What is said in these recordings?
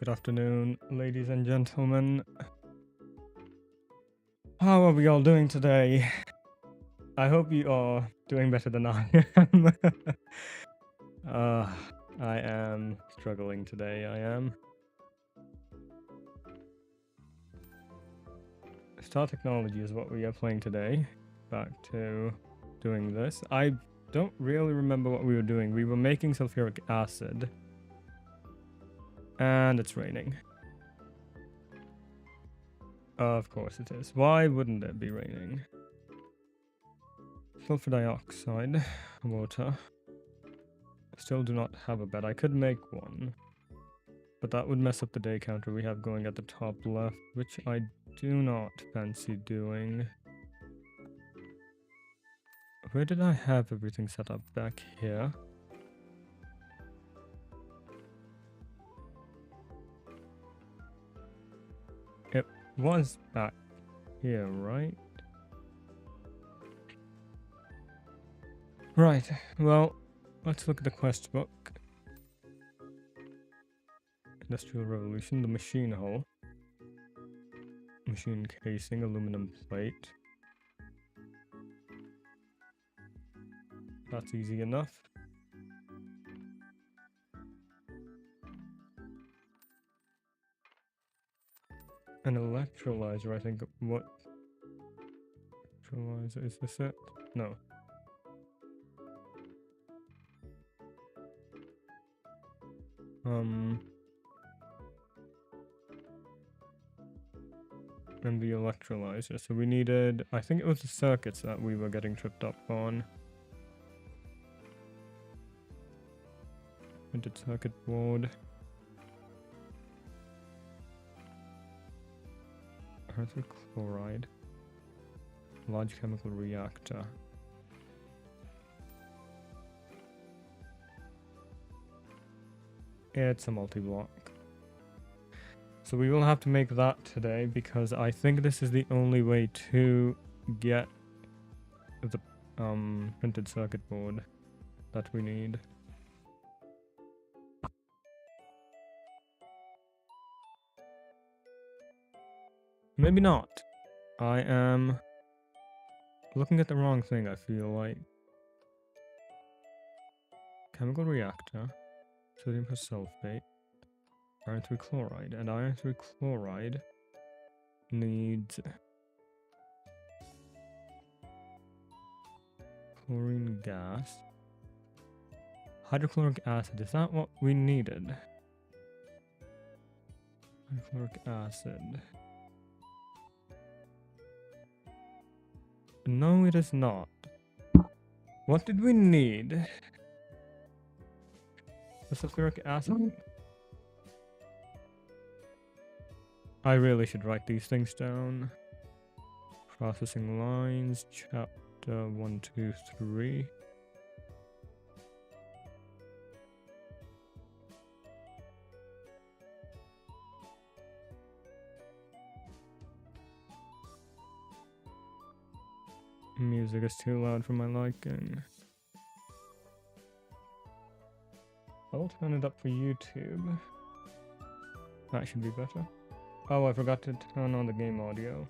Good afternoon, ladies and gentlemen. How are we all doing today? I hope you are doing better than I am. I am struggling today, I am. Star Technology is what we are playing today. Back to doing this. I don't really remember what we were doing. We were making sulfuric acid. And it's raining. Of course it is. Why wouldn't it be raining? Sulfur dioxide, water. Still do not have a bed. I could make one, but that would mess up the day counter we have going at the top left, which I do not fancy doing. Where did I have everything set up? Back here. It was back here, right? Right, well, let's look at the quest book. Industrial Revolution, the machine hull. Machine casing, aluminum plate. That's easy enough. An electrolyzer, I think. What? Electrolyzer, is this it? No. And the electrolyzer. So we needed, I think it was the circuits that we were getting tripped up on. Printed circuit board. Earth chloride. Large chemical reactor. It's a multi-block. So we will have to make that today because I think this is the only way to get the printed circuit board that we need. Maybe not. I am looking at the wrong thing, I feel like. Chemical reactor, sodium persulfate, iron 3 chloride, and iron 3 chloride needs chlorine gas. Hydrochloric acid, is that what we needed? Hydrochloric acid. No, it is not. What did we need? The sulfuric acid? I really should write these things down. Processing lines, chapter 1, 2, 3. Music is too loud for my liking. I'll turn it up for YouTube. That should be better. Oh, I forgot to turn on the game audio.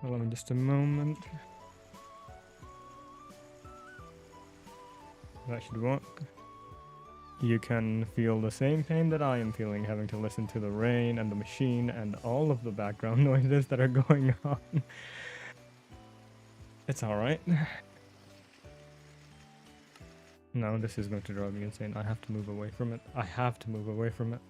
Allow me just a moment. That should work. You can feel the same pain that I am feeling, having to listen to the rain and the machine and all of the background noises that are going on. It's alright. No, this is going to drive me insane. I have to move away from it. I have to move away from it.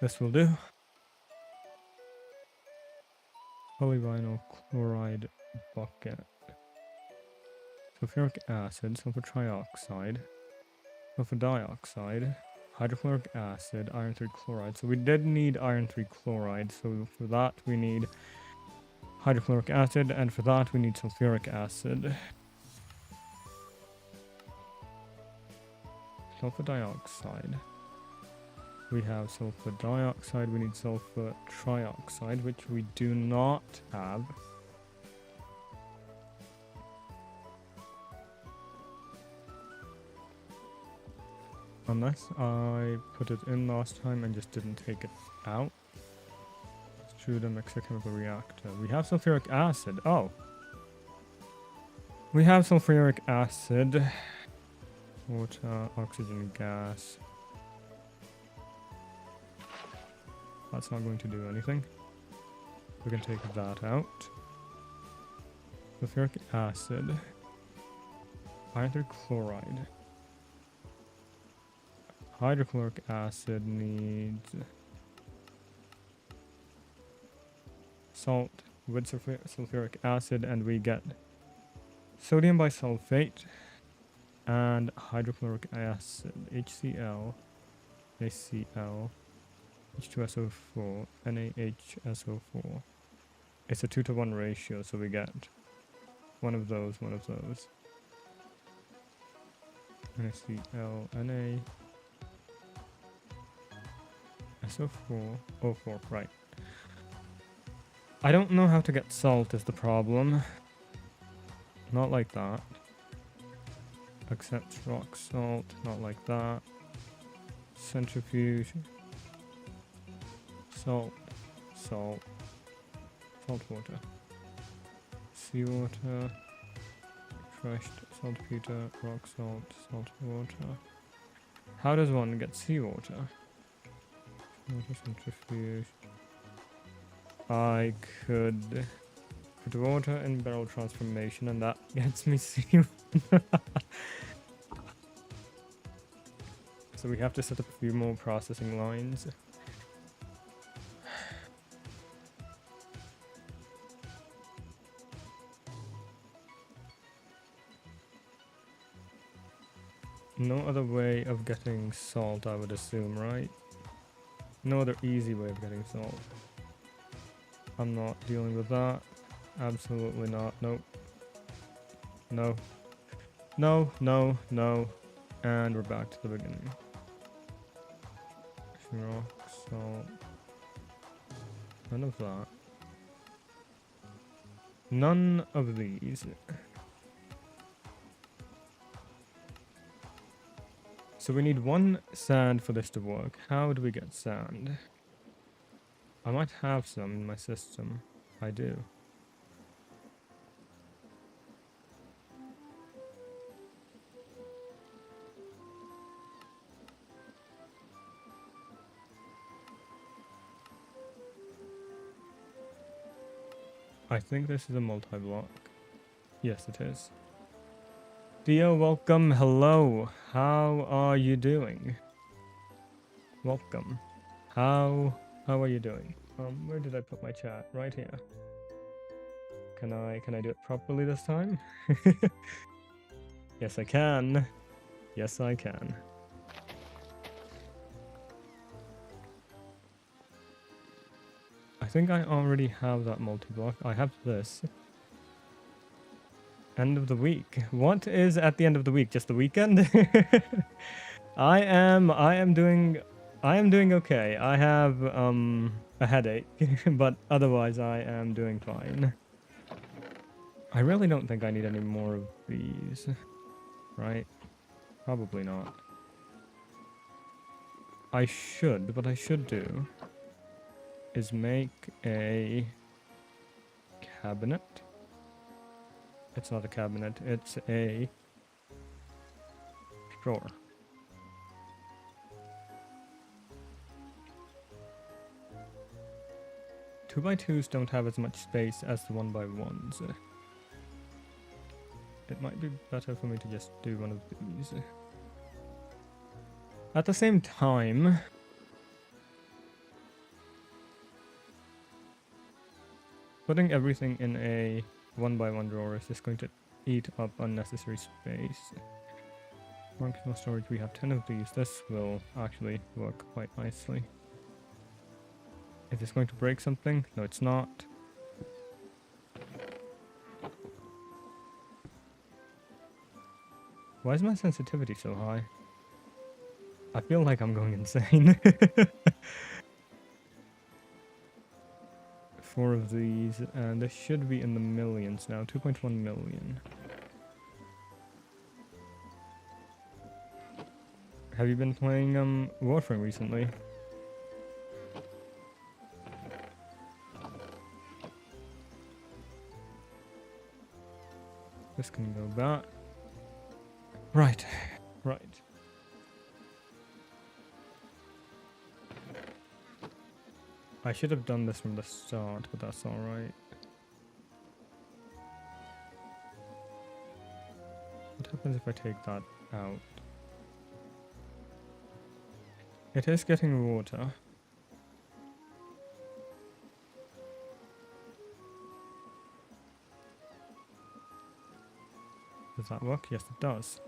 This will do. Polyvinyl chloride bucket. Sulfuric acid, sulfur trioxide, sulfur dioxide, hydrochloric acid, iron 3 chloride. So we did need iron 3 chloride, so for that we need hydrochloric acid, and for that we need sulfuric acid. Sulfur dioxide. We have sulfur dioxide, we need sulfur trioxide, which we do not have. Unless I put it in last time and just didn't take it out. It's true, the mixer chemical reactor. We have sulfuric acid. Oh. We have sulfuric acid. Water, oxygen, gas. That's not going to do anything. We can take that out. Sulfuric acid. Iron chloride. Hydrochloric acid needs salt with sulfuric acid, and we get sodium bisulfate and hydrochloric acid, HCl, HCl, H2SO4, NaHSO4. It's a 2-to-1 ratio, so we get one of those. NaCl, Na. SO4, O4, right. I don't know how to get salt is the problem. Not like that. Accept rock salt, not like that. Centrifuge. Salt, salt, salt water. Seawater. Crushed saltpeter, rock salt, salt water. How does one get seawater? Water centrifuge. I could put water in barrel transformation and that gets me seawater. So we have to set up a few more processing lines. No other way of getting salt, I would assume, right? No other easy way of getting salt. I'm not dealing with that. Absolutely not. Nope. No. No, no, no. And we're back to the beginning. Rock, salt. None of that. None of these. So we need 1 sand for this to work. How do we get sand? I might have some in my system. I do. I think this is a multi-block. Yes, it is. Dio, welcome. Hello. How are you doing? Welcome. How are you doing? Where did I put my chat? Right here. Can I do it properly this time? Yes, I can. Yes, I can. I think I already have that multi-block. I have this. End of the week. What is at the end of the week? Just the weekend? I am doing okay. I have a headache, but otherwise I am doing fine. I really don't think I need any more of these. Right? Probably not. What I should do is make a cabinet. It's not a cabinet, it's a drawer. Two by twos don't have as much space as the 1x1s. It might be better for me to just do one of these. At the same time, putting everything in a 1x1 drawer is just going to eat up unnecessary space. Functional storage, we have 10 of these. This will actually work quite nicely. Is this going to break something? No, it's not. Why is my sensitivity so high? I feel like I'm going insane. 4 of these, and this should be in the millions now. 2.1 million. Have you been playing Warframe recently? This can go back. Right, right. I should have done this from the start, but that's alright. What happens if I take that out? It is getting water. Does that work? Yes, it does.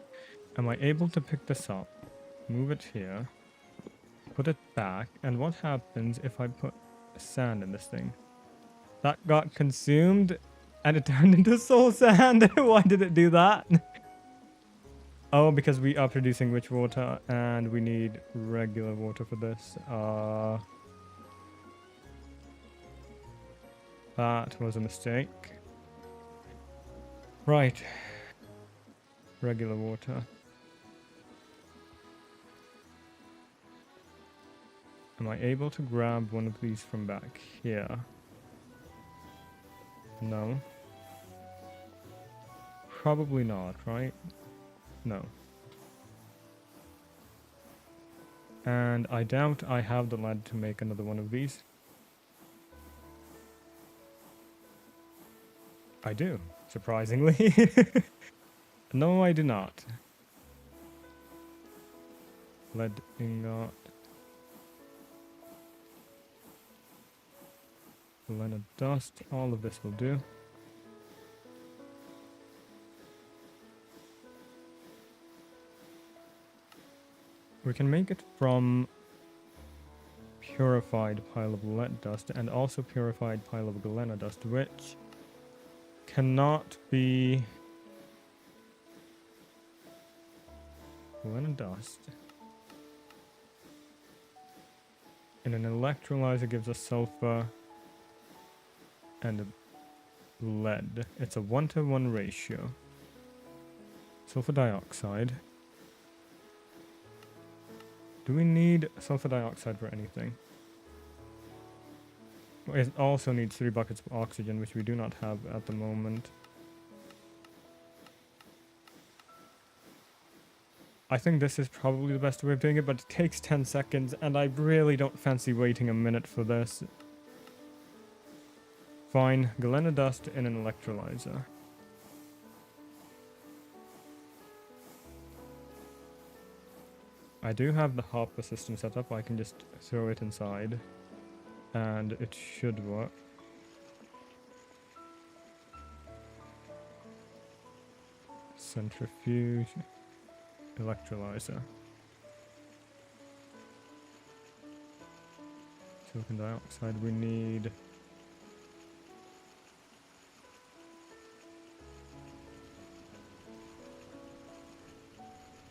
Am I able to pick this up, move it here, put it back, and what happens if I put sand in this thing? That got consumed and it turned into soul sand. Why did it do that? Oh, because we are producing rich water and we need regular water for this. That was a mistake. Right. Regular water. Am I able to grab one of these from back here? No. Probably not, right? No. And I doubt I have the lead to make another one of these. I do, surprisingly. No, I do not. Lead ingot. Galena dust. All of this will do. We can make it from purified pile of lead dust and also purified pile of galena dust, which cannot be galena dust. And an electrolyzer gives us sulfur and lead. It's a 1-to-1 ratio. Sulfur dioxide. Do we need sulfur dioxide for anything? It also needs 3 buckets of oxygen, which we do not have at the moment. I think this is probably the best way of doing it, but it takes 10 seconds, and I really don't fancy waiting a minute for this. Fine, galena dust in an electrolyzer. I do have the hopper system set up. I can just throw it inside and it should work. Centrifuge, electrolyzer. Silicon dioxide we need.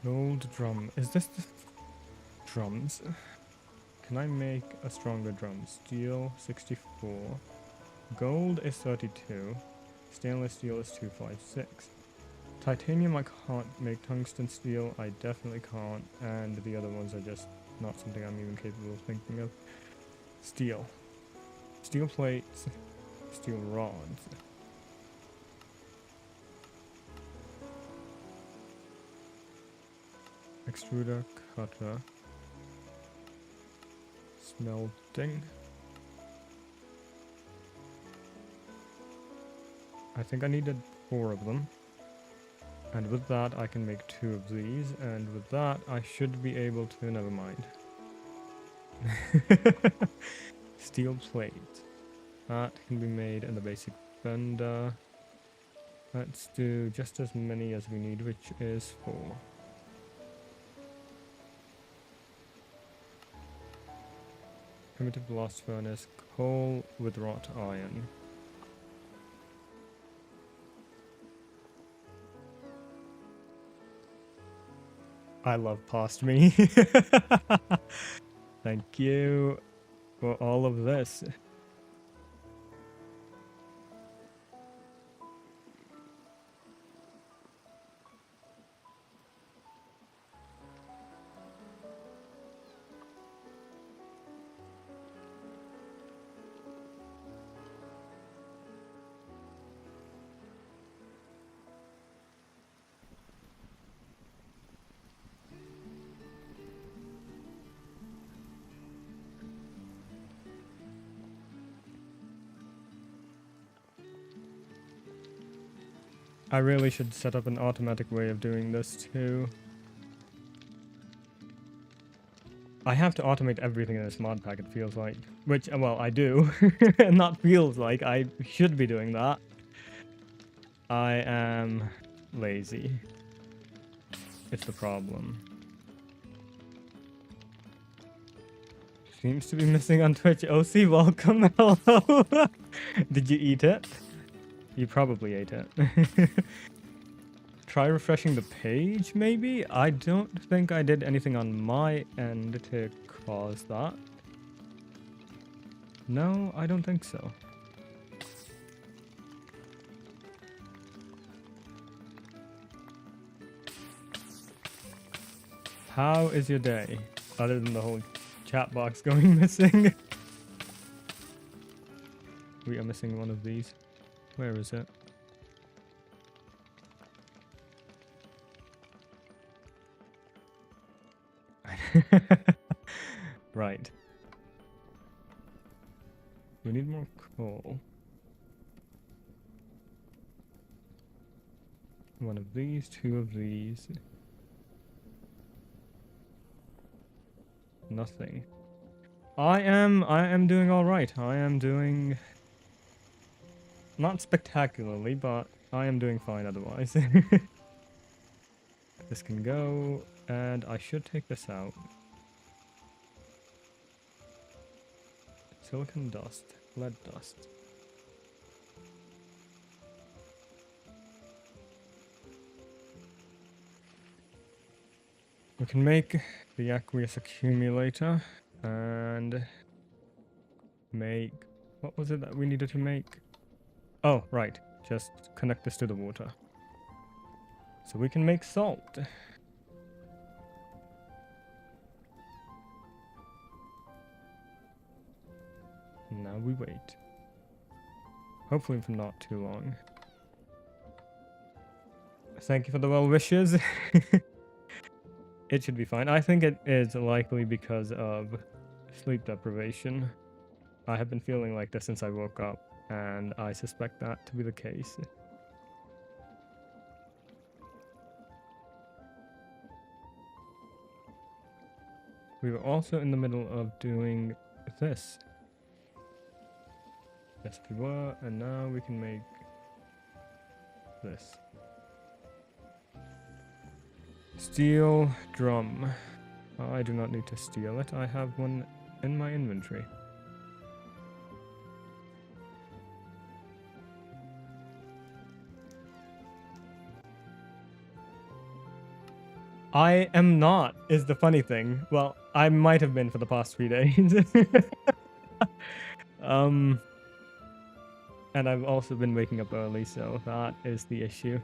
Gold drum. Is this the drums? Can I make a stronger drum? Steel 64. Gold is 32. Stainless steel is 256. Titanium I can't make. Tungsten steel I definitely can't. And the other ones are just not something I'm even capable of thinking of. Steel. Steel plates. Steel rods. Extruder, cutter, smelting. I think I needed 4 of them. And with that I can make 2 of these, and with that I should be able to, never mind. Steel plate. That can be made in the basic bender. Let's do just as many as we need, which is 4. Primitive blast furnace, coal with wrought iron. I love past me. Thank you for all of this. I really should set up an automatic way of doing this too. I have to automate everything in this mod pack, it feels like. Which, well, I do. Not feels like, I should be doing that. I am lazy. It's the problem. Seems to be missing on Twitch. OC, welcome. Hello. Did you eat it? You probably ate it. Try refreshing the page, maybe? I don't think I did anything on my end to cause that. No, I don't think so. How is your day? Other than the whole chat box going missing. We are missing one of these. Where is it? Right. We need more coal. One of these, two of these. Nothing. I am doing all right. I am doing not spectacularly, but I am doing fine otherwise. This can go, and I should take this out. Silicon dust, lead dust. We can make the aqueous accumulator and make... What was it that we needed to make? Oh, right. Just connect this to the water. So we can make salt. Now we wait. Hopefully for not too long. Thank you for the well wishes. It should be fine. I think it is likely because of sleep deprivation. I have been feeling like this since I woke up, and I suspect that to be the case. We were also in the middle of doing this. Yes, we were, and now we can make this. Steel drum. I do not need to steal it. I have one in my inventory. I am not, is the funny thing. Well, I might have been for the past 3 days. And I've also been waking up early, so that is the issue.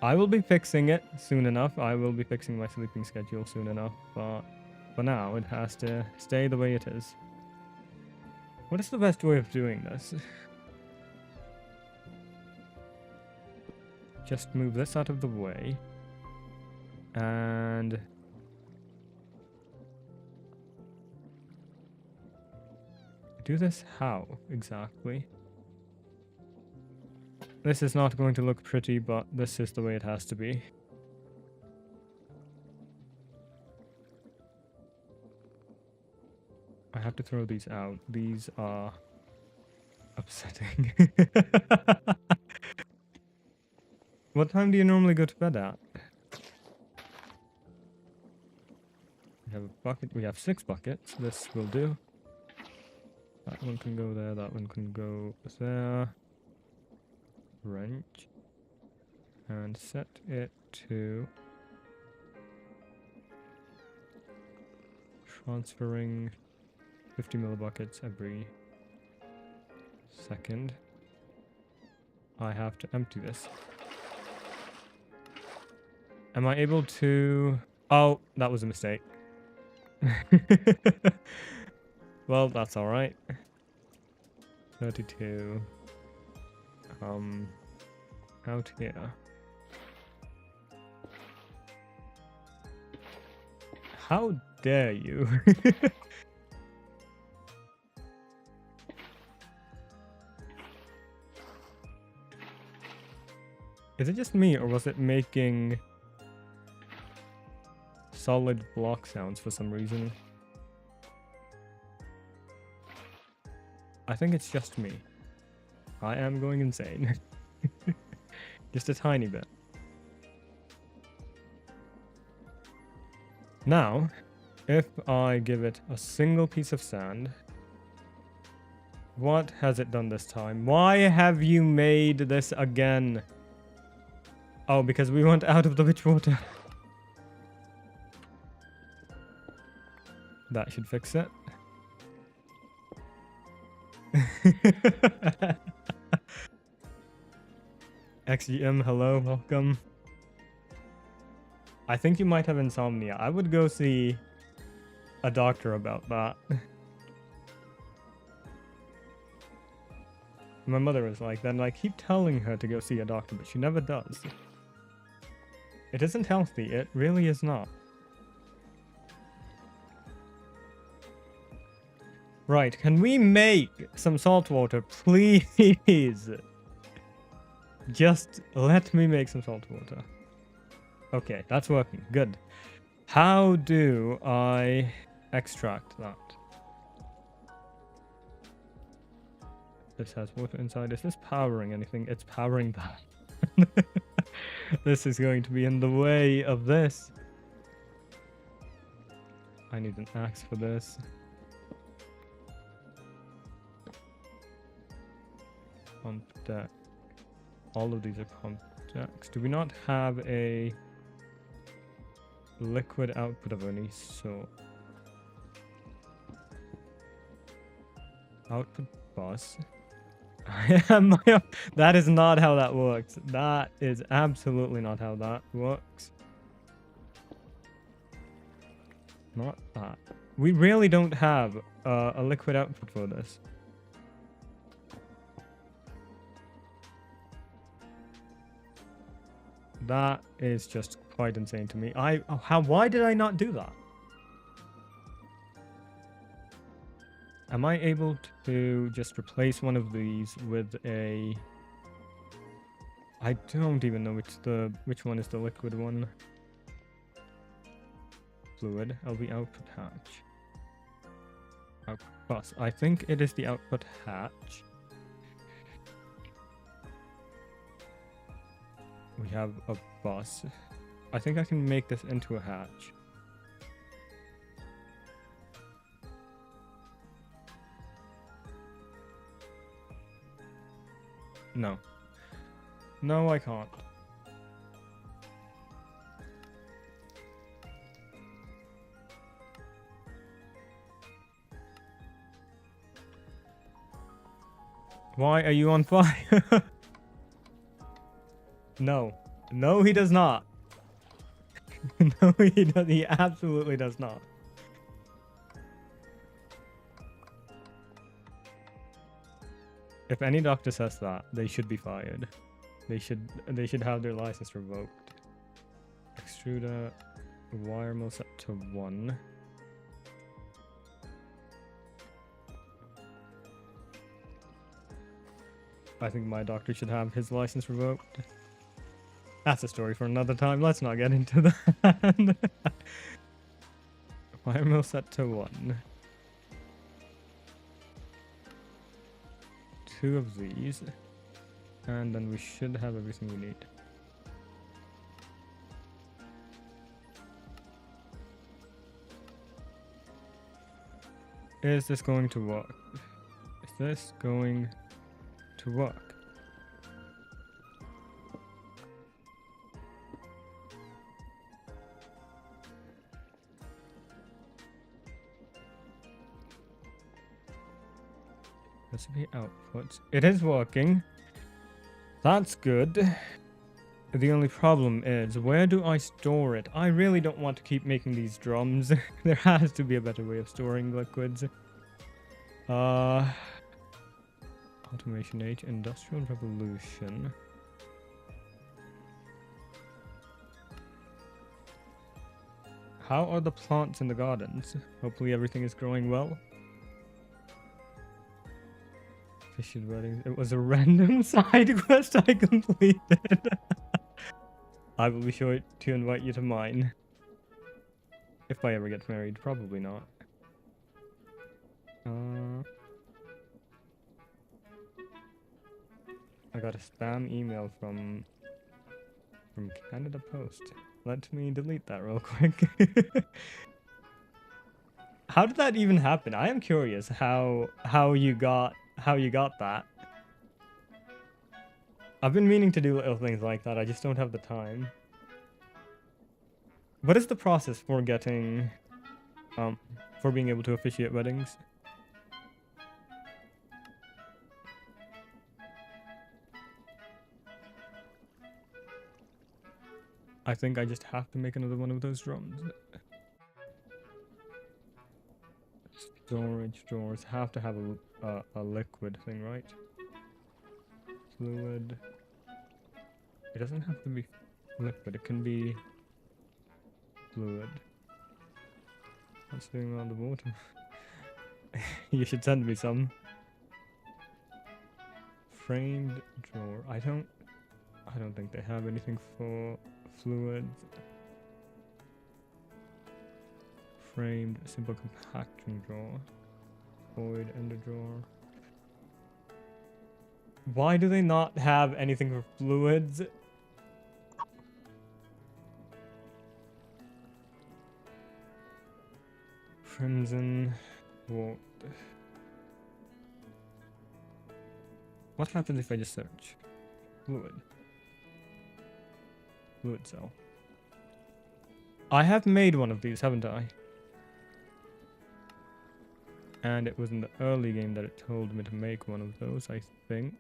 I will be fixing it soon enough. I will be fixing my sleeping schedule soon enough, but for now, it has to stay the way it is. What is the best way of doing this? Just move this out of the way. And... do this how, exactly? This is not going to look pretty, but this is the way it has to be. I have to throw these out. These are upsetting. What time do you normally go to bed at? We have a bucket. We have 6 buckets. This will do. That one can go there. That one can go there. Wrench. and set it to transferring 50 millibuckets every second. I have to empty this. Am I able to... Oh, that was a mistake. Well, that's alright. 32. Out here. How dare you? Is it just me, or was it making solid block sounds for some reason? I think it's just me. I am going insane. Just a tiny bit. Now, if I give it a single piece of sand, what has it done this time? Why have you made this again? Oh, because we went out of the witch water. That should fix it. XGM, hello, welcome. I think you might have insomnia. I would go see a doctor about that. My mother was like that, and I keep telling her to go see a doctor, but she never does. It isn't healthy, it really is not. Right, can we make some salt water, please? Just let me make some salt water. Okay, that's working. Good. How do I extract that? This has water inside. Is this powering anything? It's powering that. This is going to be in the way of this. I need an axe for this. Pump deck. All of these are pump decks. Do we not have a liquid output of any sort? Output bus. That is not how that works. That is absolutely not how that works. Not that. We really don't have a liquid output for this. That is just quite insane to me. Why did I not do that? Am I able to just replace one of these with a... I don't even know which one is the liquid one. Fluid, LV output hatch. Output bus. I think it is the output hatch. We have a bus. I think I can make this into a hatch. No. No, I can't. Why are you on fire? No. No, he does not. No, he does. He absolutely does not. If any doctor says that, they should be fired. They should have their license revoked. Extruder wire mill set to 1. I think my doctor should have his license revoked. That's a story for another time. Let's not get into that. Wire mill set to 1. 2 of these. And then we should have everything we need. Is this going to work? Is this going to work? Recipe output. It is working. That's good. The only problem is, where do I store it? I really don't want to keep making these drums. There has to be a better way of storing liquids. Automation Age, Industrial Revolution. How are the plants in the gardens? Hopefully everything is growing well. Fishing weddings. It was a random side quest I completed. I will be sure to invite you to mine. If I ever get married, probably not. I got a spam email from Canada Post. Let me delete that real quick. How did that even happen? I am curious how you got that. I've been meaning to do little things like that. I just don't have the time. What is the process for getting for being able to officiate weddings? I think I just have to make another one of those drums. Storage drawers have to have a liquid thing, right? Fluid. It doesn't have to be liquid, it can be fluid. What's doing around the water? You should send me some. Framed drawer. I don't think they have anything for fluids. Framed simple compaction drawer. Void ender drawer. Why do they not have anything for fluids? Crimson Walt. What happens if I just search? Fluid. Fluid cell. I have made one of these, haven't I? And it was in the early game that it told me to make one of those, I think.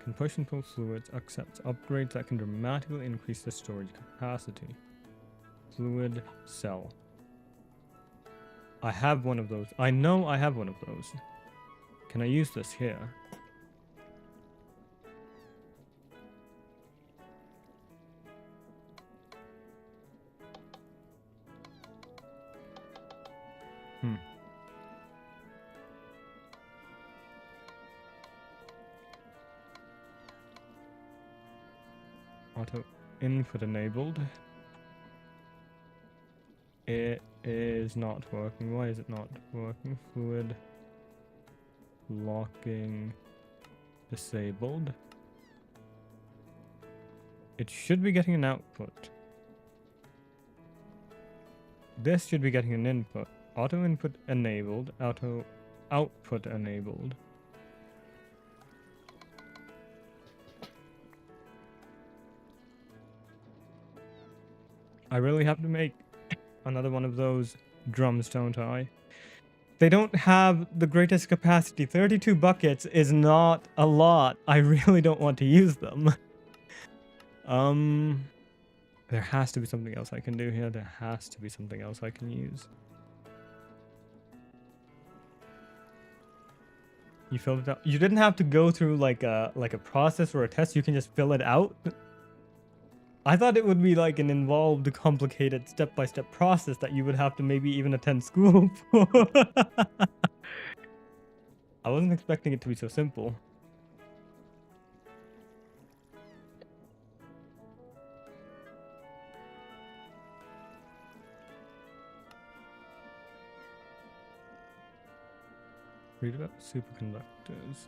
Can push and pull fluids, accepts upgrades that can dramatically increase the storage capacity. Fluid cell. I have one of those. I know I have one of those. Can I use this here? Auto input enabled. It is not working. Why is it not working? Fluid locking disabled. It should be getting an output. This should be getting an input. Auto input enabled. Auto output enabled. I really have to make another one of those drums, don't I? They don't have the greatest capacity. 32 buckets is not a lot. I really don't want to use them. There has to be something else I can do here. There has to be something else I can use. You filled it out. You didn't have to go through like a process or a test. You can just fill it out. I thought it would be like an involved, complicated, step-by-step process that you would have to maybe even attend school for. I wasn't expecting it to be so simple. Read about superconductors.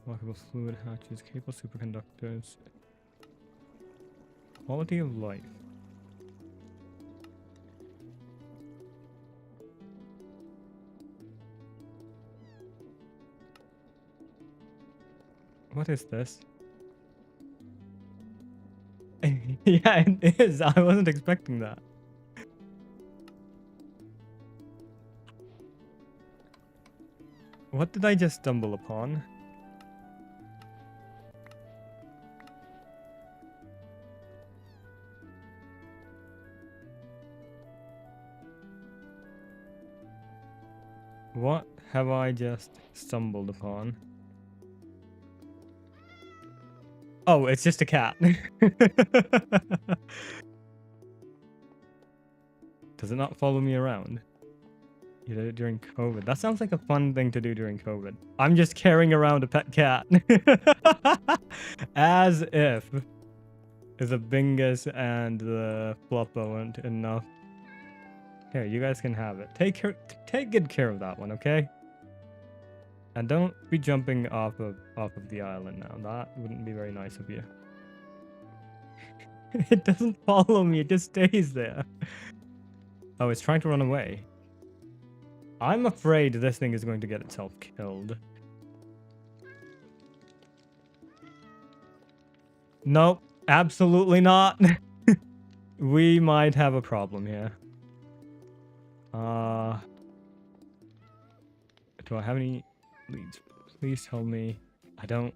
Lockable fluid hatches, cable superconductors. Quality of life. What is this? Yeah, it is. I wasn't expecting that. What did I just stumble upon? What have I just stumbled upon? Oh, it's just a cat. Does it not follow me around? You did it during COVID. That sounds like a fun thing to do during COVID. I'm just carrying around a pet cat. As if the Bingus and the Floppo weren't enough. Here, you guys can have it. Take good care of that one, okay? And don't be jumping off of the island now. That wouldn't be very nice of you. It doesn't follow me, it just stays there. Oh, it's trying to run away. I'm afraid this thing is going to get itself killed. Nope, absolutely not. We might have a problem here. Do I have any leads? Please tell me. I don't.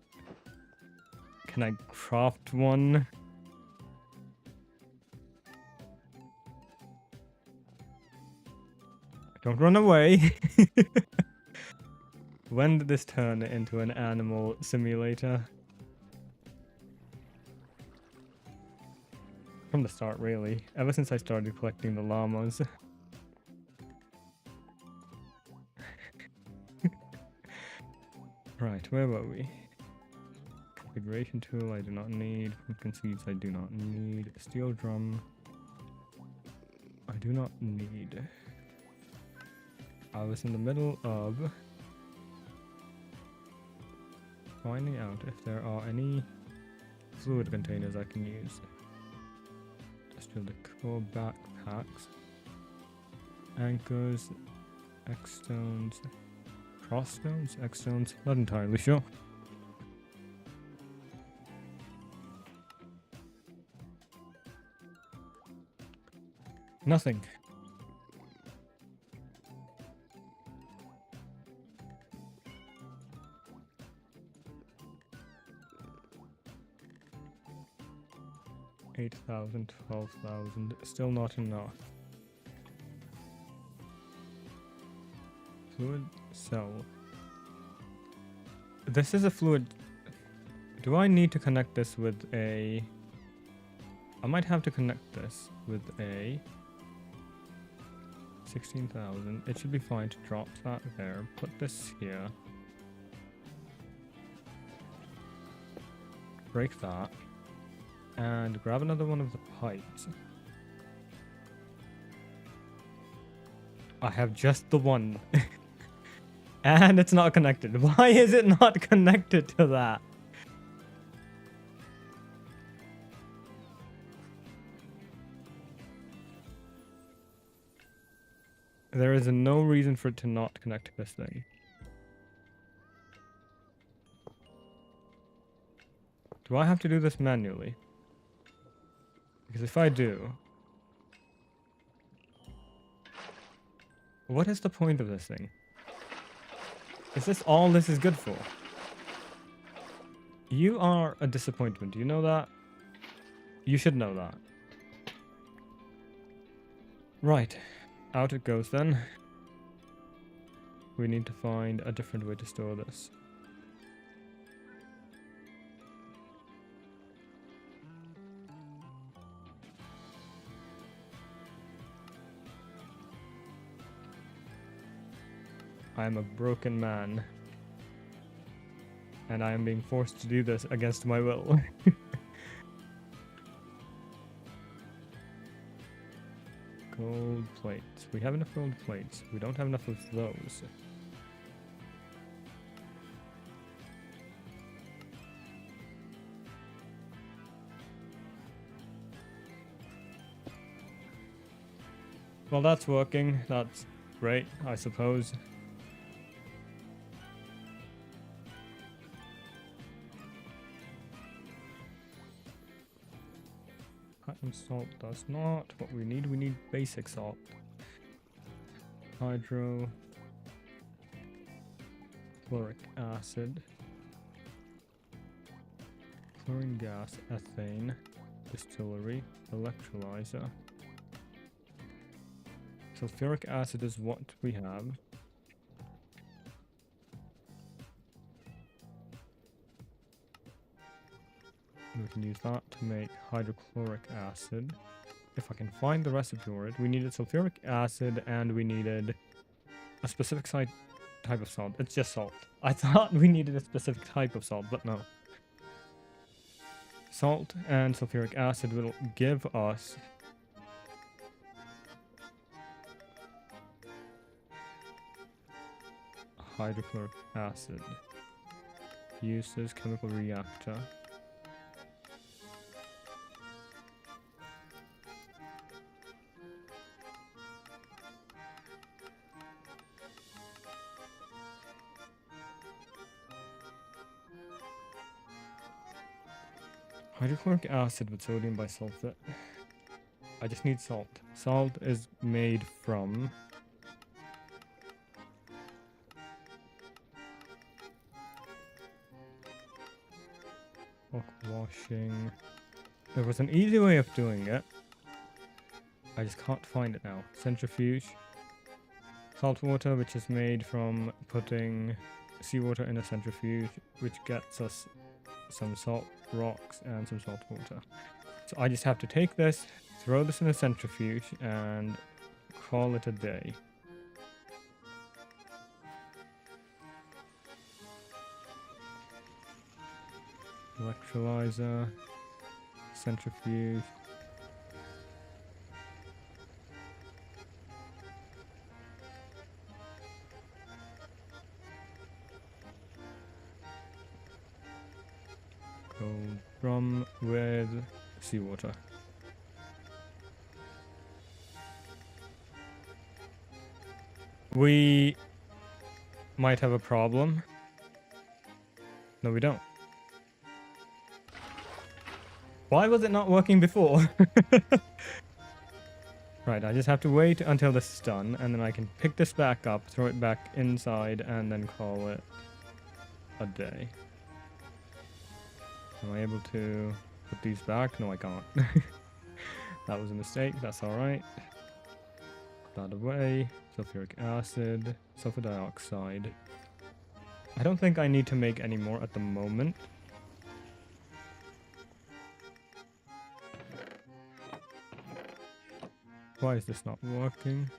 Can I craft one? Don't run away. When did this turn into an animal simulator? From the start, really. Ever since I started collecting the llamas. Right, where were we? Configuration tool I do not need. Pumpkin seeds I do not need. Steel drum I do not need. I was in the middle of finding out if there are any fluid containers I can use. Industrial decor backpacks. Anchors. X-stones. Crossstones? X-stones? Not entirely sure. Nothing. $8,000, $12,000. Still not enough. Fluid cell. This is a fluid. Do I need to connect this with a... I might have to connect this with a 16,000. It should be fine to drop that there. Put this here. Break that. And grab another one of the pipes. I have just the one. And it's not connected. Why is it not connected to that? There is no reason for it to not connect to this thing. Do I have to do this manually? Because if I do... What is the point of this thing? Is this all this is good for? You are a disappointment, do you know that? You should know that. Right. Out it goes then. We need to find a different way to store this. I am a broken man. And I am being forced to do this against my will. Gold plates. We have enough gold plates. We don't have enough of those. Well, that's working. That's great, I suppose. salt does not. What we need basic salt. Hydrochloric acid. Chlorine gas, ethane, distillery, electrolyzer. Sulfuric acid is what we have. We can use that to make hydrochloric acid. If I can find the recipe for it, we needed sulfuric acid and we needed a specific type of salt. It's just salt. I thought we needed a specific type of salt, but no. Salt and sulfuric acid will give us hydrochloric acid. Uses chemical reactor. Hydrochloric acid with sodium bisulfite. I just need salt. Salt is made from washing. There was an easy way of doing it. I just can't find it now. Centrifuge. Salt water, which is made from putting seawater in a centrifuge, which gets us some salt rocks and some salt water. So I just have to take this, throw this in a centrifuge, and call it a day. Electrolyzer, centrifuge. Gold drum with seawater. We might have a problem. No, we don't. Why was it not working before? Right, I just have to wait until this is done, and then I can pick this back up, throw it back inside, and then call it a day. Am I able to put these back? No, I can't. That was a mistake. That's alright. Put that away. Sulfuric acid. Sulfur dioxide. I don't think I need to make any more at the moment. Why is this not working?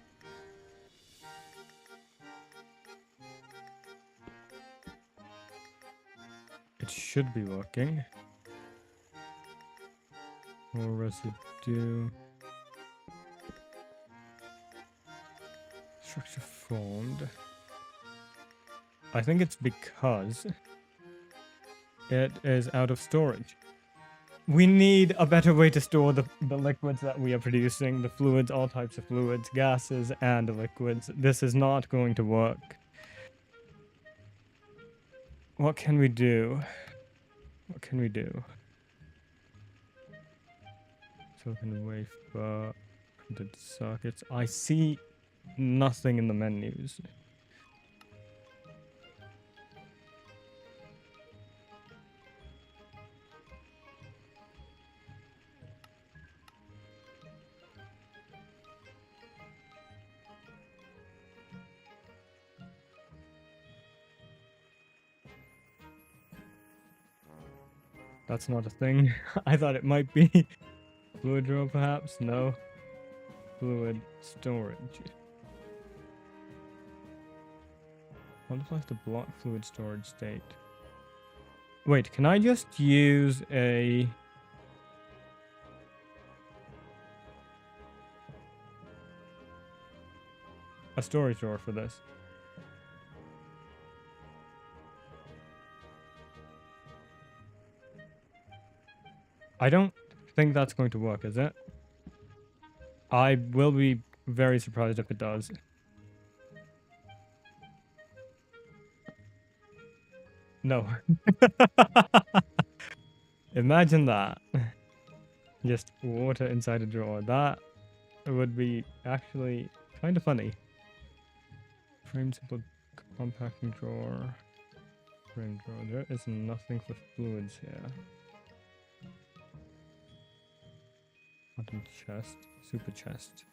It should be working. More residue. Structure formed. I think it's because it is out of storage. We need a better way to store the liquids that we are producing, the fluids, all types of fluids, gases, and liquids. This is not going to work. What can we do? What can we do? Silicon wafer, printed circuits. I see nothing in the menus. That's not a thing. I thought it might be. Fluid draw, perhaps? No. Fluid storage. Modifies the block fluid storage state. Wait, can I just use a storage drawer for this? I don't think that's going to work, is it? I will be very surprised if it does. No. Imagine that. Just water inside a drawer. That would be actually kind of funny. Frame simple compacting drawer. Frame drawer. There is nothing for fluids here. Bottom chest. Super chest.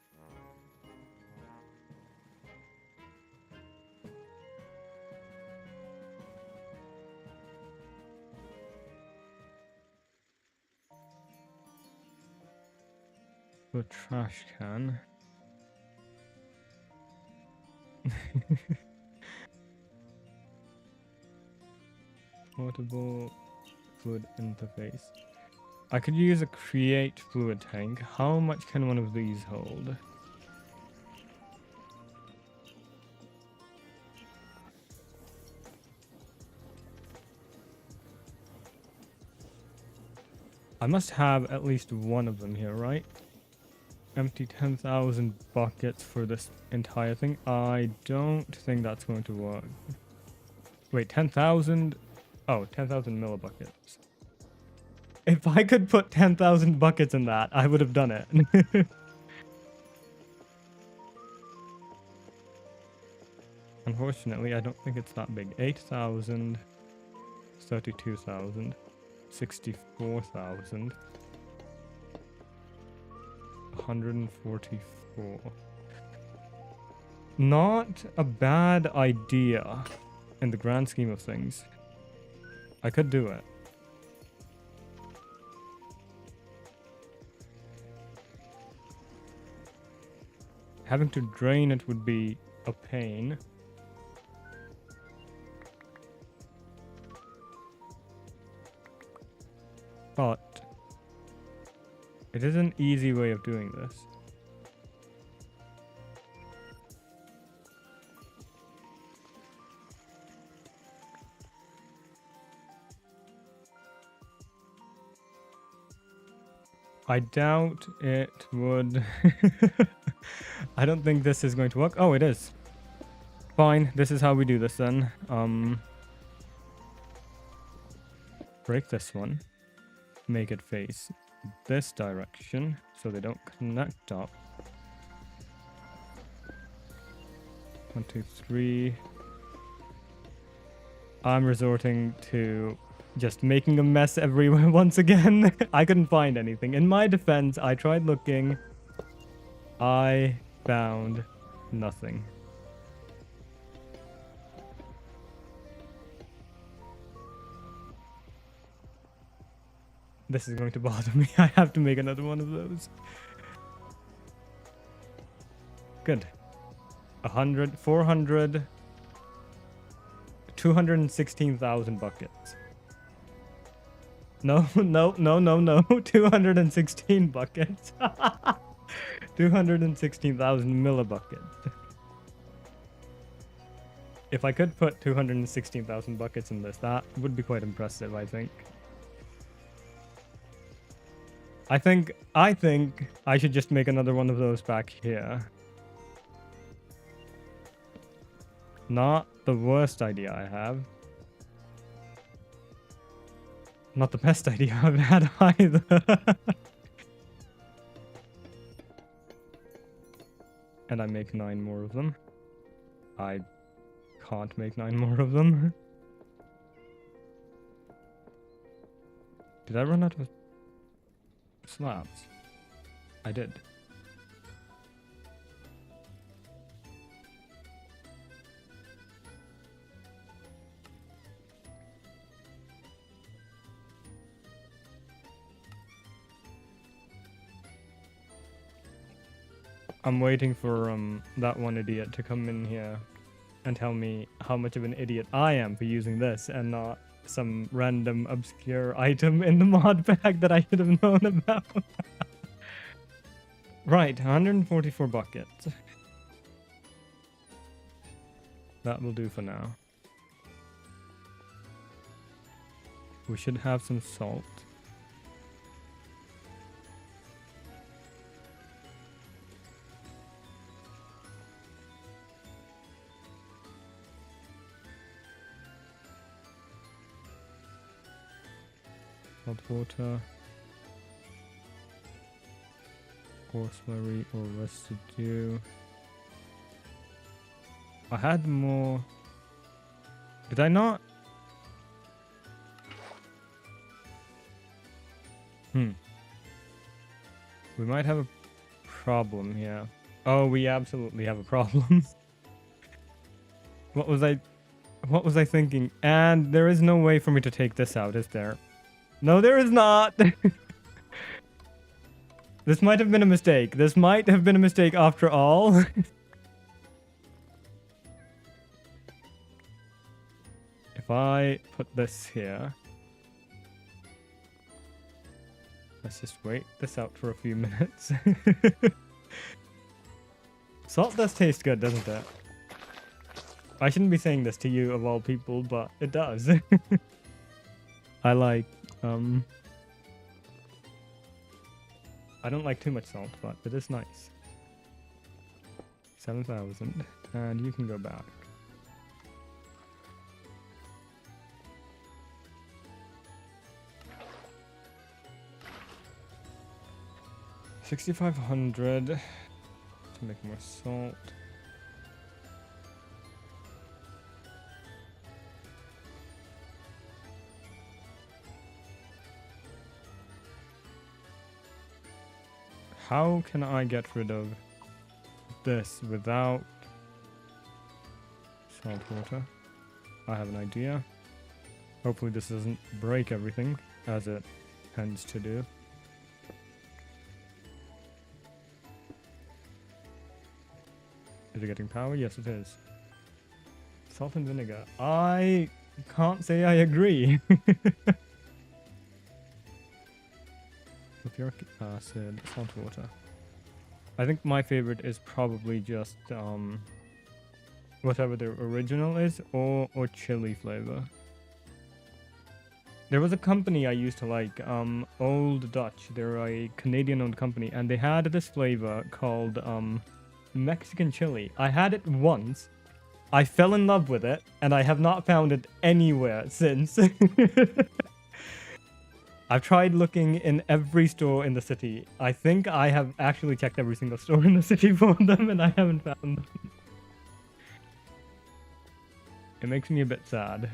A trash can. Portable fluid interface. I could use a create fluid tank. How much can one of these hold? I must have at least one of them here, right? Empty 10,000 buckets for this entire thing. I don't think that's going to work. Wait, 10,000? Oh, 10,000 millibuckets. If I could put 10,000 buckets in that, I would have done it. Unfortunately, I don't think it's that big. 8,000, 32,000, 64,000, 144. Not a bad idea in the grand scheme of things. I could do it. Having to drain it would be a pain. But it is an easy way of doing this. I doubt it would. I don't think this is going to work. Oh, it is. Fine, this is how we do this then. Break this one. Make it face this direction so they don't connect up. 1, 2, 3. I'm resorting to just making a mess everywhere once again. I couldn't find anything. In my defense, I tried looking. I found nothing. This is going to bother me. I have to make another one of those. Good. 100, 400, 216,000 buckets. No, no, no, no, no. 216 buckets. 216,000 millibuckets. If I could put 216,000 buckets in this, that would be quite impressive, I think. I think I should just make another one of those back here. Not the worst idea I have. Not the best idea I've had either. And I make 9 more of them. I can't make 9 more of them. Did I run out of slabs? I did. I'm waiting for that one idiot to come in here and tell me how much of an idiot I am for using this and not some random obscure item in the mod pack that I should have known about. Right, 144 buckets. That will do for now. We should have some salt. Salt water. Core slurry or residue. I had more. Did I not? We might have a problem here. Oh, we absolutely have a problem. What was I thinking? And there is no way for me to take this out, is there? No, there is not. This might have been a mistake. This might have been a mistake after all. If I put this here. Let's just wait this out for a few minutes. Salt does taste good, doesn't it? I shouldn't be saying this to you of all people, but it does. I like, I don't like too much salt, but it is nice. 7,000, and you can go back. $6,500 to make more salt. How can I get rid of this without salt water? I have an idea. Hopefully this doesn't break everything, as it tends to do. Is it getting power? Yes, it is. Salt and vinegar. I can't say I agree. Sulfuric acid, salt water. I think my favorite is probably just whatever the original is, or chili flavor. There was a company I used to like, Old Dutch. They're a Canadian-owned company, and they had this flavor called Mexican chili. I had it once. I fell in love with it, and I have not found it anywhere since. I've tried looking in every store in the city. I think I have actually checked every single store in the city for them, and I haven't found them. It makes me a bit sad.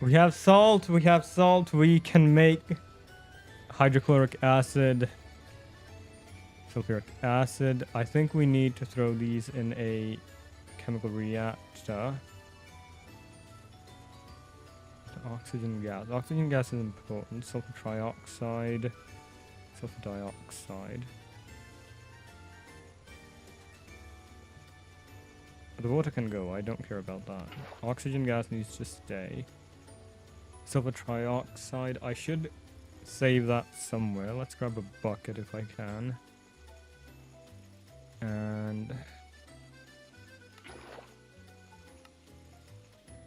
We have salt, we have salt, we can make hydrochloric acid, sulfuric acid. I think we need to throw these in a chemical reactor. The oxygen gas. Oxygen gas is important. Sulfur trioxide, sulfur dioxide. The water can go, I don't care about that. Oxygen gas needs to stay. Sulfur trioxide, I should save that somewhere. Let's grab a bucket if I can. And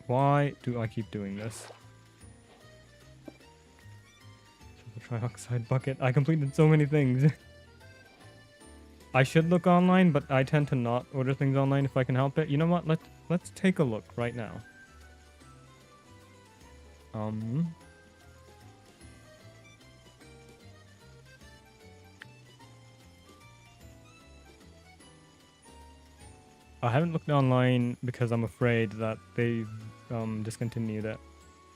why do I keep doing this? Sulfur trioxide bucket. I completed so many things. I should look online, but I tend to not order things online if I can help it. You know what? Let's take a look right now. I haven't looked online because I'm afraid that they've discontinued it.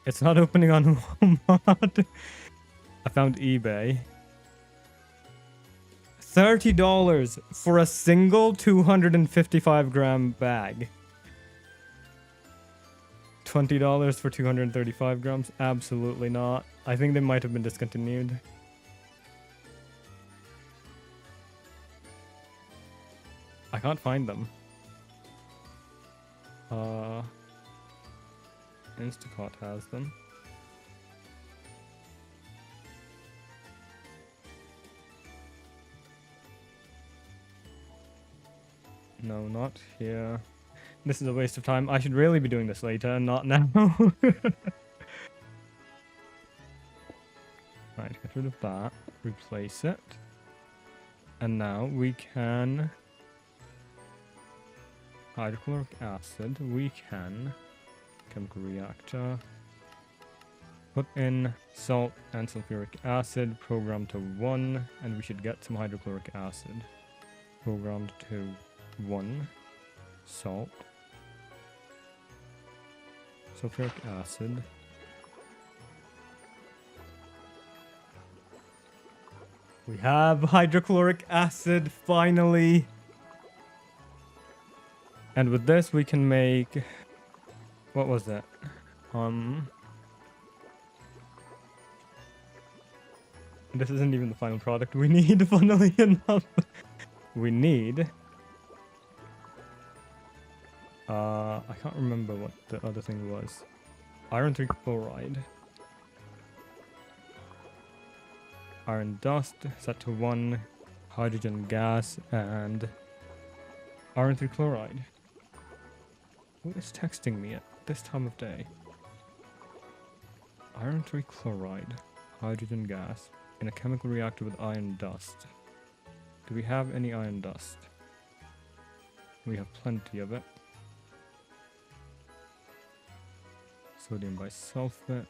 It's not opening on Walmart. I found eBay. $30 for a single 255 gram bag. $20 for 235 grams? Absolutely not. I think they might have been discontinued. I can't find them. Instacart has them. No, not here. This is a waste of time. I should really be doing this later, not now. Right, get rid of that. Replace it. And now we can... hydrochloric acid. We can... chemical reactor. Put in salt and sulfuric acid, programmed to 1, and we should get some hydrochloric acid. Programmed to 1. Salt. Sulfuric acid. We have hydrochloric acid, finally! And with this we can make... What was that? This isn't even the final product we need, funnily enough. We need... I can't remember what the other thing was. Iron 3 chloride. Iron dust, set to 1. Hydrogen gas, and... Iron 3 chloride. Who is texting me at this time of day? Iron 3 chloride. Hydrogen gas. In a chemical reactor with iron dust. Do we have any iron dust? We have plenty of it. Sodium bisulfite.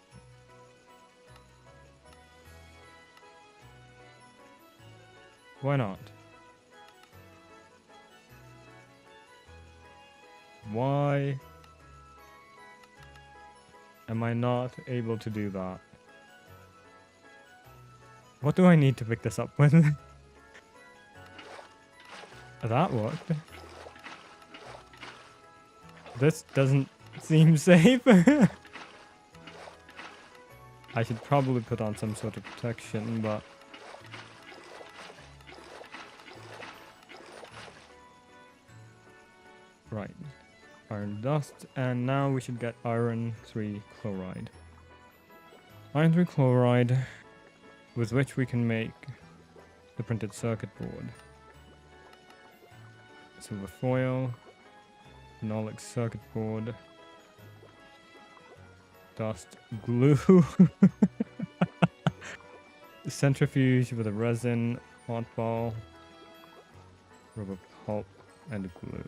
Why not? Why am I not able to do that? What do I need to pick this up with? That worked. This doesn't seem safe. I should probably put on some sort of protection, but... Right. Iron dust, and now we should get iron 3 chloride. Iron 3 chloride, with which we can make the printed circuit board. Silver foil, phenolic circuit board, dust, glue, centrifuge with a resin, hot ball, rubber pulp, and glue.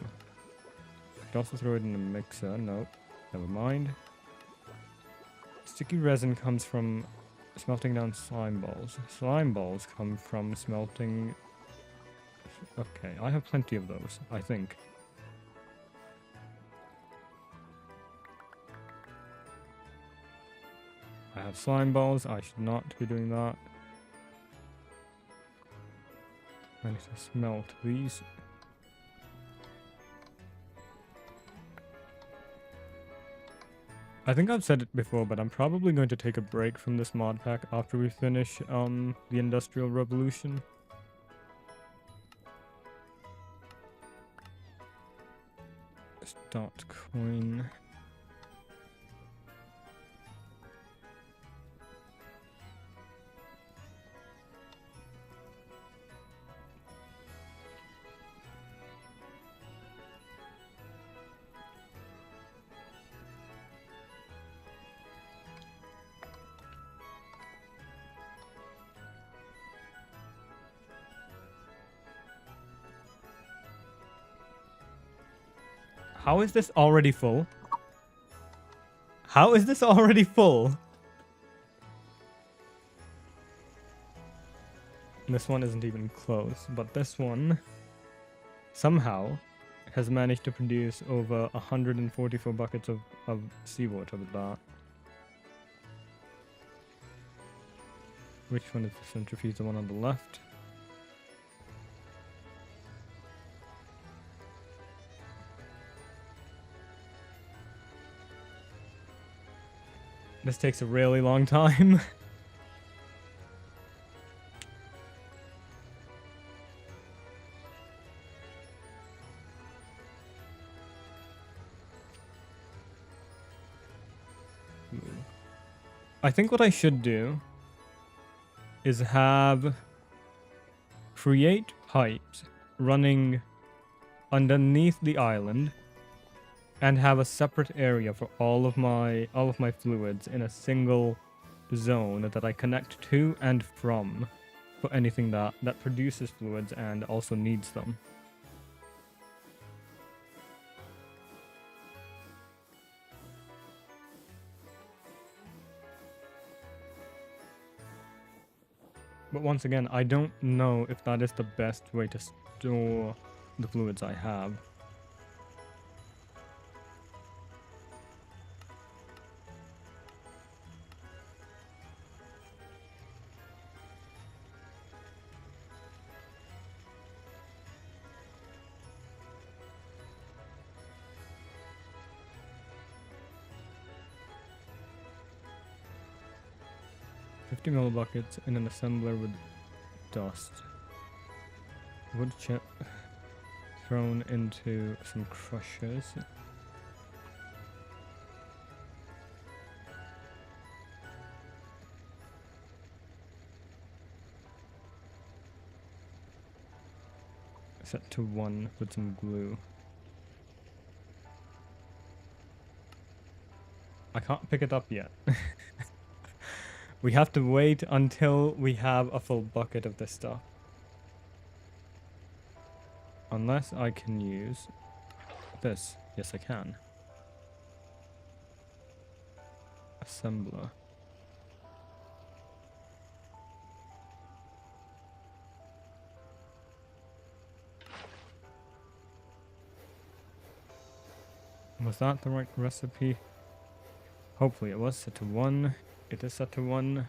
Could also throw it in a mixer. Nope, never mind. Sticky resin comes from smelting down slime balls. Slime balls come from smelting... Okay, I have plenty of those, I think. I have slime balls, I should not be doing that. I need to smelt these. I think I've said it before, but I'm probably going to take a break from this mod pack after we finish the Industrial Revolution. Start coin. How is this already full? How is this already full? This one isn't even close, but this one somehow has managed to produce over 144 buckets of seawater with that. Which one is the centrifuge? The one on the left? This takes a really long time. I think what I should do is create pipes running underneath the island and have a separate area for all of my fluids in a single zone that I connect to and from for anything that produces fluids and also needs them. But once again, I don't know if that is the best way to store the fluids I have. $50 buckets in an assembler with dust. Wood chip thrown into some crushers. Set to 1 with some glue. I can't pick it up yet. We have to wait until we have a full bucket of this stuff. Unless I can use this. Yes, I can. Assembler. Was that the right recipe? Hopefully it was set to 1. It is set to 1.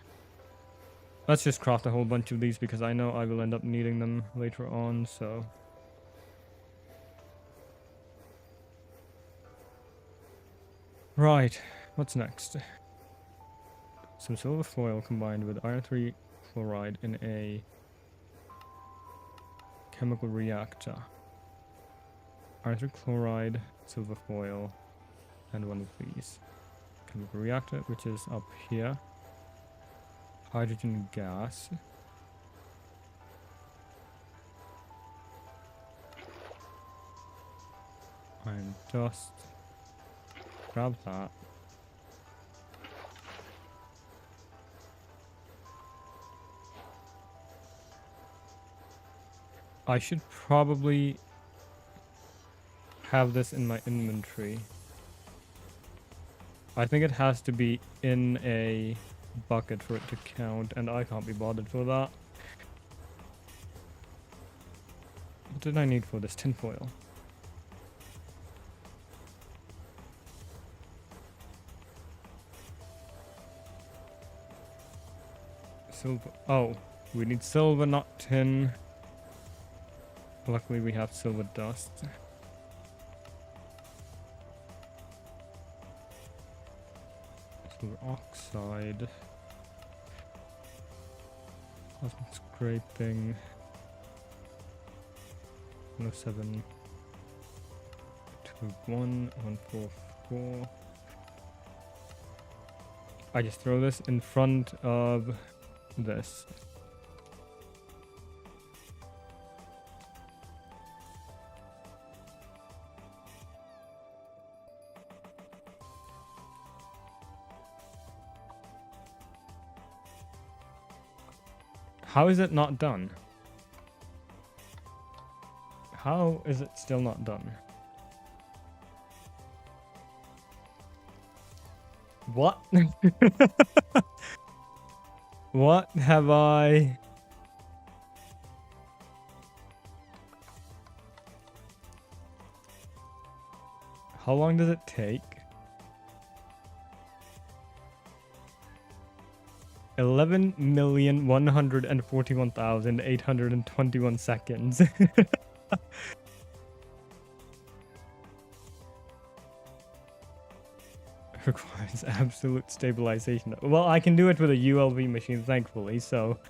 Let's just craft a whole bunch of these because I know I will end up needing them later on, so... Right, what's next? Some silver foil combined with iron 3 chloride in a chemical reactor. Iron 3 chloride, silver foil, and one of these. Chemical reactor, which is up here. Hydrogen gas. Iron dust. Grab that. I should probably have this in my inventory. I think it has to be in a bucket for it to count, and I can't be bothered for that. What did I need for this? Tinfoil. Silver. Oh, we need silver, not tin. Luckily we have silver dust. Silver oxide. Plasma scraping. 107. 21. 144. I just throw this in front of this. How is it not done? How is it still not done? What? What have I... How long does it take? 11,141,821 seconds. Requires absolute stabilization. Well, I can do it with a ULV machine, thankfully, so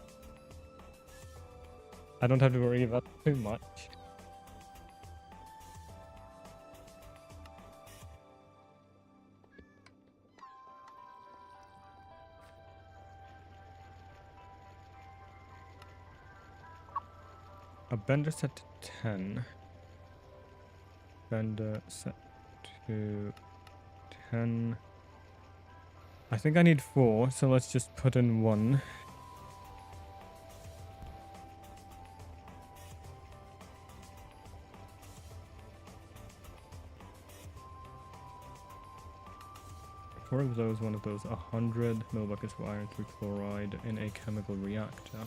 I don't have to worry about too much. A bender set to 10. Bender set to 10. I think I need 4, so let's just put in 1. Four of those, 100 millibuckets of iron 3 chloride in a chemical reactor.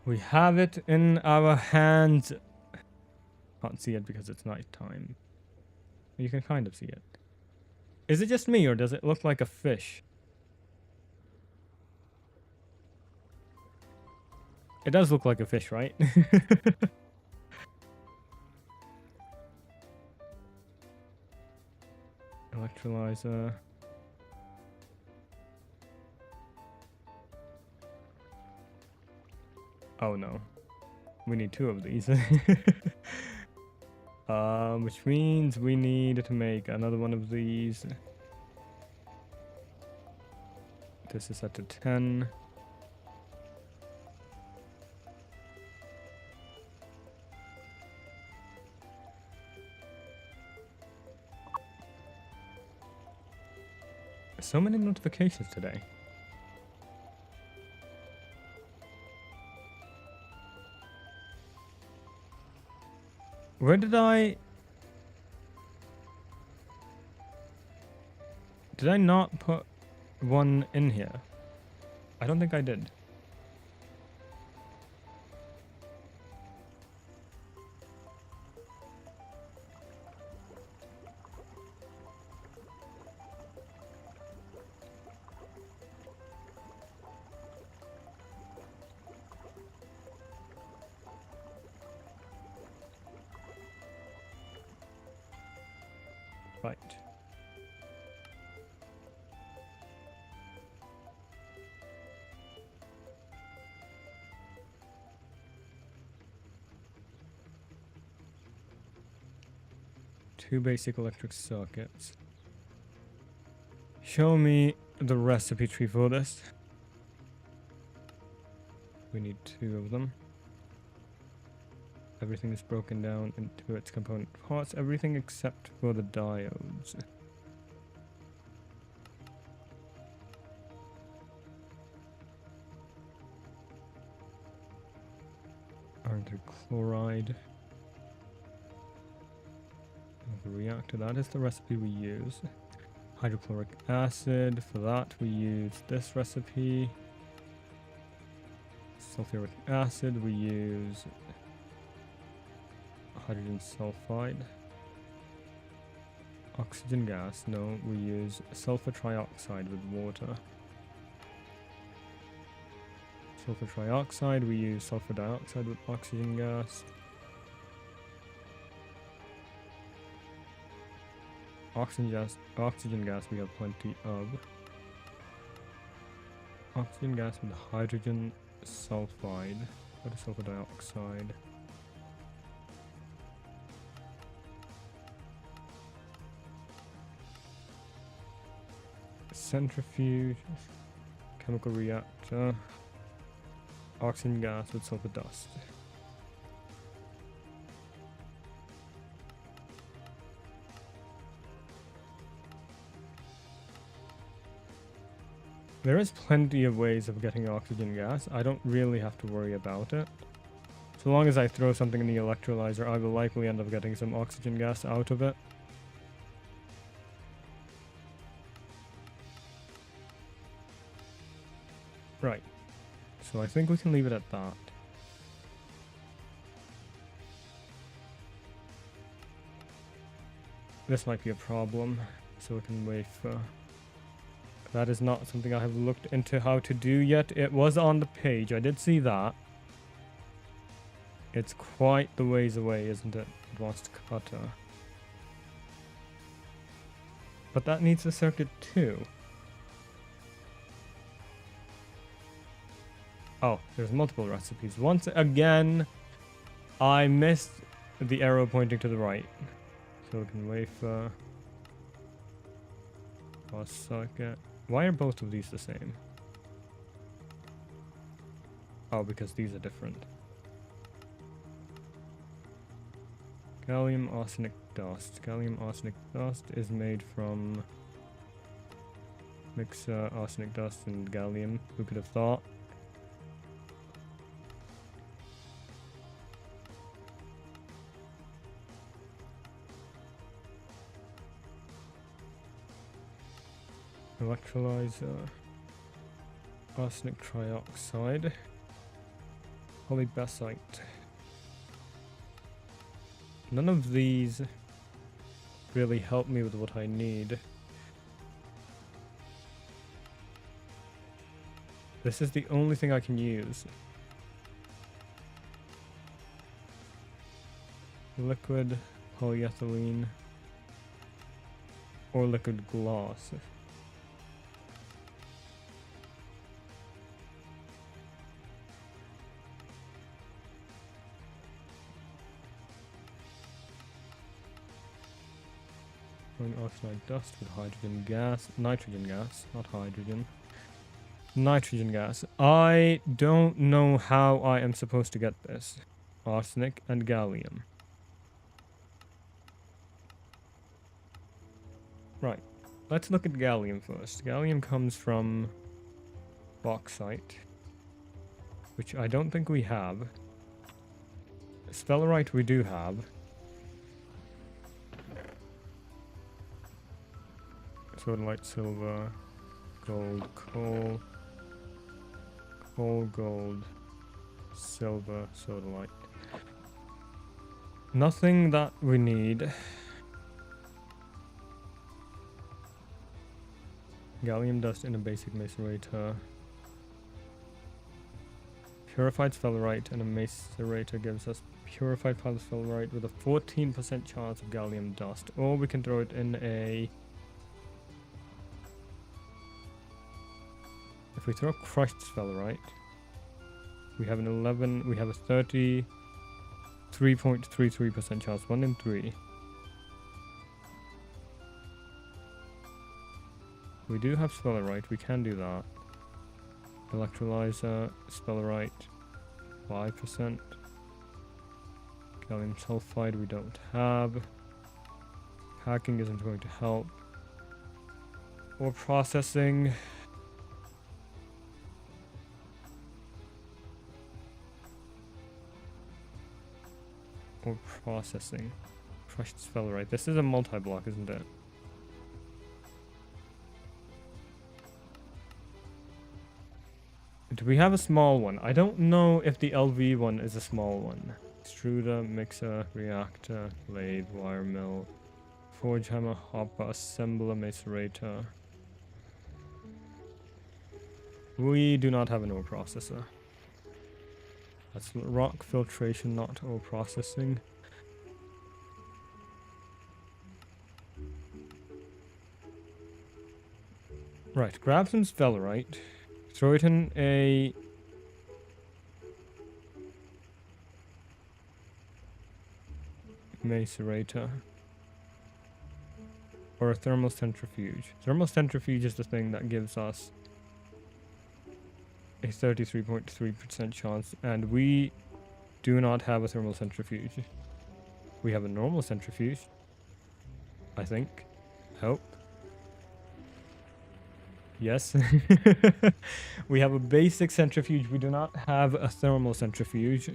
We have it in our hands. Can't see it because it's night time. You can kind of see it. Is it just me or does it look like a fish? It does look like a fish, right? Electrolyzer. Oh no. We need 2 of these. Which means we need to make another one of these. This is set to 10. So many notifications today. Where did I not put one in here? I don't think I did. Right. Two basic electric circuits. Show me the recipe tree for this. We need 2 of them. Everything is broken down into its component parts. Everything except for the diodes. Iron chloride. The reactor, that is the recipe we use. Hydrochloric acid, for that we use this recipe. Sulfuric acid, we use hydrogen sulfide. Oxygen gas, no, we use sulfur trioxide with water. Sulfur trioxide, we use sulfur dioxide with oxygen gas. Oxygen gas we have plenty of. Oxygen gas with hydrogen sulfide. What is sulfur dioxide? Centrifuge. Chemical reactor. Oxygen gas with sulfur dust. There is plenty of ways of getting oxygen gas. I don't really have to worry about it. So long as I throw something in the electrolyzer, I will likely end up getting some oxygen gas out of it. Right. So I think we can leave it at that. This might be a problem. Silicon wafer. That is not something I have looked into how to do yet. It was on the page. I did see that. It's quite the ways away, isn't it? Advanced cutter. But that needs a circuit too. Oh, there's multiple recipes. Once again, I missed the arrow pointing to the right. Silicon wafer. Cross circuit. Why are both of these the same? Oh, because these are different. Gallium arsenic dust. Gallium arsenic dust is made from mixer arsenic dust and gallium. Who could have thought? Electrolyzer. Arsenic trioxide. Polybasite. None of these really help me with what I need. This is the only thing I can use. Liquid polyethylene or liquid glass. Oxide dust with hydrogen gas, nitrogen gas, not hydrogen. Nitrogen gas. I don't know how I am supposed to get this. Arsenic and gallium. Right. Let's look at gallium first. Gallium comes from bauxite, which I don't think we have. Sphalerite we do have. Sodalite, silver, gold, coal, gold, silver, sodalite. Nothing that we need. Gallium dust in a basic macerator. Purified sphalerite in a macerator gives us purified sphalerite with a 14% chance of gallium dust. Or we can throw it in a... If we throw crushed sphalerite, we have a 33.33% chance, 1 in 3. We do have sphalerite, we can do that. Electrolyzer, sphalerite, 5%. Gallium sulfide we don't have. Hacking isn't going to help. Or processing. Processing. Crushed sphalerite. This is a multi-block, isn't it? Do we have a small one? I don't know if the LV one is a small one. Extruder, mixer, reactor, lathe, wire mill, forge hammer, hopper, assembler, macerator. We do not have an ore processor. That's rock filtration, not ore processing. Right, grab some sphalerite. Throw it in a... macerator. Or a thermal centrifuge. Thermal centrifuge is the thing that gives us a 33.3% chance, and we do not have a thermal centrifuge. We have a normal centrifuge, I think. Hope. Yes. We have a basic centrifuge. We do not have a thermal centrifuge.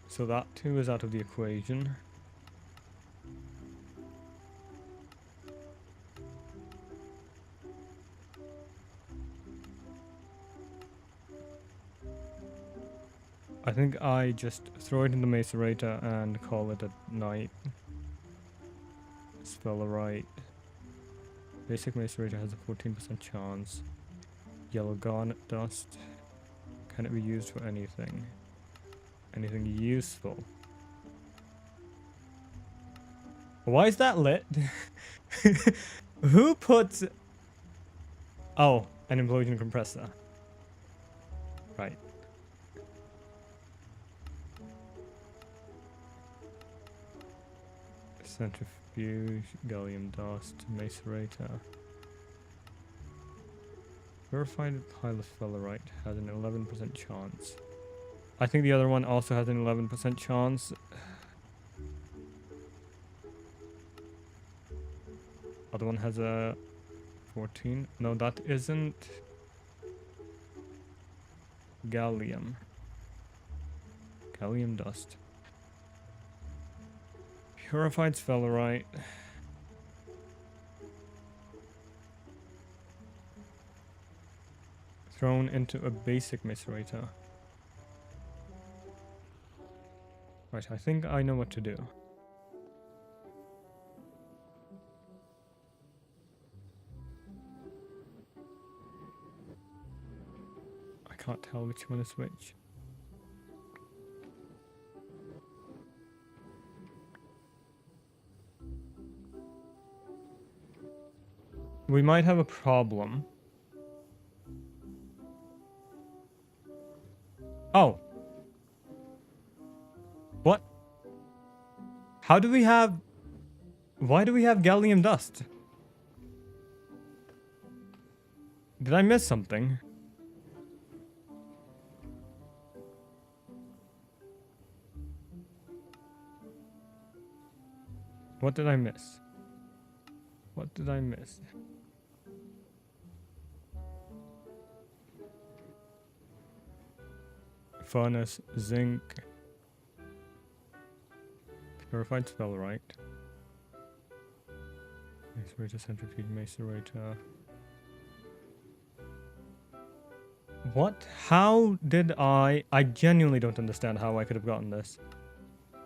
So that too is out of the equation. I think I just throw it in the macerator and call it a night. Sphalerite. Basic macerator has a 14% chance. Yellow garnet dust. Can it be used for anything? Anything useful? Why is that lit? Who puts... Oh, an implosion compressor. Right. Centrifuge, gallium dust, macerator. Purified pile of sphalerite has an 11% chance. I think the other one also has an 11% chance. Other one has a 14. No, that isn't gallium. Gallium dust. Purified sphalerite. thrown into a basic macerator. Right, I think I know what to do. I can't tell which one is which. We might have a problem. Oh. What? How do we have... Why do we have gallium dust? Did I miss something? What did I miss? What did I miss? Furnace, zinc, purified spellrite, macerator, centrifuge, macerator. What? How did I genuinely don't understand how I could have gotten this.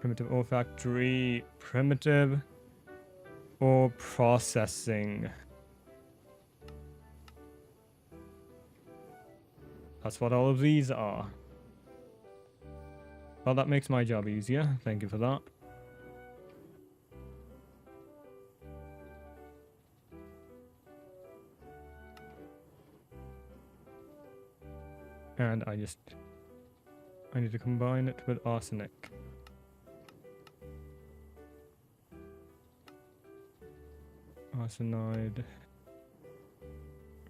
Primitive ore factory, primitive ore processing. That's what all of these are. Well, that makes my job easier. Thank you for that. And I need to combine it with arsenic. Arsenide.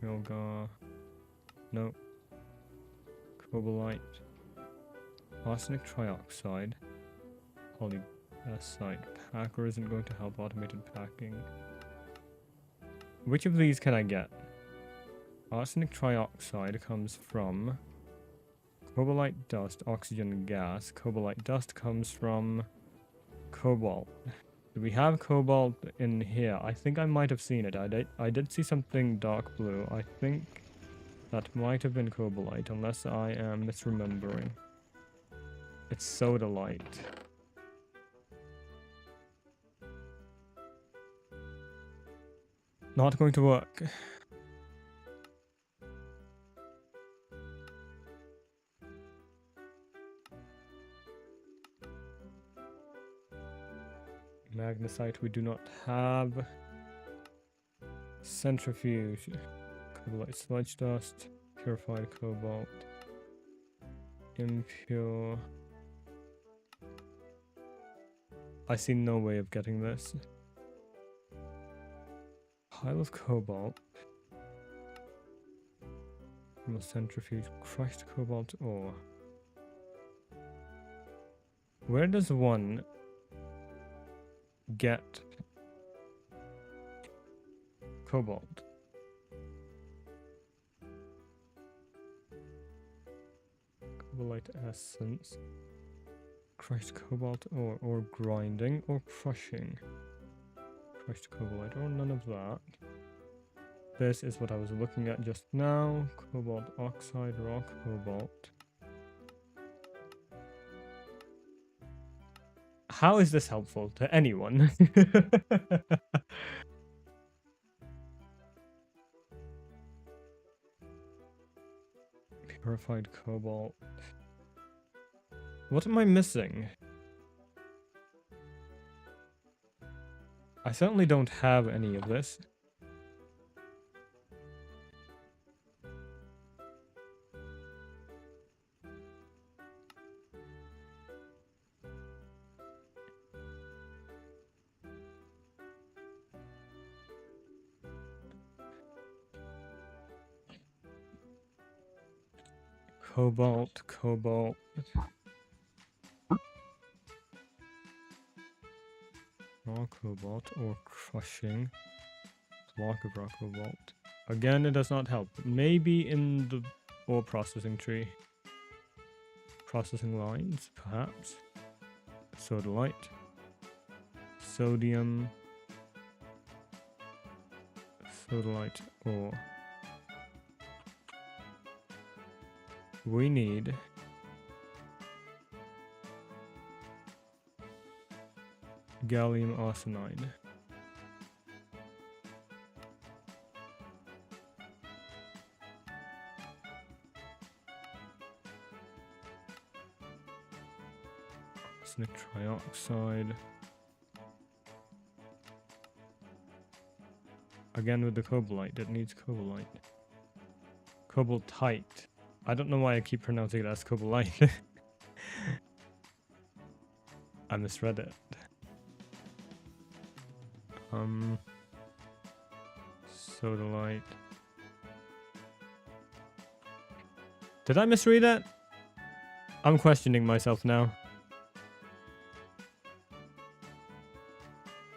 Milgar. No. Cobalite. Arsenic trioxide. Polybasite. Packer isn't going to help automated packing. Which of these can I get? Arsenic trioxide comes from cobalite dust, oxygen gas. Cobalite dust comes from cobalt. Do we have cobalt in here? I think I might have seen it. I did see something dark blue. I think that might have been cobalite, unless I am misremembering. It's sodalite. Not going to work. Magnesite we do not have. Centrifuge. Cobalite sludge dust. Purified cobalt. Impure. I see no way of getting this. Pile of cobalt. From a centrifuge. Crushed cobalt ore. Where does one get cobalt? Cobalite essence. Crushed cobalt or grinding or crushing. Crushed cobalt or none of that. This is what I was looking at just now. Cobalt oxide, raw cobalt. How is this helpful to anyone? Purified cobalt. What am I missing? I certainly don't have any of this. Cobalt. Raw cobalt or crushing. Block of raw cobalt. Again, it does not help. Maybe in the ore processing tree. Processing lines, perhaps. Sodalite. Sodium. Sodalite ore. we need gallium arsenide. Arsenic trioxide. Again with the cobaltite, it needs cobaltite. Cobaltite. I don't know why I keep pronouncing it as cobaltite. I misread it. Sodalite. Did I misread it? I'm questioning myself now.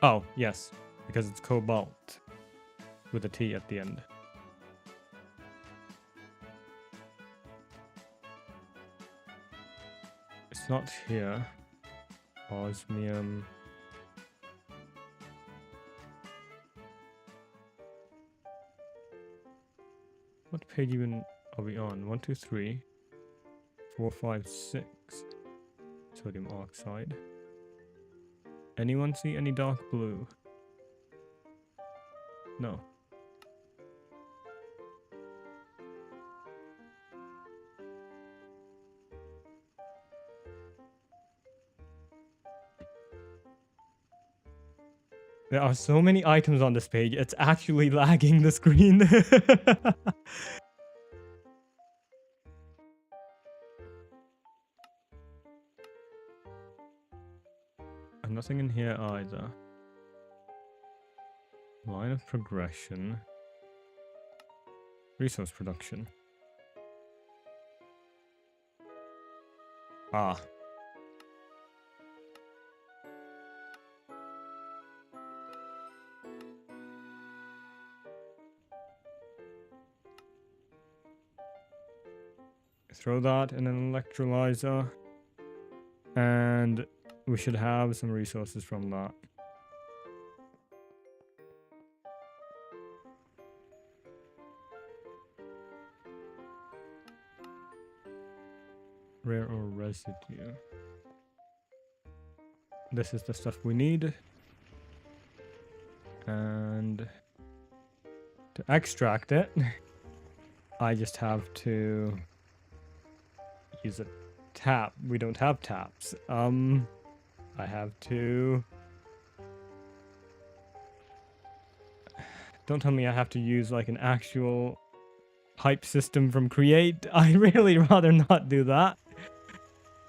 Oh, yes. Because it's cobalt. With a T at the end. It's not here. Osmium. What page even are we on? 1, 2, 3, 4, 5, 6. Sodium oxide. Anyone see any dark blue? No. There are so many items on this page, it's actually lagging the screen. And nothing in here either. Line of progression. Resource production. Ah. Throw that in an electrolyzer. And we should have some resources from that. Rare or residue. This is the stuff we need. And to extract it, I just have to use a tap. We don't have taps. I have to... Don't tell me I have to use like an actual pipe system from Create. I'd really rather not do that.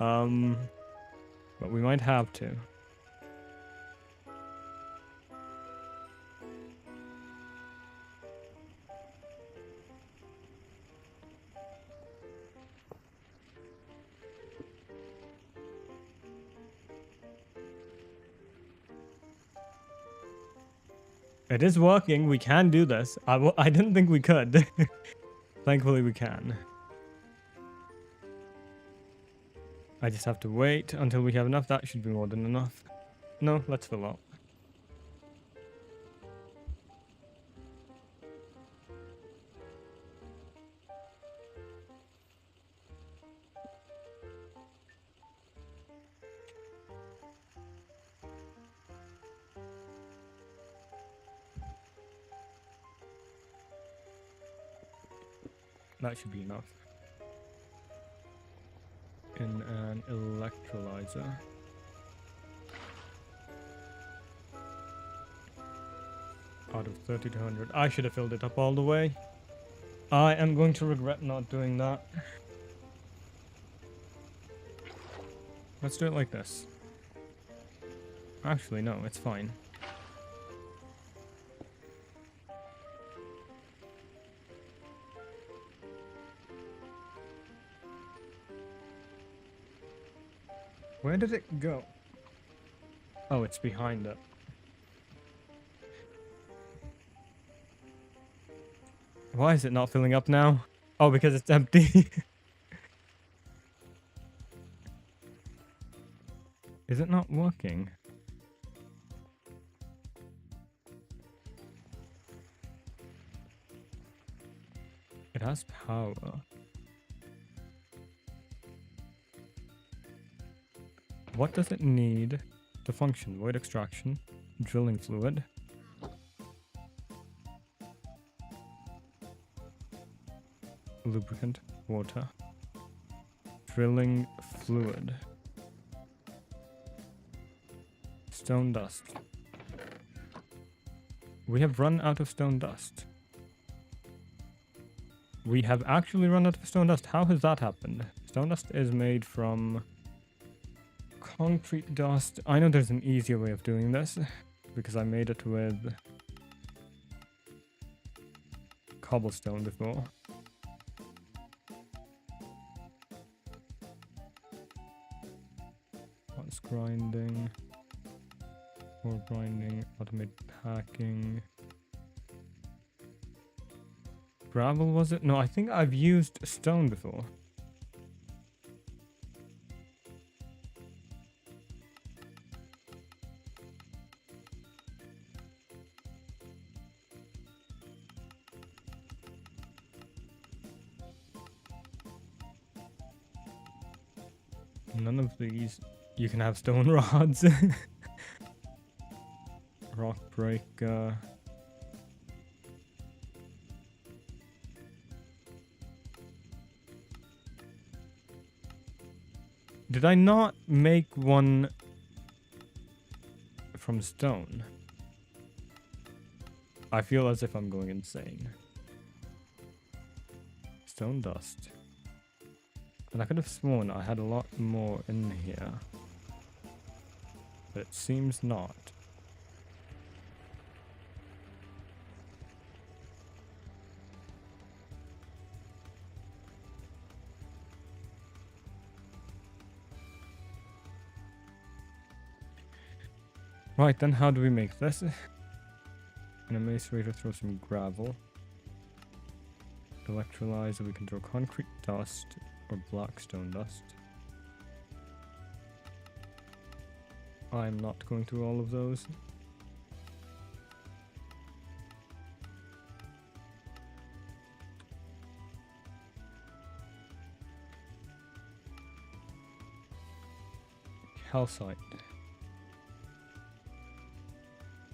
But we might have to. It is working. We can do this. I didn't think we could. Thankfully, we can. I just have to wait until we have enough. That should be more than enough. No, let's fill up. That should be enough. In an electrolyzer. Out of 30 to 100. I should have filled it up all the way. I am going to regret not doing that. Let's do it like this. Actually, no, it's fine. Where did it go? Oh, it's behind it. Why is it not filling up now? Oh, because it's empty. Is it not working? It has power. What does it need to function? Void extraction, drilling fluid. Lubricant, water. Drilling fluid. Stone dust. We have run out of stone dust. We have actually run out of stone dust. How has that happened? Stone dust is made from concrete dust. I know there's an easier way of doing this because I made it with cobblestone before. What's grinding? Ore grinding, automate packing. Gravel was it? No, I think I've used stone before. None of these. You can have stone rods. Rock breaker. Did I not make one from stone? I feel as if I'm going insane. Stone dust. And I could have sworn I had a lot more in here. But it seems not. Right, then how do we make this? In a macerator, throw some gravel. Electrolyzer, we can throw concrete dust or black stone dust. I'm not going through all of those. Calcite.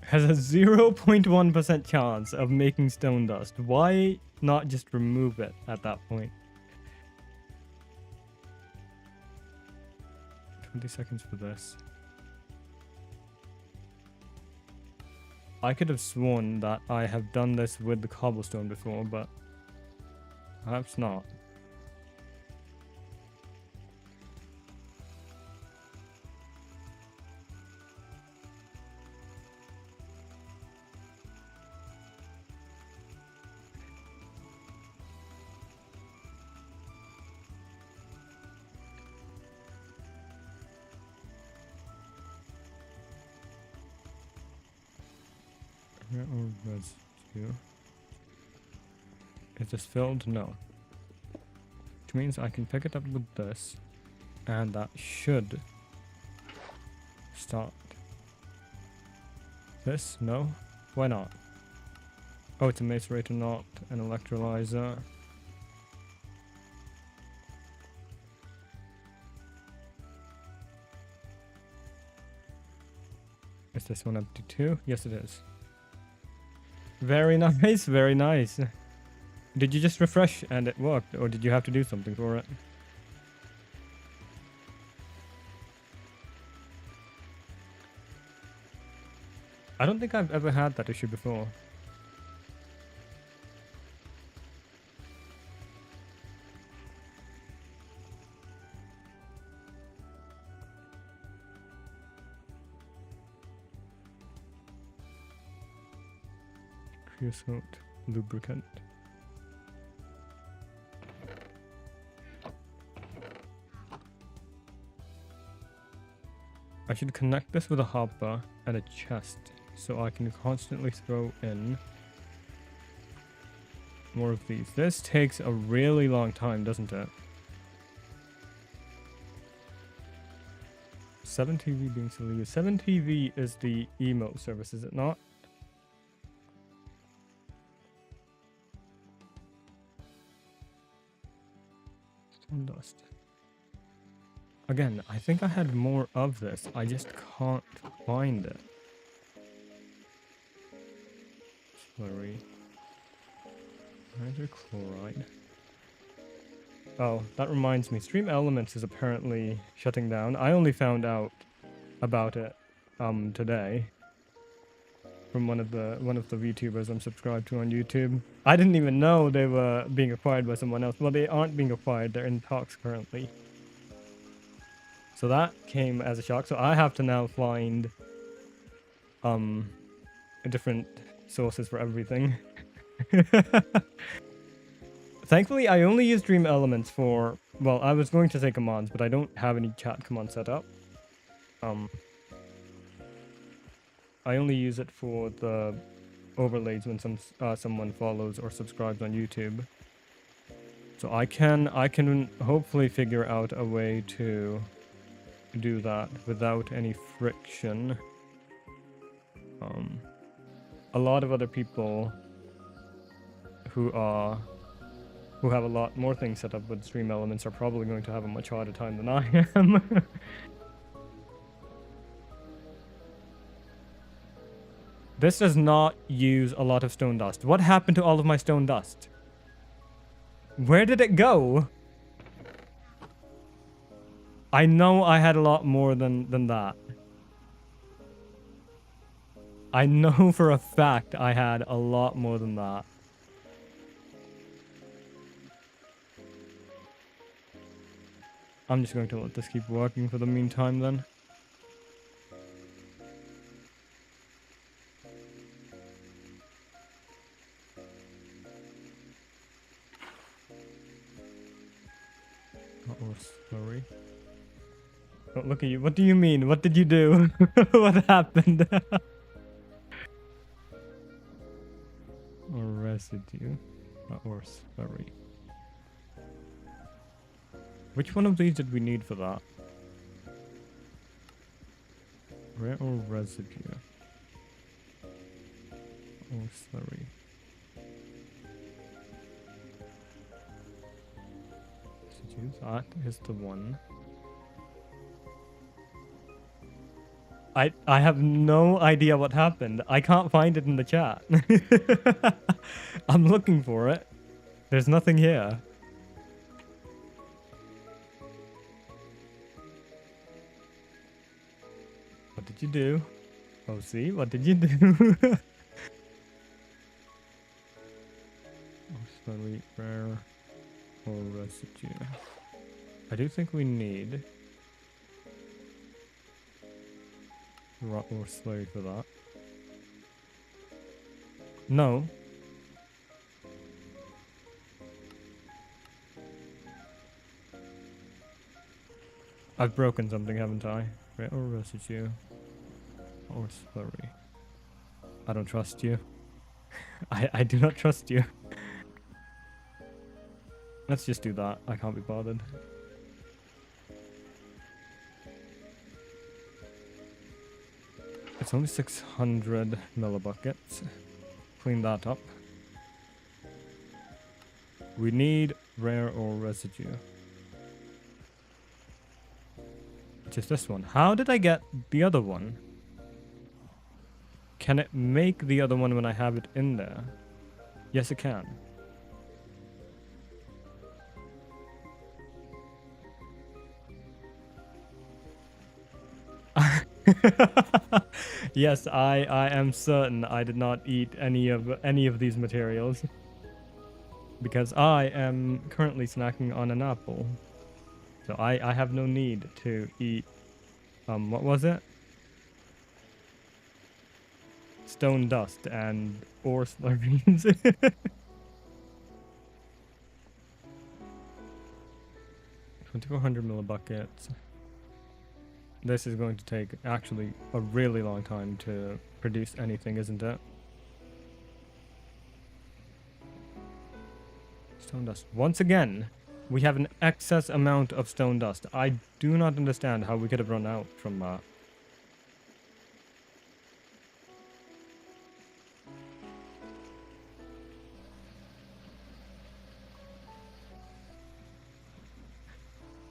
Has a 0.1% chance of making stone dust. Why not just remove it at that point? 20 seconds for this. I could have sworn that I have done this with the cobblestone before, but perhaps not. Or residue. Is this filled? No. Which means I can pick it up with this, and that should start. This? No? Why not? Oh, it's a macerator, not an electrolyzer. Is this one empty too? Yes, it is. Very nice, very nice. Did you just refresh and it worked, or did you have to do something for it? I don't think I've ever had that issue before. Creosote lubricant. I should connect this with a hopper and a chest so I can constantly throw in more of these. This takes a really long time, doesn't it? 7TV being still used. 7TV is the emote service, is it not? Stone dust. Again, I think I had more of this. I just can't find it. Slurry. Hydrochloride. Oh, that reminds me. Stream Elements is apparently shutting down. I only found out about it today from one of the VTubers I'm subscribed to on YouTube. I didn't even know they were being acquired by someone else. Well, they aren't being acquired. They're in talks currently. So that came as a shock. So I have to now find different sources for everything. Thankfully, I only use Dream Elements for, well, I was going to say commands, but I don't have any chat command set up. I only use it for the overlays when someone follows or subscribes on YouTube. So I can hopefully figure out a way to do that without any friction. A lot of other people who have a lot more things set up with Stream Elements are probably going to have a much harder time than I am. This does not use a lot of stone dust. What happened to all of my stone dust? Where did it go? I know I had a lot more than that. I know for a fact I had a lot more than that. I'm just going to let this keep working for the meantime then. Or slurry. Oh, look at you. What do you mean? What did you do? What happened? Or residue. Or slurry. Which one of these did we need for that? Rare or residue? Or slurry? Residue, that is the one. I have no idea what happened. I can't find it in the chat. I'm looking for it. There's nothing here. What did you do? Oh, see? What did you do? Slowly rare or residue. I do think we need rot or slurry for that. No. I've broken something, haven't I? Rare or residue. Or slurry. I don't trust you. I do not trust you. Let's just do that. I can't be bothered. It's only 600 millibuckets. Clean that up. We need rare or residue. Which is this one. How did I get the other one? Can it make the other one when I have it in there? Yes, it can. Yes, I am certain I did not eat any of these materials. Because I am currently snacking on an apple. So I have no need to eat what was it? Stone dust and ore slurries. 2400 millibuckets. This is going to take actually a really long time to produce anything, isn't it? Stone dust. Once again, we have an excess amount of stone dust. I do not understand how we could have run out from that.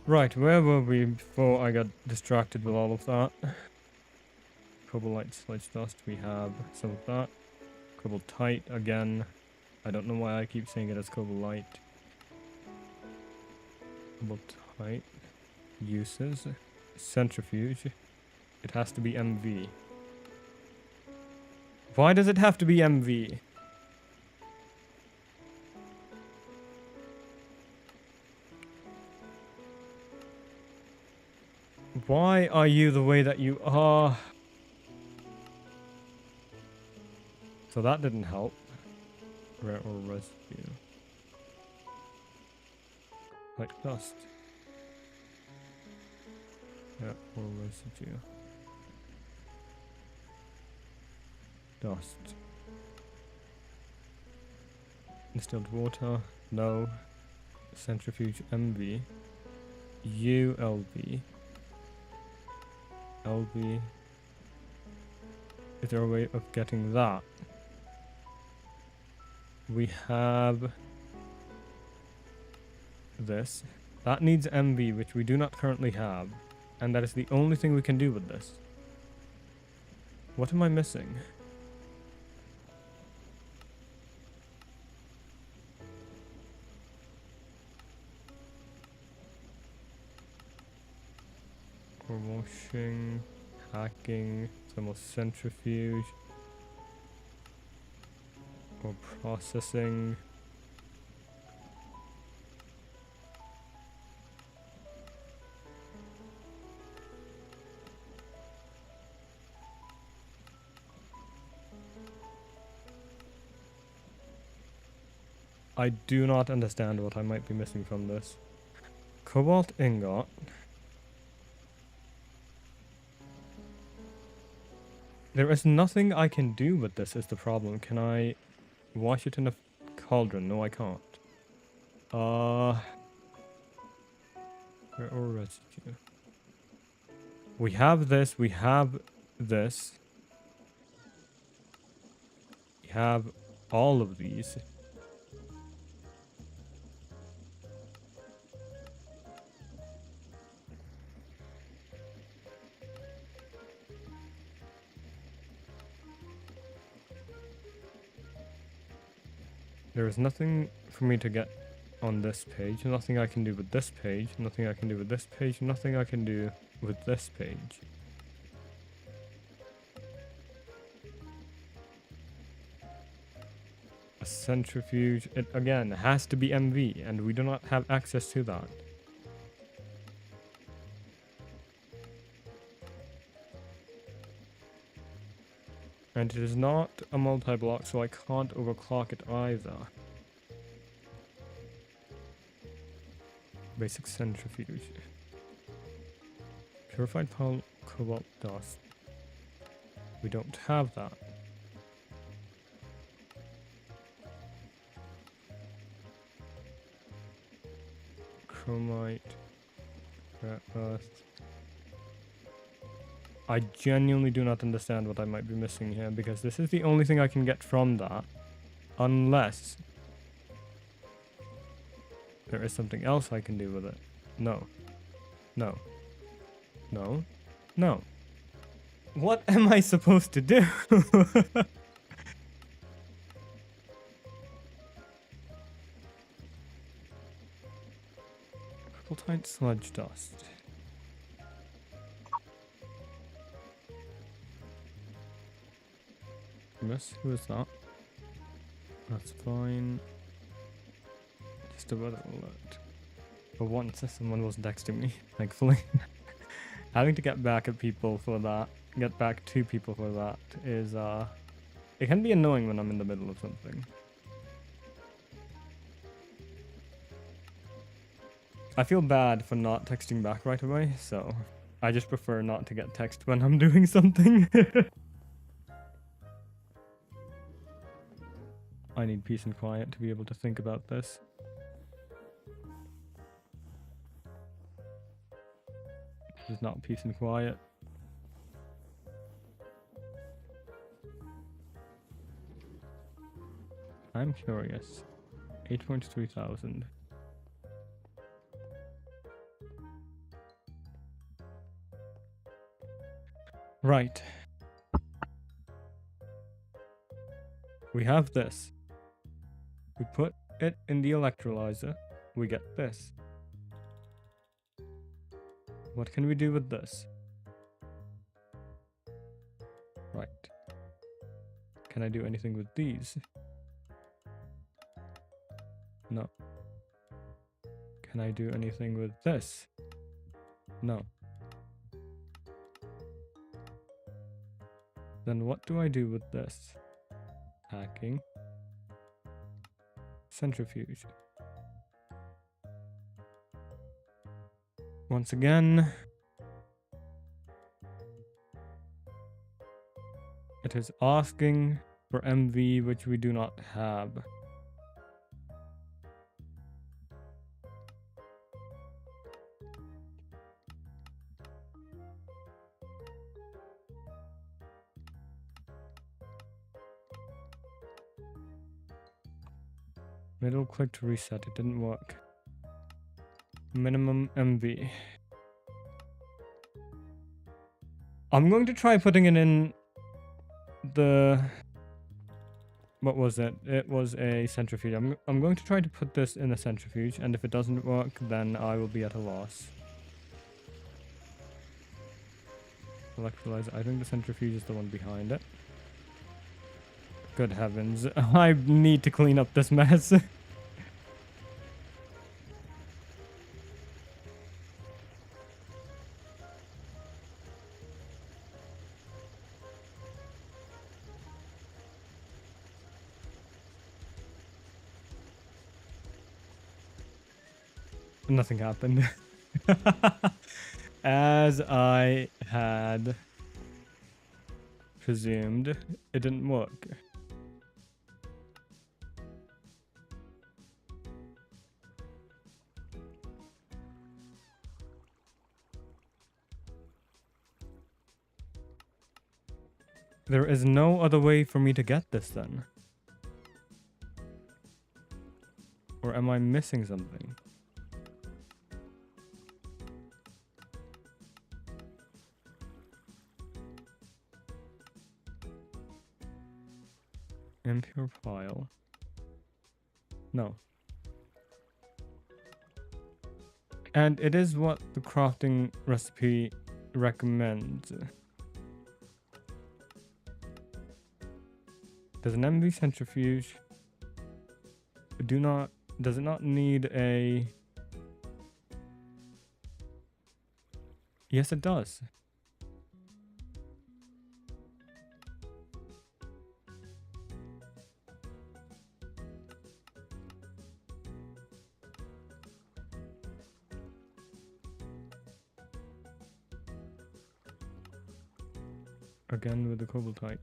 Right, where were we before I got distracted with all of that? Cobaltite sludge dust, we have some of that. Cobaltite again. I don't know why I keep saying it as cobaltite. Cobaltite. Uses. Centrifuge. It has to be MV. Why does it have to be MV? Why are you the way that you are? So that didn't help. Rare ore residue. Like dust. Rare ore residue. Dust. Distilled water. No. Centrifuge MV. ULV. LV. Is there a way of getting that? We have this. That needs MV, which we do not currently have. And that is the only thing we can do with this. What am I missing? Core washing, hacking, thermal centrifuge, or processing. I do not understand what I might be missing from this. Cobalt ingot. There is nothing I can do with this is the problem. Can I wash it in a cauldron? No, I can't. Rare ore residue. We have this, we have this. We have all of these. There is nothing for me to get on this page, nothing I can do with this page, nothing I can do with this page, nothing I can do with this page. A centrifuge, it again has to be MV, and we do not have access to that. And it is not a multi-block, so I can't overclock it either. Basic centrifuge. Purified cobalt dust. We don't have that. Chromite. Rare earth. I genuinely do not understand what I might be missing here, because this is the only thing I can get from that. Unless there is something else I can do with it. No. No. No. No. What am I supposed to do? Cobaltite sludge dust. Miss, who is that? That's fine. Just a weather alert. For once, someone was texting me, thankfully. Having to get back at people for that, get back to people for that is, it can be annoying when I'm in the middle of something. I feel bad for not texting back right away, so I just prefer not to get text when I'm doing something. I need peace and quiet to be able to think about this. This is not peace and quiet. I'm curious. 8.3 thousand. Right. We have this. We put it in the electrolyzer. We get this. What can we do with this? Right. Can I do anything with these? No. Can I do anything with this? No. Then what do I do with this? Hacking. Centrifuge. Once again, it is asking for MV, which we do not have. Middle click to reset, it didn't work. Minimum MV. I'm going to try putting it in the... What was it? It was a centrifuge. I'm going to try to put this in a centrifuge, and if it doesn't work, then I will be at a loss. Electrolyzer. I think the centrifuge is the one behind it. Good heavens. I need to clean up this mess. Nothing happened. As I had presumed, it didn't work. There is no other way for me to get this then. Or am I missing something? Impure pile. No. And it is what the crafting recipe recommends. Does an MV centrifuge does it not need a... Yes, it does. Again with the cobaltite.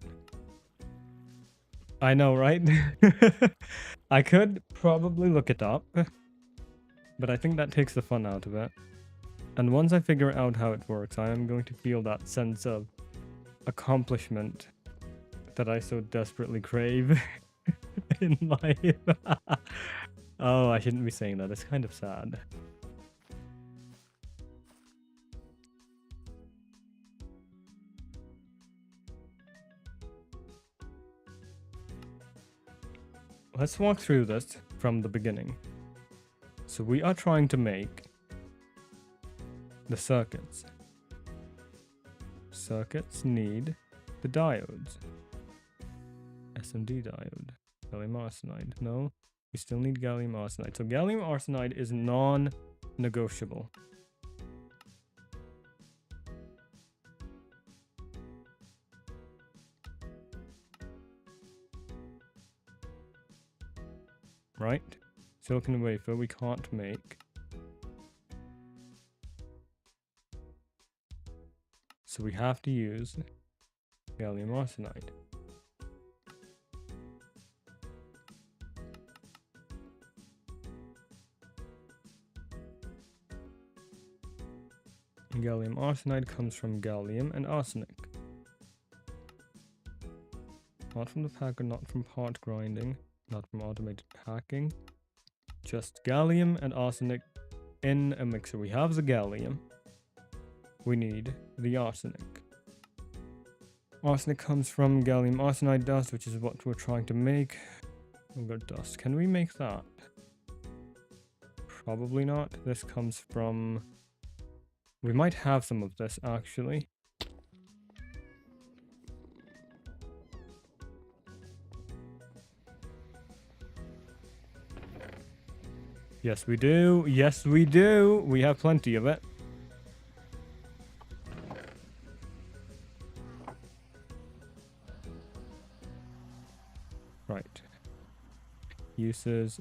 I know, right? I could probably look it up, but I think that takes the fun out of it. And once I figure out how it works, I am going to feel that sense of accomplishment that I so desperately crave in life. Oh, I shouldn't be saying that. It's kind of sad. Let's walk through this from the beginning. So we are trying to make the circuits. Circuits need the diodes. SMD diode. Gallium arsenide. No, we still need gallium arsenide. So gallium arsenide is non-negotiable. Right? Silicon wafer we can't make. So we have to use gallium arsenide. Gallium arsenide comes from gallium and arsenic. Not from the packer, not from part grinding, not from automated packing. Just gallium and arsenic in a mixer. We have the gallium. We need the arsenic. Arsenic comes from gallium arsenide dust, which is what we're trying to make. Silver dust. Can we make that? Probably not. This comes from... We might have some of this, actually. Yes, we do. Yes, we do. We have plenty of it. Right. Uses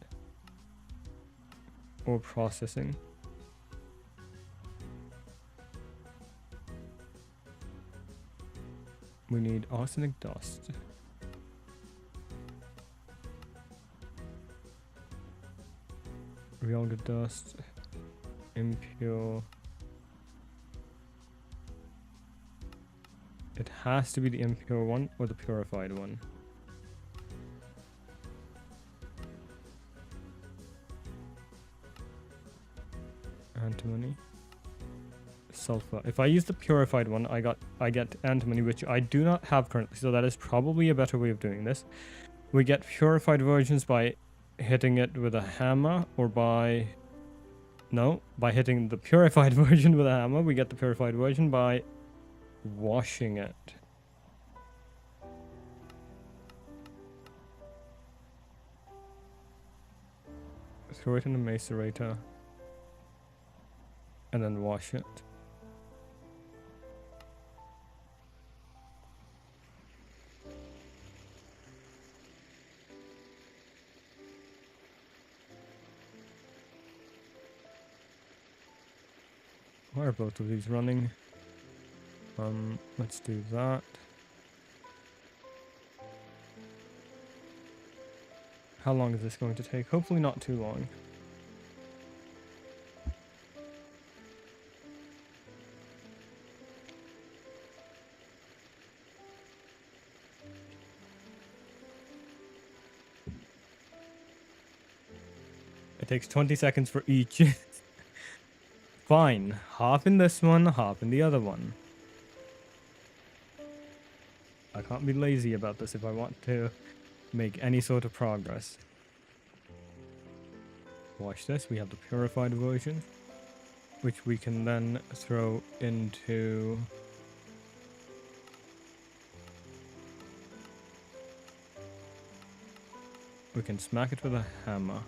or processing. We need arsenic dust. Realga dust. Impure. It has to be the impure one or the purified one. Antimony. Sulfur. If I use the purified one, I get antimony, which I do not have currently, so that is probably a better way of doing this. We get purified versions by hitting it with a hammer, or by... No, by hitting the purified version with a hammer. We get the purified version by washing it. Throw it in a macerator. And then wash it. Why are both of these running? Let's do that. How long is this going to take? Hopefully not too long. It takes 20 seconds for each. Fine. Half in this one, half in the other one. I can't be lazy about this if I want to make any sort of progress. Watch this. We have the purified version, which we can then throw into... We can smack it with a hammer.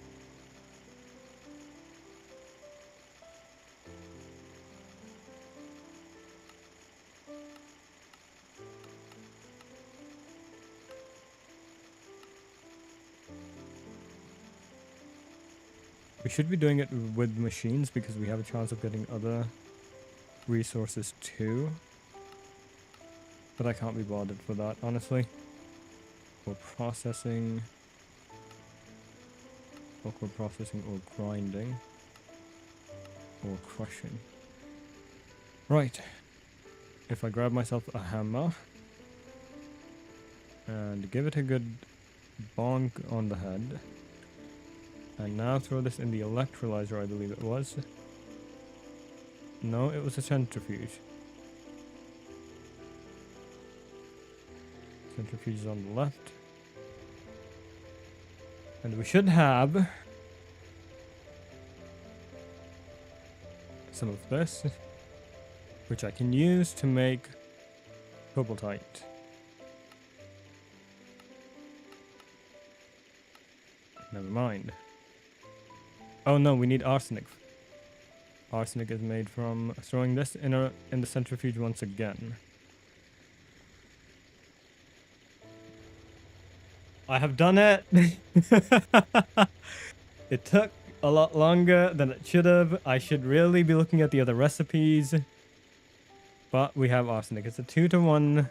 We should be doing it with machines because we have a chance of getting other resources too. But I can't be bothered for that, honestly. Or processing. Or processing or grinding. Or crushing. Right. If I grab myself a hammer. And give it a good bonk on the head. And now throw this in the electrolyzer, I believe it was. No, it was a centrifuge. Centrifuge is on the left. And we should have some of this, which I can use to make cobaltite. Never mind. Oh no, we need arsenic. Arsenic is made from throwing this in the centrifuge once again. I have done it! It took a lot longer than it should have. I should really be looking at the other recipes. But we have arsenic. It's a 2-to-1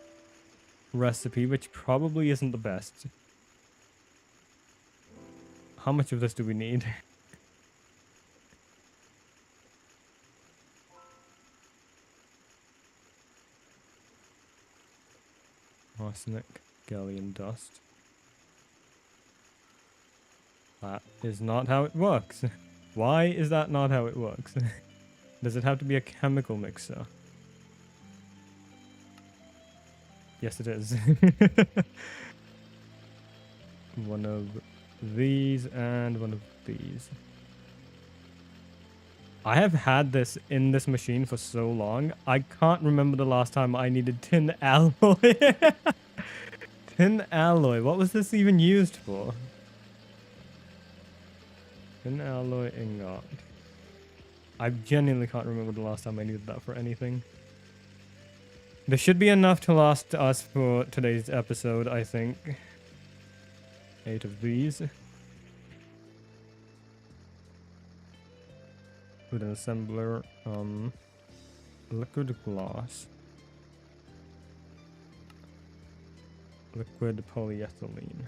recipe, which probably isn't the best. How much of this do we need? Arsenic, gallium dust. That is not how it works. Why is that not how it works? Does it have to be a chemical mixer? Yes, it is. One of these and one of these. I have had this in this machine for so long. I can't remember the last time I needed tin alloy. Tin alloy. What was this even used for? Tin alloy ingot. I genuinely can't remember the last time I needed that for anything. There should be enough to last us for today's episode, I think. 8 of these. With an assembler. Liquid glass. Liquid polyethylene.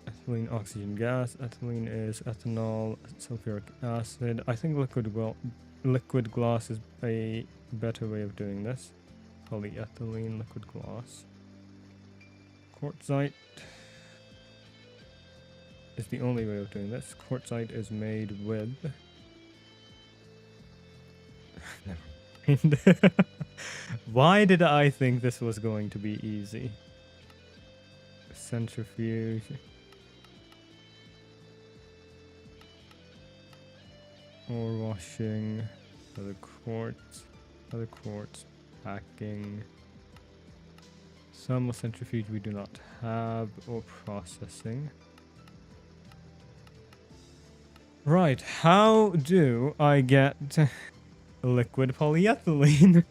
Ethylene, oxygen gas. Ethylene is ethanol, sulfuric acid. I think liquid glass is a better way of doing this. Polyethylene, liquid glass. Quartzite is the only way of doing this. Quartzite is made with... Never mind. Why did I think this was going to be easy? Centrifuge. Ore washing. Other quartz. Packing. Thermal centrifuge we do not have. Or processing. Right, how do I get liquid polyethylene?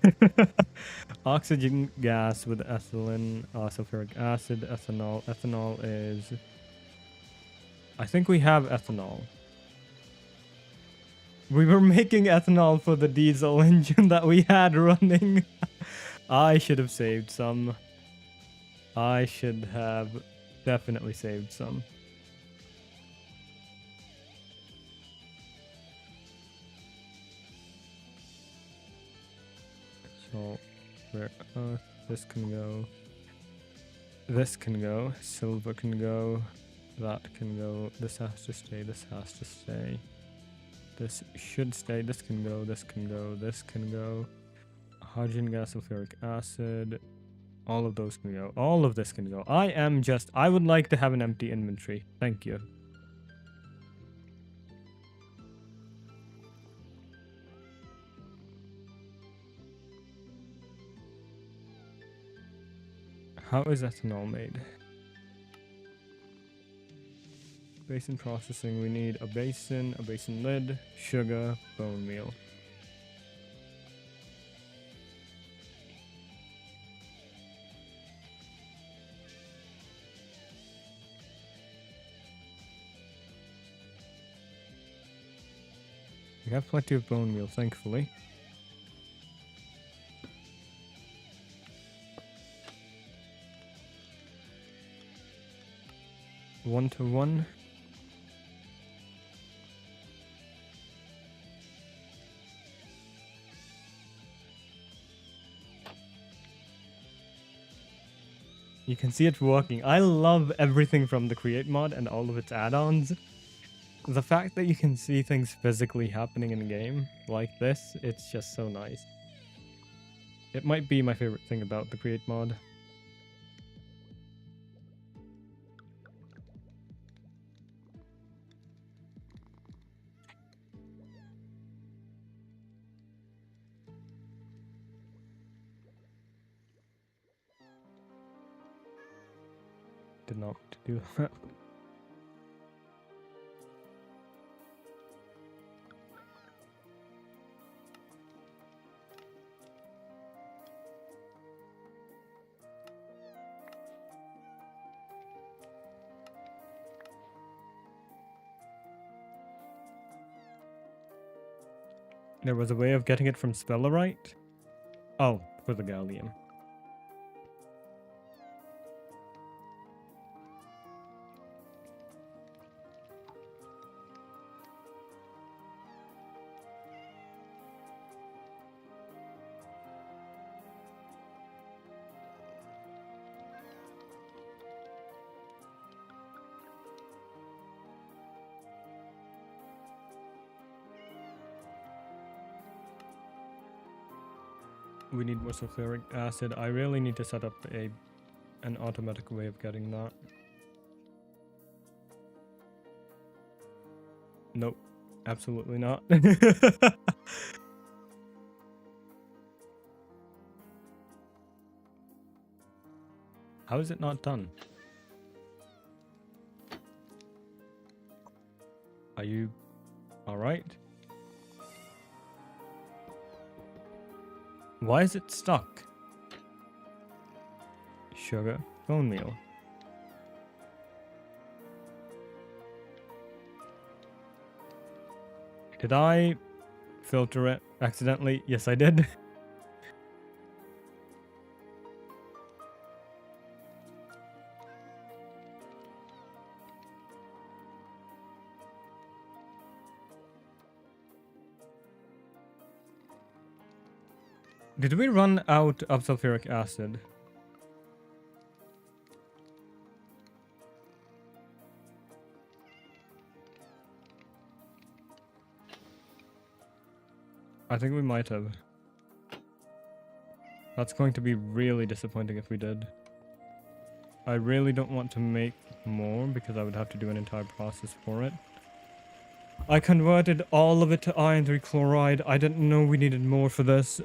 Oxygen gas with ethylene, sulfuric acid, ethanol. Ethanol is... I think we have ethanol. We were making ethanol for the diesel engine that we had running. I should have saved some. I should have definitely saved some. So, where this can go. This can go. Silver can go. That can go. This has to stay. This has to stay. This should stay. This can go. This can go. This can go. Hydrogen gas, sulfuric acid. All of those can go. All of this can go. I would like to have an empty inventory. Thank you. How is ethanol made? Basin processing, we need a basin lid, sugar, bone meal. We have plenty of bone meal, thankfully. One to one. You can see it working. I love everything from the Create mod and all of its add-ons. The fact that you can see things physically happening in game like this, it's just so nice. It might be my favorite thing about the Create mod. Did not do that. There was a way of getting it from spellerite? Oh, for the gallium. We need more sulfuric acid. I really need to set up an automatic way of getting that. Nope. Absolutely not. How is it not done? Are you alright? Why is it stuck? Sugar, bone meal. Did I filter it accidentally? Yes, I did. Did we run out of sulfuric acid? I think we might have. That's going to be really disappointing if we did. I really don't want to make more because I would have to do an entire process for it. I converted all of it to iron 3 chloride. I didn't know we needed more for this.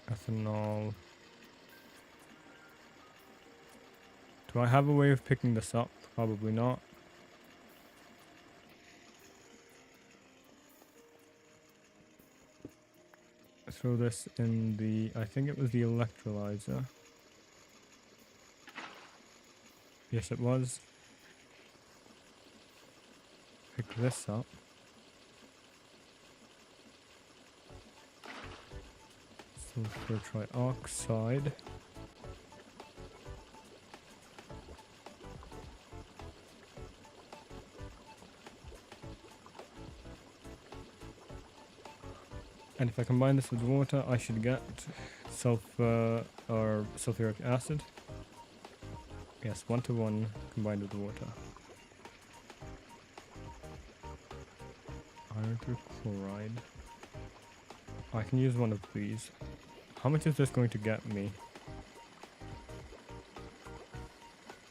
Ethanol. Do I have a way of picking this up? Probably not. Throw this in the... I think it was the electrolyzer. Yes, it was. Pick this up. Sulfur trioxide. And if I combine this with water, I should get sulfur or sulfuric acid. Yes, 1-to-1 combined with water. Iron through chloride. I can use one of these. How much is this going to get me?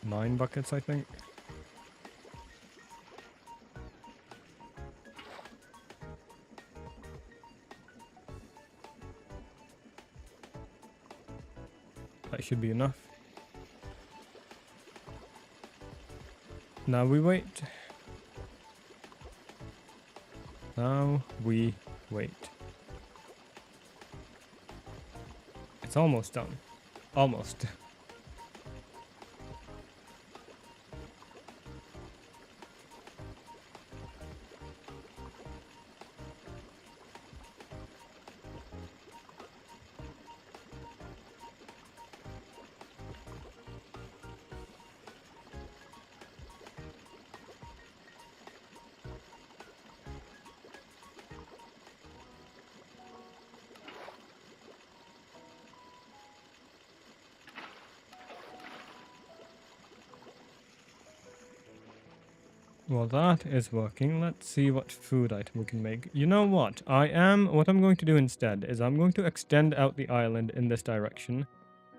9 buckets, I think. That should be enough. Now we wait. Now we wait. It's almost done. Almost. Well, that is working. Let's see what food item we can make. You know what? What I'm going to do instead is I'm going to extend out the island in this direction,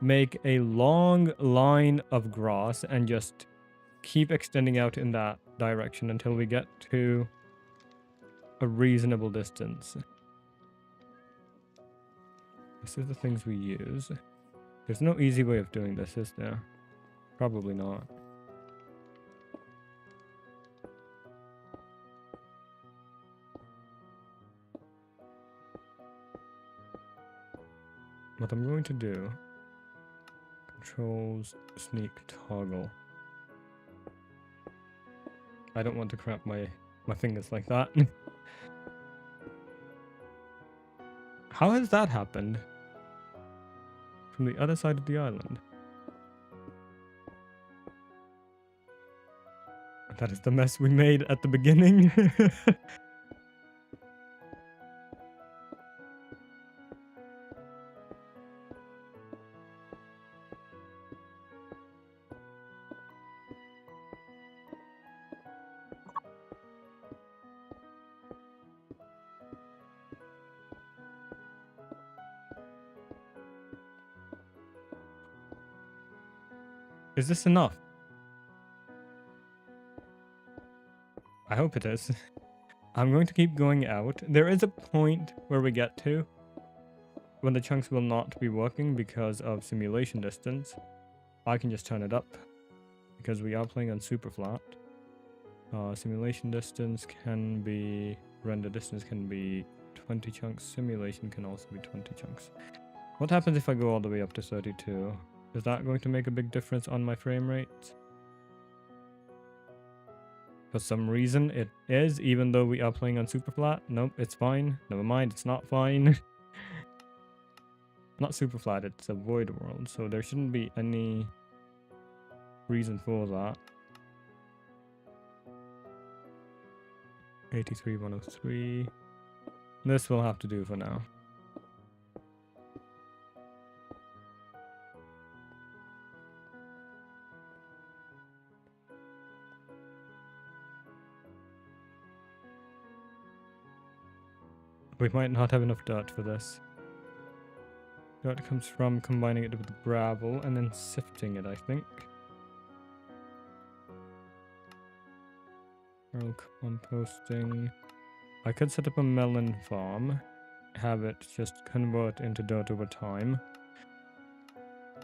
make a long line of grass, and just keep extending out in that direction until we get to a reasonable distance. This is the things we use. There's no easy way of doing this, is there? Probably not. What I'm going to do, controls, sneak, toggle. I don't want to cramp my fingers like that. How has that happened? From the other side of the island. That is the mess we made at the beginning. Is this enough? I hope it is. I'm going to keep going out. There is a point where we get to when the chunks will not be working because of simulation distance. I can just turn it up because we are playing on super flat. Simulation distance can be, render distance can be 20 chunks. Simulation can also be 20 chunks. What happens if I go all the way up to 32? Is that going to make a big difference on my frame rate? For some reason it is, even though we are playing on super flat. Nope, it's fine. Never mind, it's not fine. Not super flat, it's a void world, so there shouldn't be any reason for that. 83, 103. This will have to do for now. We might not have enough dirt for this. Dirt comes from combining it with gravel and then sifting it, I think. Mineral composting. I could set up a melon farm, have it just convert into dirt over time.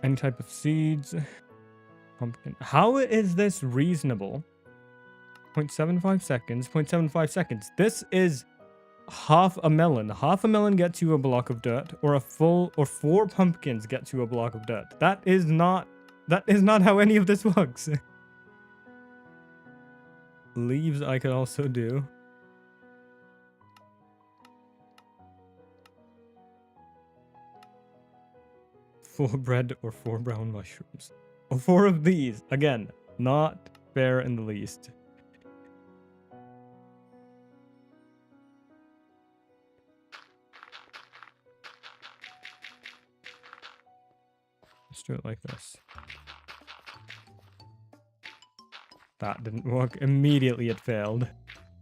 Any type of seeds. Pumpkin. How is this reasonable? 0.75 seconds, 0.75 seconds. This is half a melon. Half a melon gets you a block of dirt, or a full, or 4 pumpkins gets you a block of dirt. That is not how any of this works. Leaves I could also do. Four bread or 4 brown mushrooms. Or 4 of these. Again, not fair in the least. Let's do it like this. That didn't work. Immediately it failed.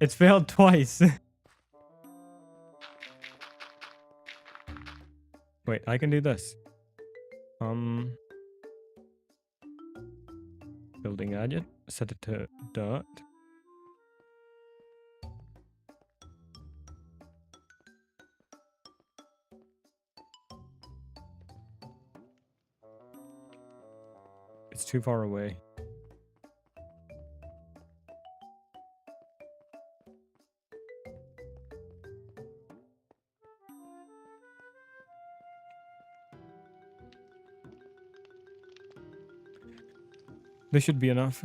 It's failed twice. Wait, I can do this. Building gadget. Set it to dirt. It's too far away. This should be enough.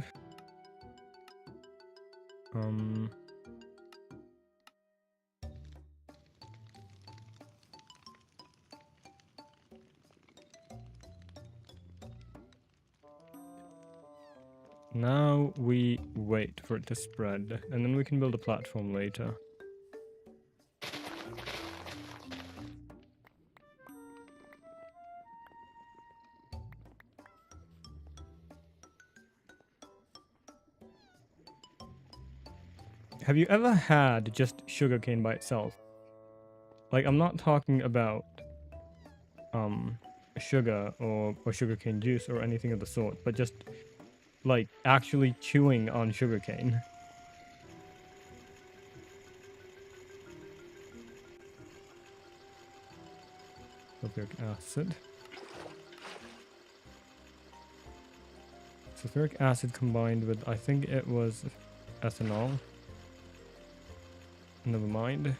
Now we wait for it to spread, and then we can build a platform later. Have you ever had just sugarcane by itself? Like, I'm not talking about sugar or sugarcane juice or anything of the sort, but just like actually chewing on sugarcane. Sulfuric acid. Sulfuric acid combined with, I think it was ethanol. Never mind.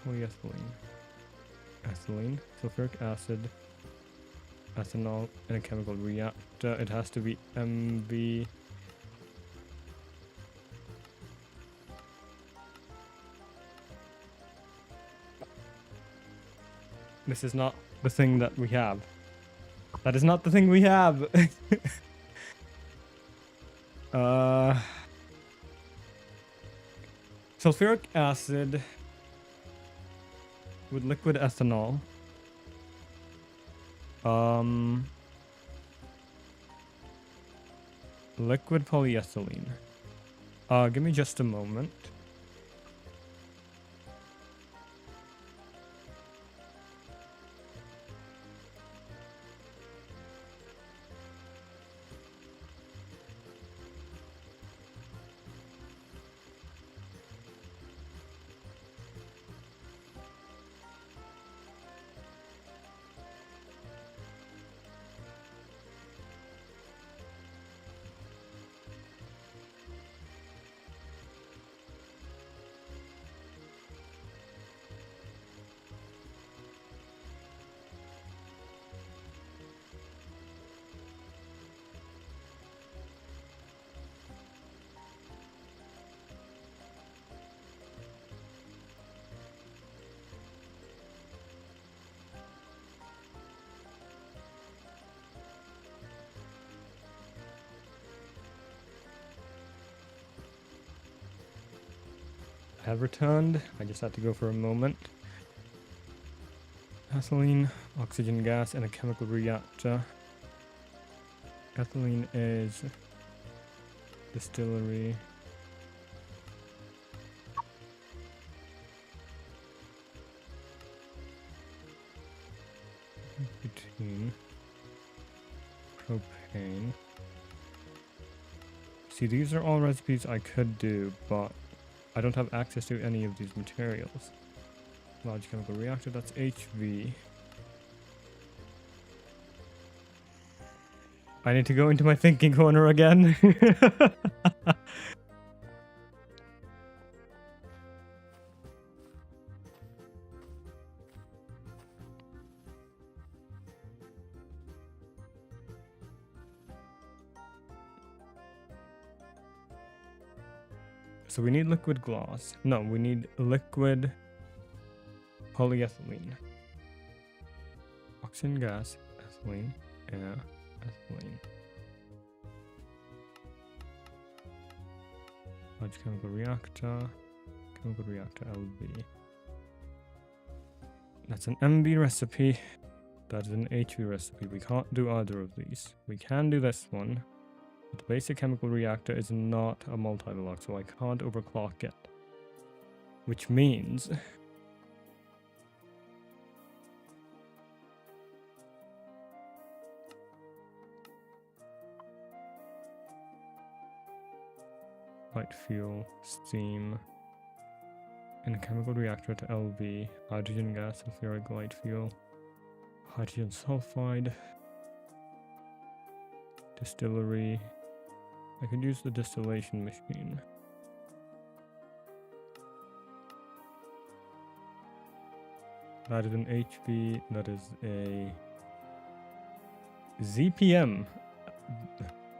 Polyethylene. Ethylene, sulfuric acid, ethanol in a chemical reactor. It has to be MV. This is not the thing that we have. That is not the thing we have. Sulfuric acid with liquid ethanol. Liquid polyethylene. Give me just a moment. have returned. I just had to go for a moment. Ethylene, oxygen gas, and a chemical reactor. Ethylene is distillery. Butane. Propane. See, these are all recipes I could do, but I don't have access to any of these materials. Large chemical reactor, that's HV. I need to go into my thinking corner again. So we need liquid glass. No, we need liquid polyethylene. Oxygen gas, ethylene, air, ethylene. Large chemical reactor LB. That's an MB recipe. That is an HV recipe. We can't do either of these. We can do this one. But the basic chemical reactor is not a multi-block, so I can't overclock it. Which means light fuel, steam, and a chemical reactor to LV, hydrogen gas, sulfuric light fuel, hydrogen sulfide, distillery. I could use the distillation machine. That is an HV, that is a ZPM.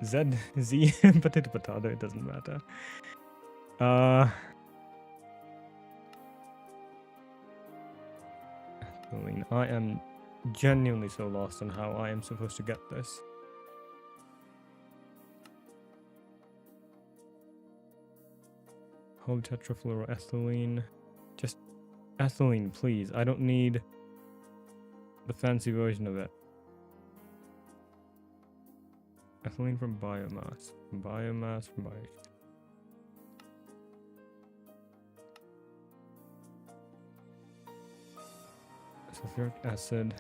Z, potato, it doesn't matter. Ethylene. I am genuinely so lost on how I am supposed to get this. Whole tetrafluoroethylene. Just ethylene, please. I don't need the fancy version of it. Ethylene from biomass. From biomass. Sulfuric acid.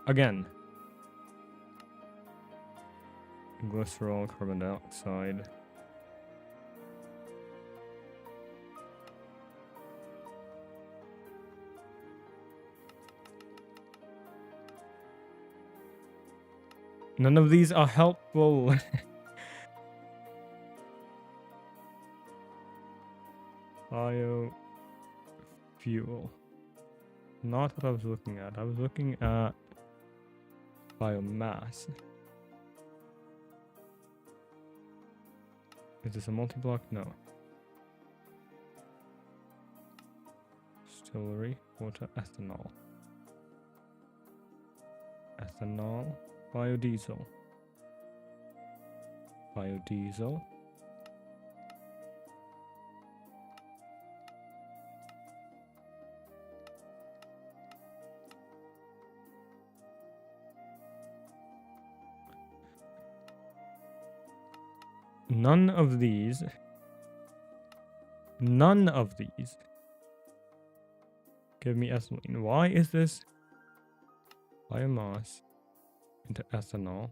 Again. Glycerol, carbon dioxide. None of these are helpful. Biofuel. Not what I was looking at. I was looking at biomass. Is this a multi-block? No. Distillery, water, ethanol. Ethanol. Biodiesel. Biodiesel. None of these give me ethylene. Why is this biomass into ethanol?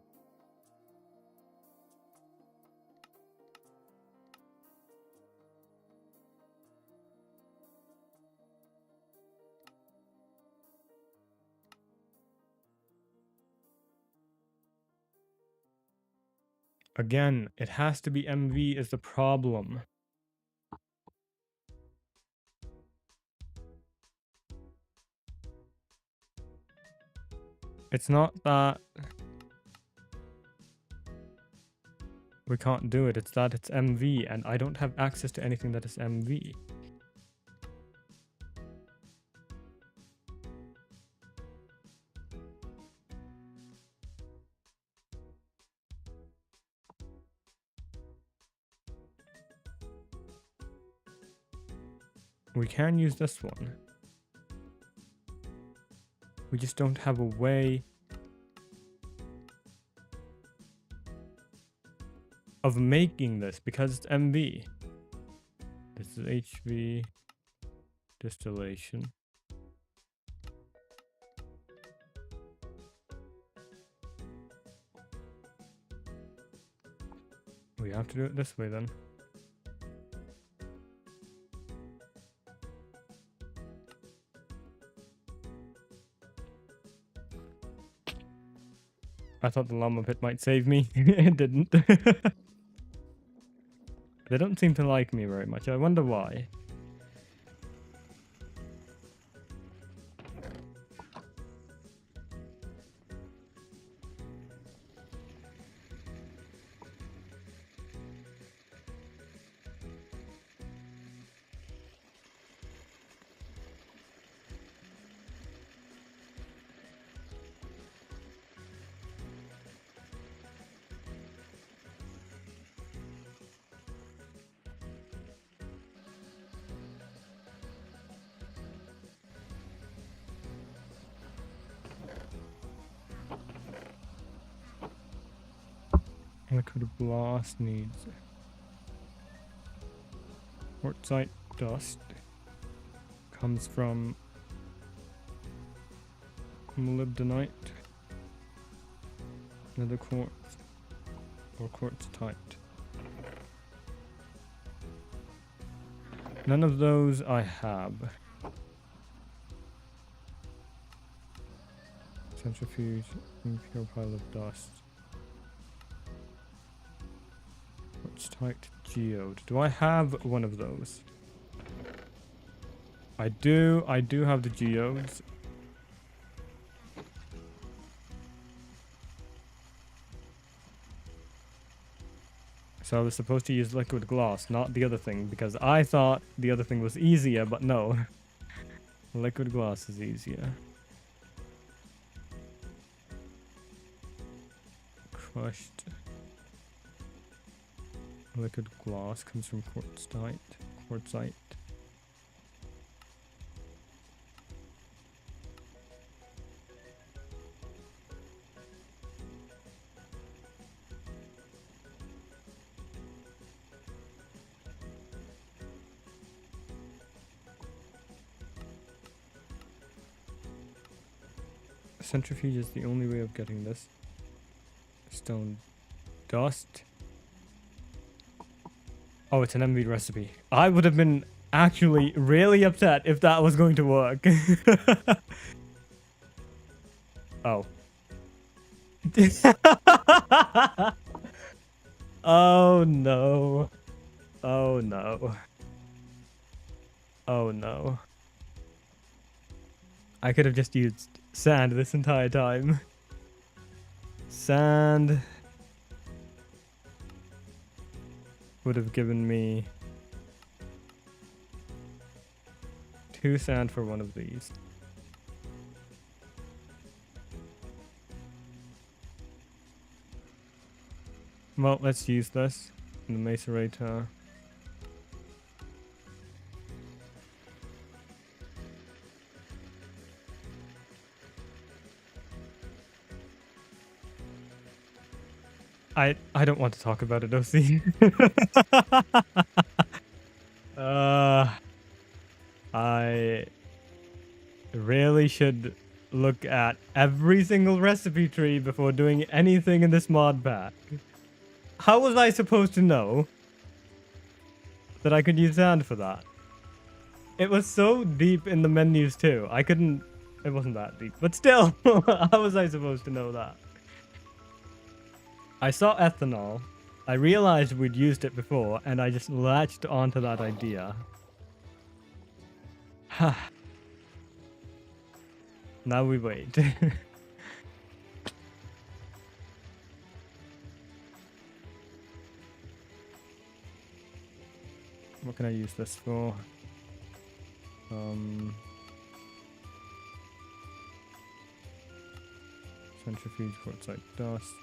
Again, it has to be MV is the problem. It's not that we can't do it, it's that it's MV and I don't have access to anything that is MV. We can use this one. We just don't have a way of making this because it's MV. This is HV distillation. We have to do it this way then. I thought the llama pit might save me. It didn't. They don't seem to like me very much. I wonder why. Liquid blast needs quartzite dust. Comes from molybdenite, another quartz, or quartzite. None of those I have. Centrifuge, impure pile of dust. Quartzite geode. Do I have one of those? I do have the geodes. So I was supposed to use liquid glass, not the other thing, because I thought the other thing was easier, but no. Liquid glass is easier. Crushed liquid glass comes from quartzite. Centrifuge is the only way of getting this. Stone dust. Oh, it's an MV recipe. I would have been actually really upset if that was going to work. Oh. Oh no. Oh no. Oh no. I could have just used sand this entire time. Sand would have given me 2 sand for one of these. Well, let's use this in the macerator. I don't want to talk about it, OC. I really should look at every single recipe tree before doing anything in this mod pack. How was I supposed to know that I could use sand for that? It was so deep in the menus too. I couldn't... It wasn't that deep. But still, how was I supposed to know that? I saw ethanol. I realized we'd used it before, and I just latched onto that idea. Now we wait. What can I use this for? Centrifuge, quartzite dust.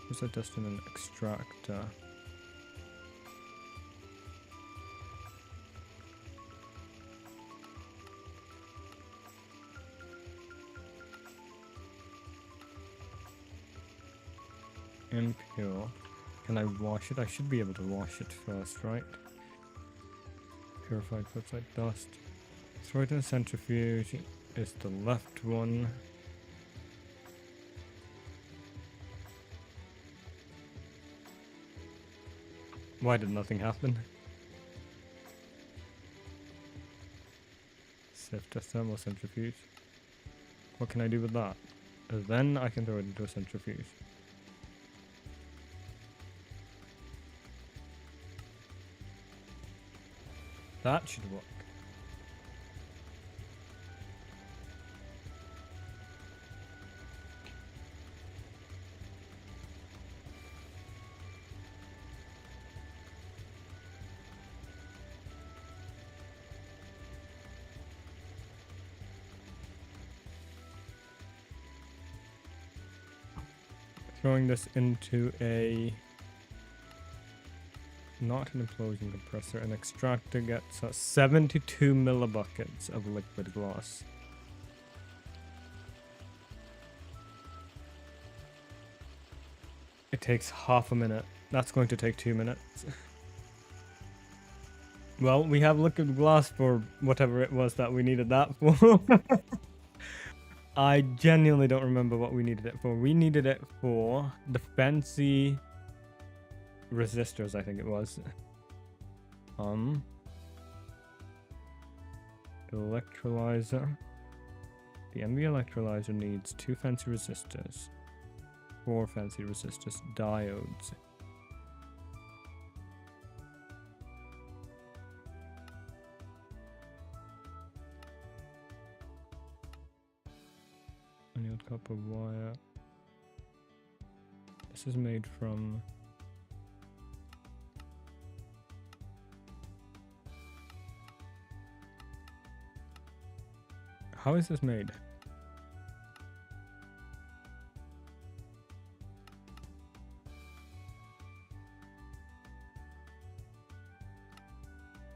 Quartzite dust in an extractor. impure. Can I wash it? I should be able to wash it first, right? Purified flipside dust. Throw it in a centrifuge is the left one. Why did nothing happen? Sift a thermal centrifuge. What can I do with that? Then I can throw it into a centrifuge. That should work. Throwing this into a... not an implosion compressor, an extractor gets us 72 millibuckets of liquid glass. It takes half a minute. That's going to take 2 minutes. Well, we have liquid glass for whatever it was that we needed that for. I genuinely don't remember what we needed it for. We needed it for the fancy resistors, I think it was. Electrolyzer. The MV electrolyzer needs 2 fancy resistors, 4 fancy resistors, diodes. Annealed copper wire. This is made from... How is this made?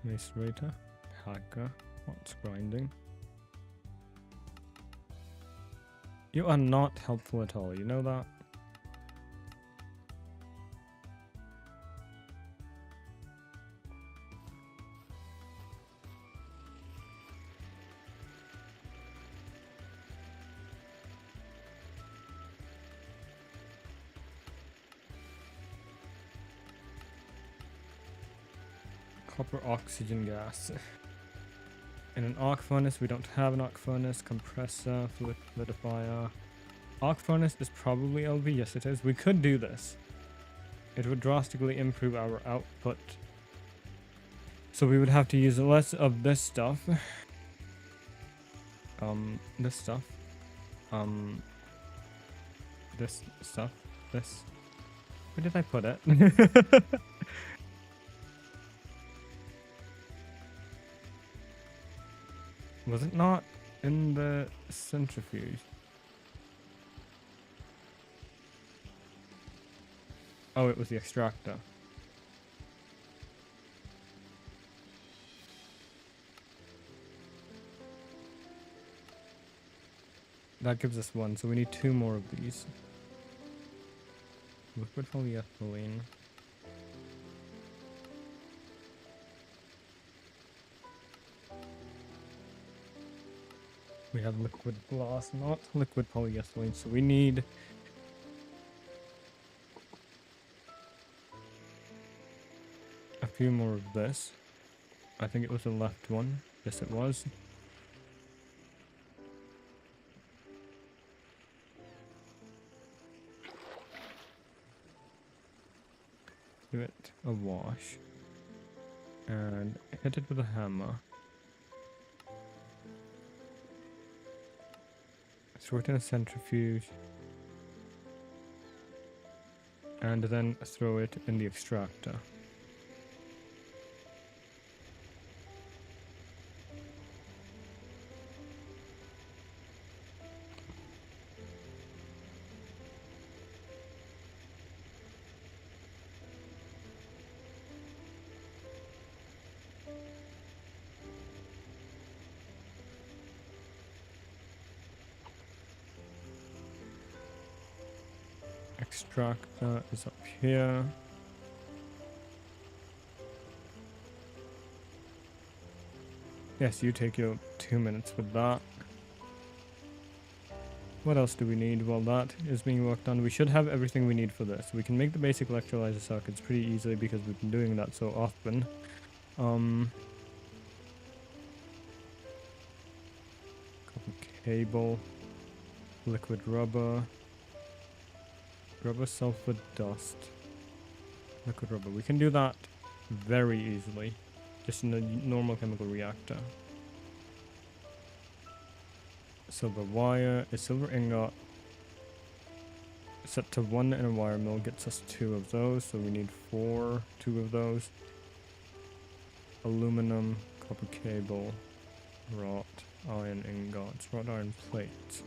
Macerator, hacker, what's grinding? You are not helpful at all, you know that? Copper oxygen gas. In an arc furnace, we don't have an arc furnace. Compressor, fluid solidifier. Arc furnace is probably LV. Yes, it is. We could do this. It would drastically improve our output. So we would have to use less of this stuff. This stuff. This stuff. This. Where did I put it? Was it not in the centrifuge? Oh, it was the extractor. That gives us 1, so we need 2 more of these. Liquid polyethylene. We have liquid glass, not liquid polyethylene, so we need a few more of this. I think it was the left one. Yes, it was. Give it a wash. And hit it with a hammer. Throw it in a centrifuge. And then throw it in the extractor. extractor is up here. Yes, you take your 2 minutes with that. What else do we need? Well, that is being worked on. We should have everything we need for this. We can make the basic electrolyzer circuits pretty easily because we've been doing that so often. Copper cable, liquid rubber, rubber sulfur dust, liquid rubber. We can do that very easily, just in a normal chemical reactor. Silver wire, a silver ingot set to 1 in a wire mill gets us 2 of those, so we need 2 of those. Aluminum, copper cable, wrought iron ingots, wrought iron plates.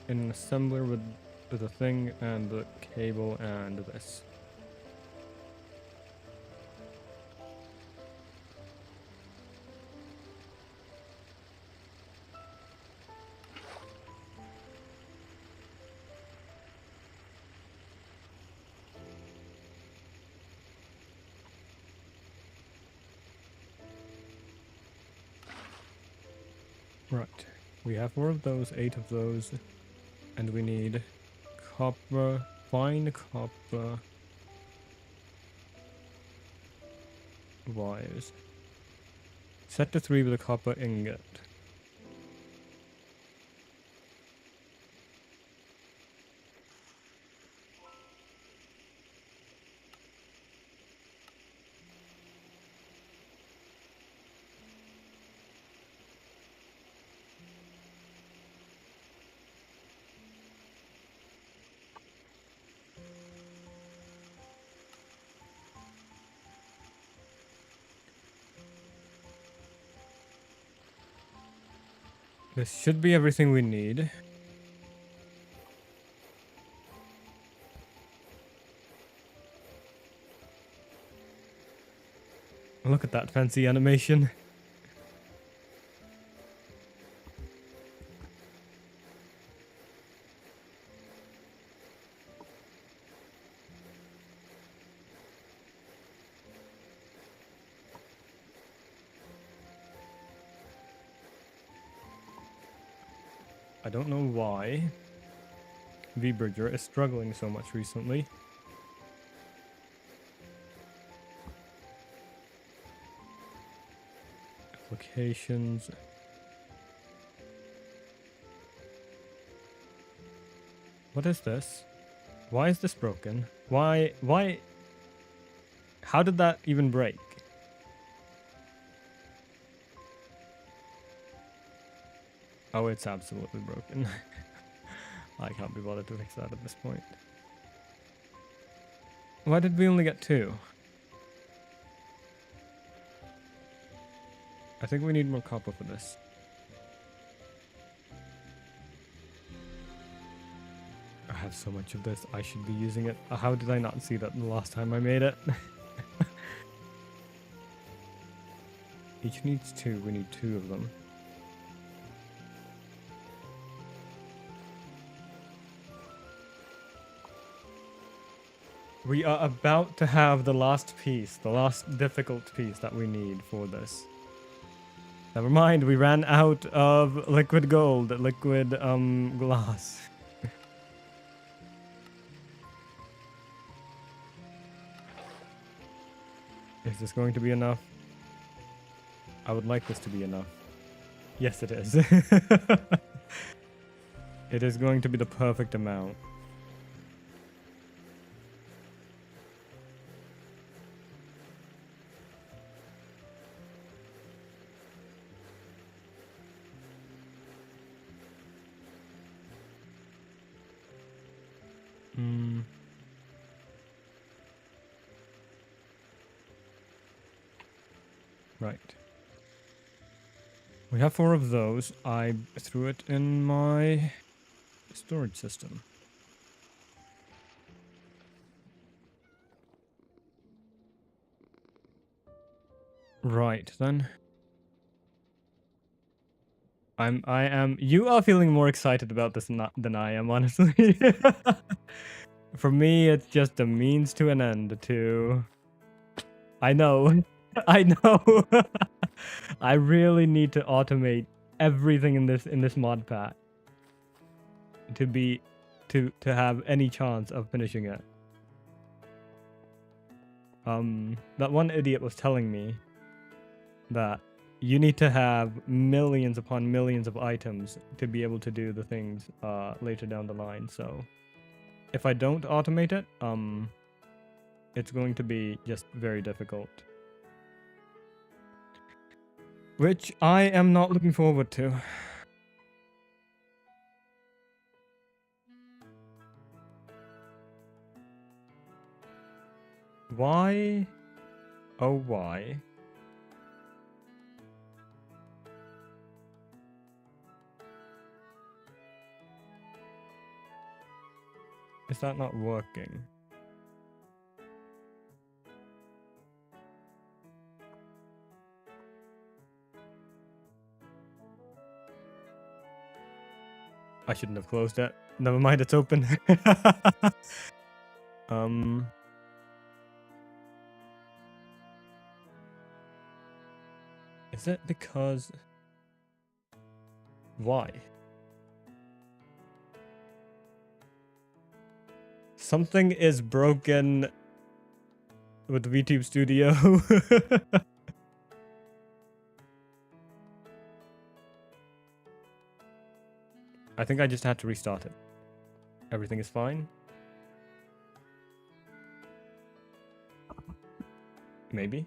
In an assembler with the thing and the cable and this. Right, we have 4 of those, 8 of those, and we need copper, fine copper wires. Set to 3 with a copper ingot. This should be everything we need. Look at that fancy animation. I don't know why VBridger is struggling so much recently. Applications. What is this? Why is this broken? Why? How did that even break? Oh, it's absolutely broken. I can't be bothered to fix that at this point. Why did we only get 2? I think we need more copper for this. I have so much of this, I should be using it. How did I not see that the last time I made it? Each needs 2, we need 2 of them. We are about to have the last piece, the last difficult piece that we need for this. Never mind, we ran out of liquid gold, liquid glass. Is this going to be enough? I would like this to be enough. Yes, it is. It is going to be the perfect amount. Right. We have 4 of those. I threw it in my storage system. Right then. You are feeling more excited about this than I am, honestly. For me, it's just a means to an end to... I know. I know. I really need to automate everything in this mod pack to have any chance of finishing it. That one idiot was telling me that you need to have millions upon millions of items to be able to do the things later down the line. So if I don't automate it, it's going to be just very difficult. Which I am not looking forward to. Why? Oh, why? Is that not working? I shouldn't have closed it. Never mind, it's open. Is it because... Why? Something is broken with VTube Studio. I think I just had to restart it. Everything is fine. Maybe.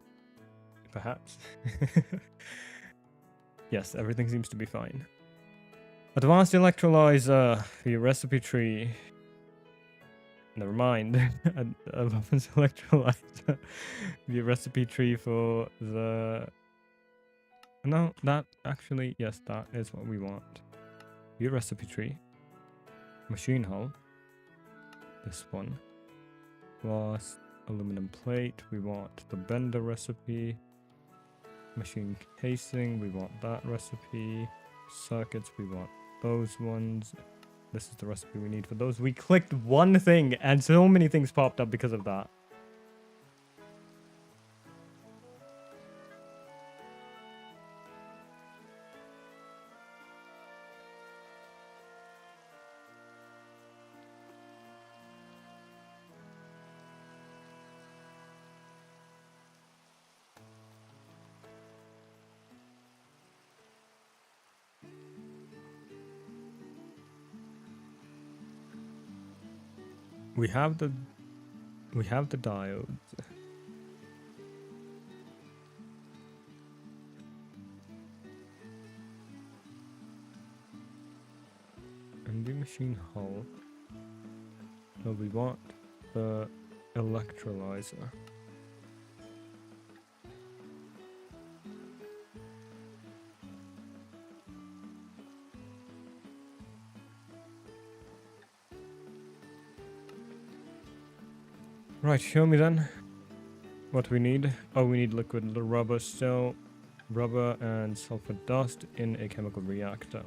Perhaps. Yes, everything seems to be fine. Advanced electrolyzer for your recipe tree. Never mind. Advanced electrolyzer. The recipe tree for the... No, that actually... Yes, that is what we want. Your recipe tree. Machine hull. This one. Plus aluminum plate. We want the bender recipe. Machine casing. We want that recipe. Circuits. We want those ones. This is the recipe we need for those. We clicked one thing and so many things popped up because of that. We have the diodes. And the machine hull. So we want the electrolyzer. Right, show me then what we need. Oh, we need liquid rubber still. Rubber and sulfur dust in a chemical reactor.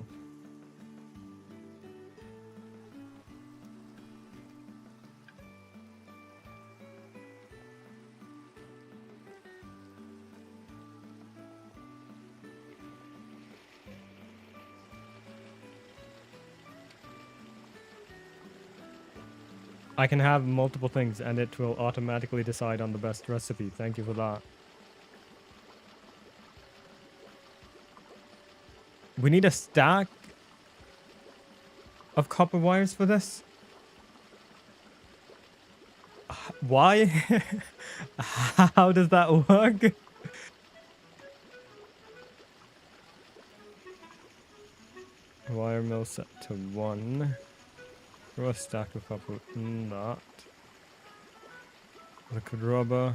I can have multiple things and it will automatically decide on the best recipe. Thank you for that. We need a stack of copper wires for this? Why? How does that work? Wire mill set to 1. Throw a stack of copper in that. Liquid rubber.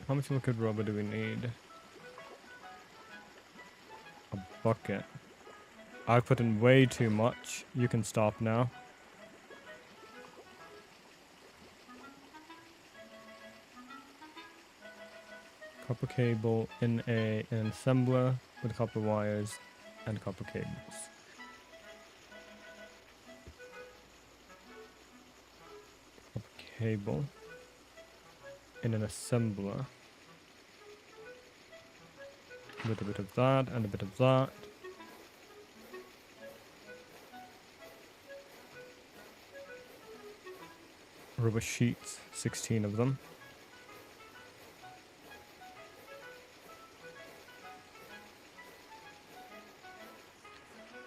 How much liquid rubber do we need? A bucket. I've put in way too much. You can stop now. Copper cable in an assembler with copper wires and copper cables. Copper cable in an assembler with a bit of that and a bit of that. Rubber sheets, 16 of them.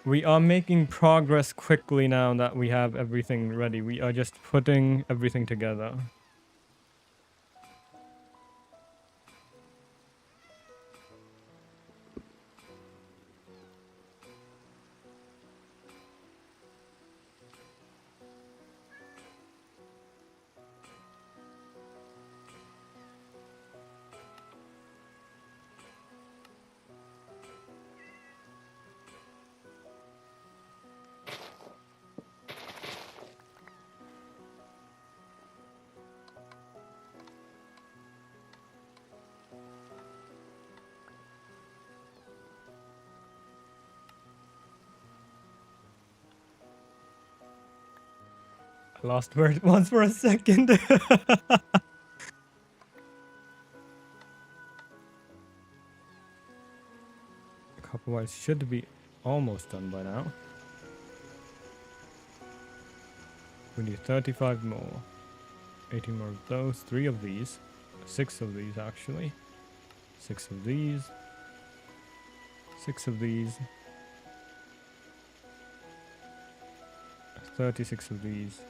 We are making progress quickly now that we have everything ready. We are just putting everything together. I lost where it was for a second. Copper wires should be almost done by now. We need 35 more. 18 more of those. 3 of these. 6 of these, actually. 6 of these. 6 of these. 36 of these.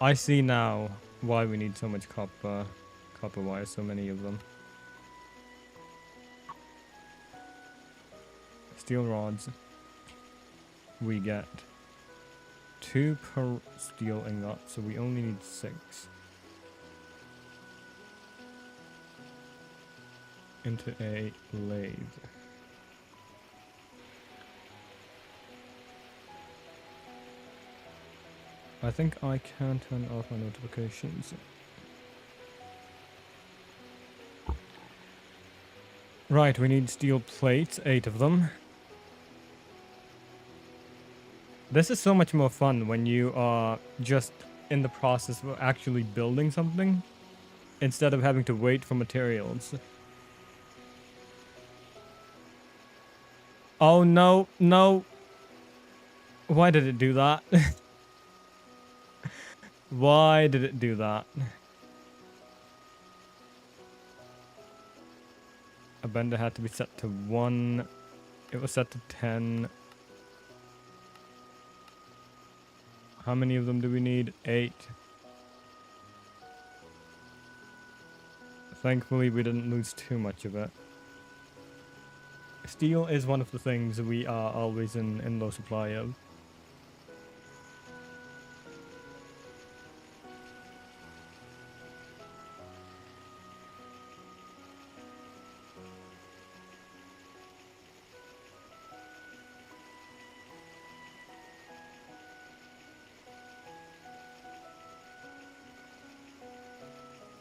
I see now why we need so much copper wire, so many of them. Steel rods. We get 2 per steel ingot, so we only need 6. Into a lathe. I think I can turn off my notifications. Right, we need steel plates, 8 of them. This is so much more fun when you are just in the process of actually building something, instead of having to wait for materials. Oh no, no. Why did it do that? Why did it do that? A bender had to be set to 1. It was set to 10. How many of them do we need? 8. Thankfully, we didn't lose too much of it. Steel is one of the things we are always in low supply of.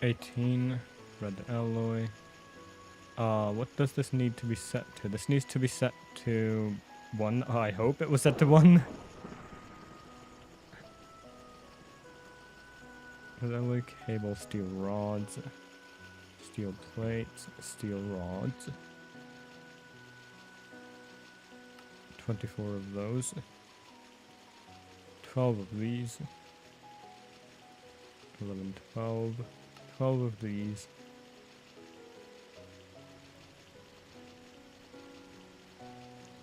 $18 red alloy. What does this need to be set to? This needs to be set to 1. Oh, I hope it was set to 1. Red alloy, cable, steel rods, steel plates, steel rods. 24 of those. 12 of these. 11, 12. 12 of these.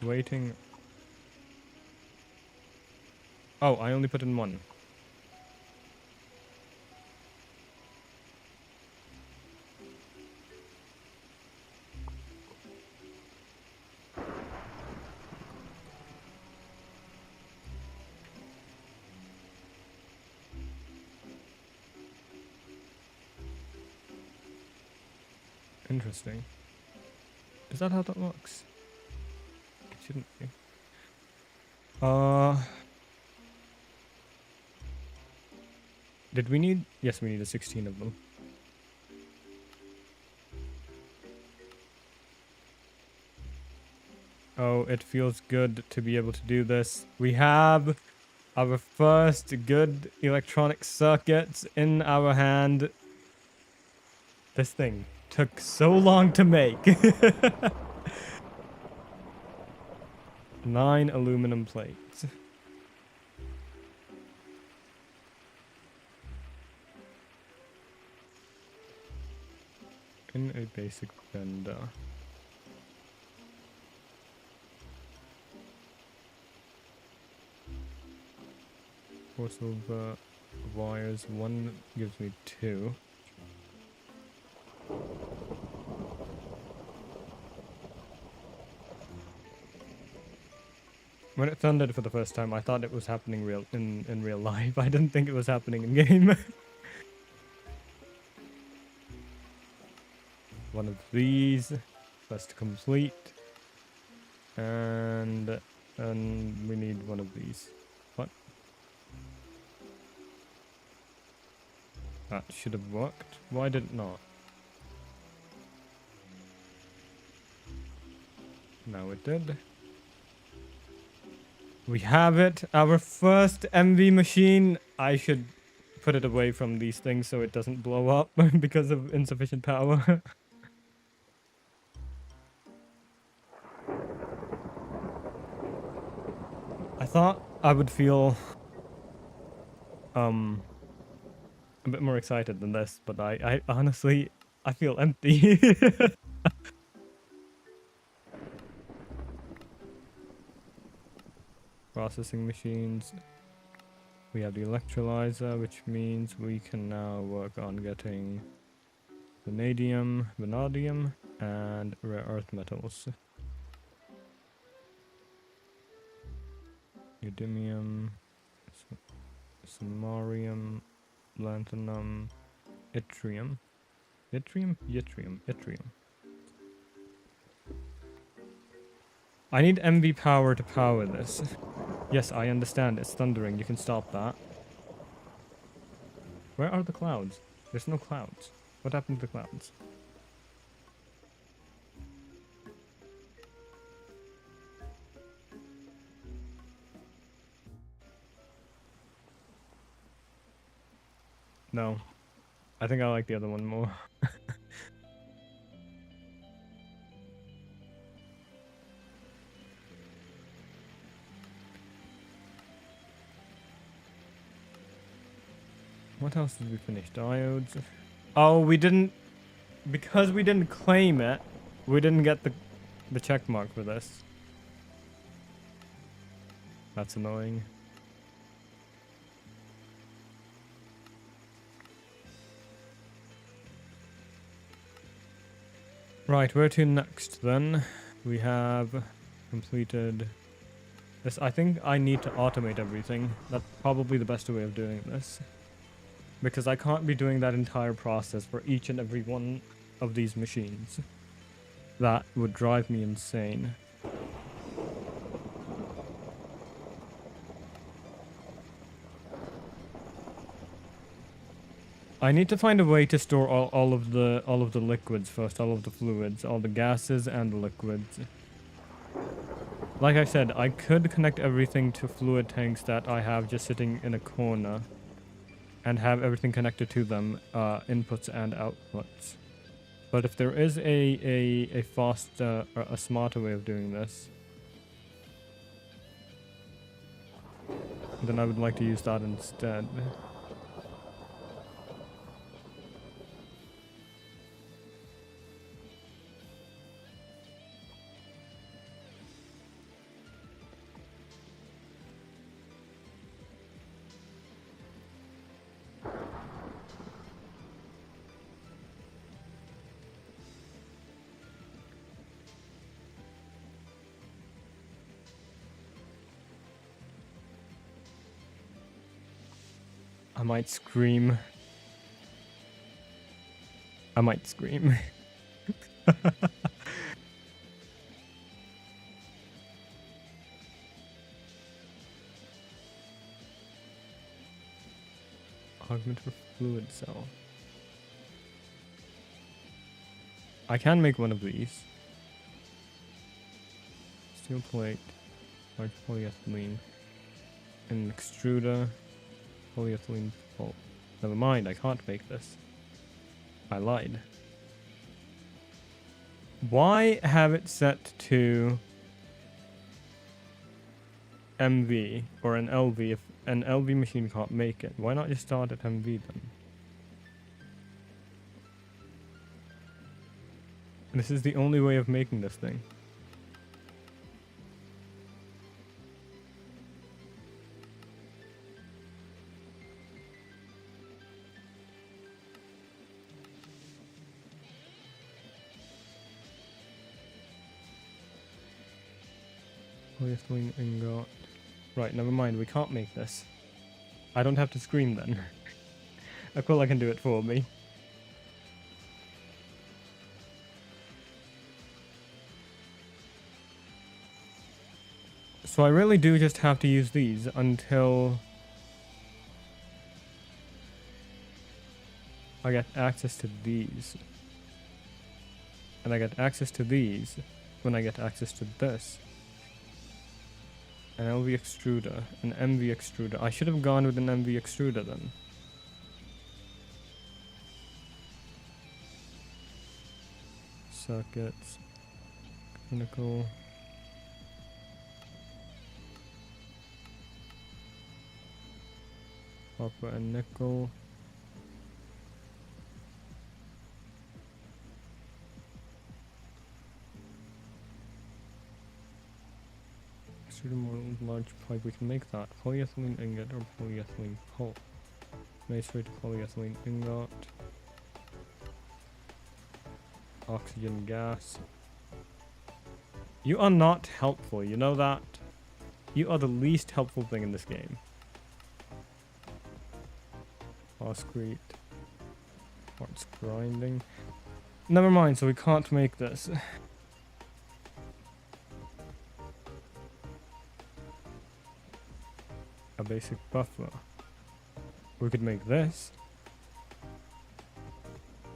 Waiting. Oh, I only put in 1. Interesting. Is that how that works? It shouldn't be. Uh, did we need? Yes, we needed 16 of them. Oh, it feels good to be able to do this. We have our first good electronic circuits in our hand. This thing took so long to make. 9 aluminum plates. In a basic bender. Four silver wires. One gives me 2. When it thundered for the first time, I thought it was happening in real life. I didn't think it was happening in game. One of these, first complete, and we need one of these. What? That should have worked. Why did it not? Now it did. We have it, our first MV machine. I should put it away from these things so it doesn't blow up because of insufficient power. I thought I would feel a bit more excited than this, but I honestly, I feel empty. Processing machines. We have the electrolyzer, which means we can now work on getting vanadium, and rare earth metals. Neodymium, samarium, lanthanum, yttrium. Yttrium. I need MV power to power this. Yes, I understand. It's thundering. You can stop that. Where are the clouds? There's no clouds. What happened to the clouds? No. I think I like the other one more. What else did we finish? Diodes. Oh, we didn't... Because we didn't claim it, we didn't get the check mark for this. That's annoying. Right, where to next then? We have completed this. I think I need to automate everything. That's probably the best way of doing this. Because I can't be doing that entire process for each and every one of these machines. That would drive me insane. I need to find a way to store all of the liquids first, all of the fluids, all the gases and the liquids. Like I said, I could connect everything to fluid tanks that I have just sitting in a corner and have everything connected to them, inputs and outputs. But if there is a faster or a smarter way of doing this, then I would like to use that instead. I might scream. I might scream. Augment for fluid cell. I can make one of these. Steel plate, large polyethylene, an extruder, polyethylene pulp. Never mind, I can't make this. I lied. Why have it set to MV or an LV if an LV machine can't make it? Why not just start at MV then? This is the only way of making this thing. Polyethylene ingot. Right, never mind, we can't make this. I don't have to scream then. Aquila can do it for me. So I really do just have to use these until I get access to these. And I get access to these when I get access to this. An LV extruder, an MV extruder. I should have gone with an MV extruder then. Circuits, clinical. Copper and nickel. More large pipe, we can make that. Polyethylene ingot or polyethylene pulp. Made straight to polyethylene ingot. Oxygen gas. You are not helpful, you know that? You are the least helpful thing in this game. Phosphate. Parts grinding. Never mind, so we can't make this. A basic buffer. We could make this.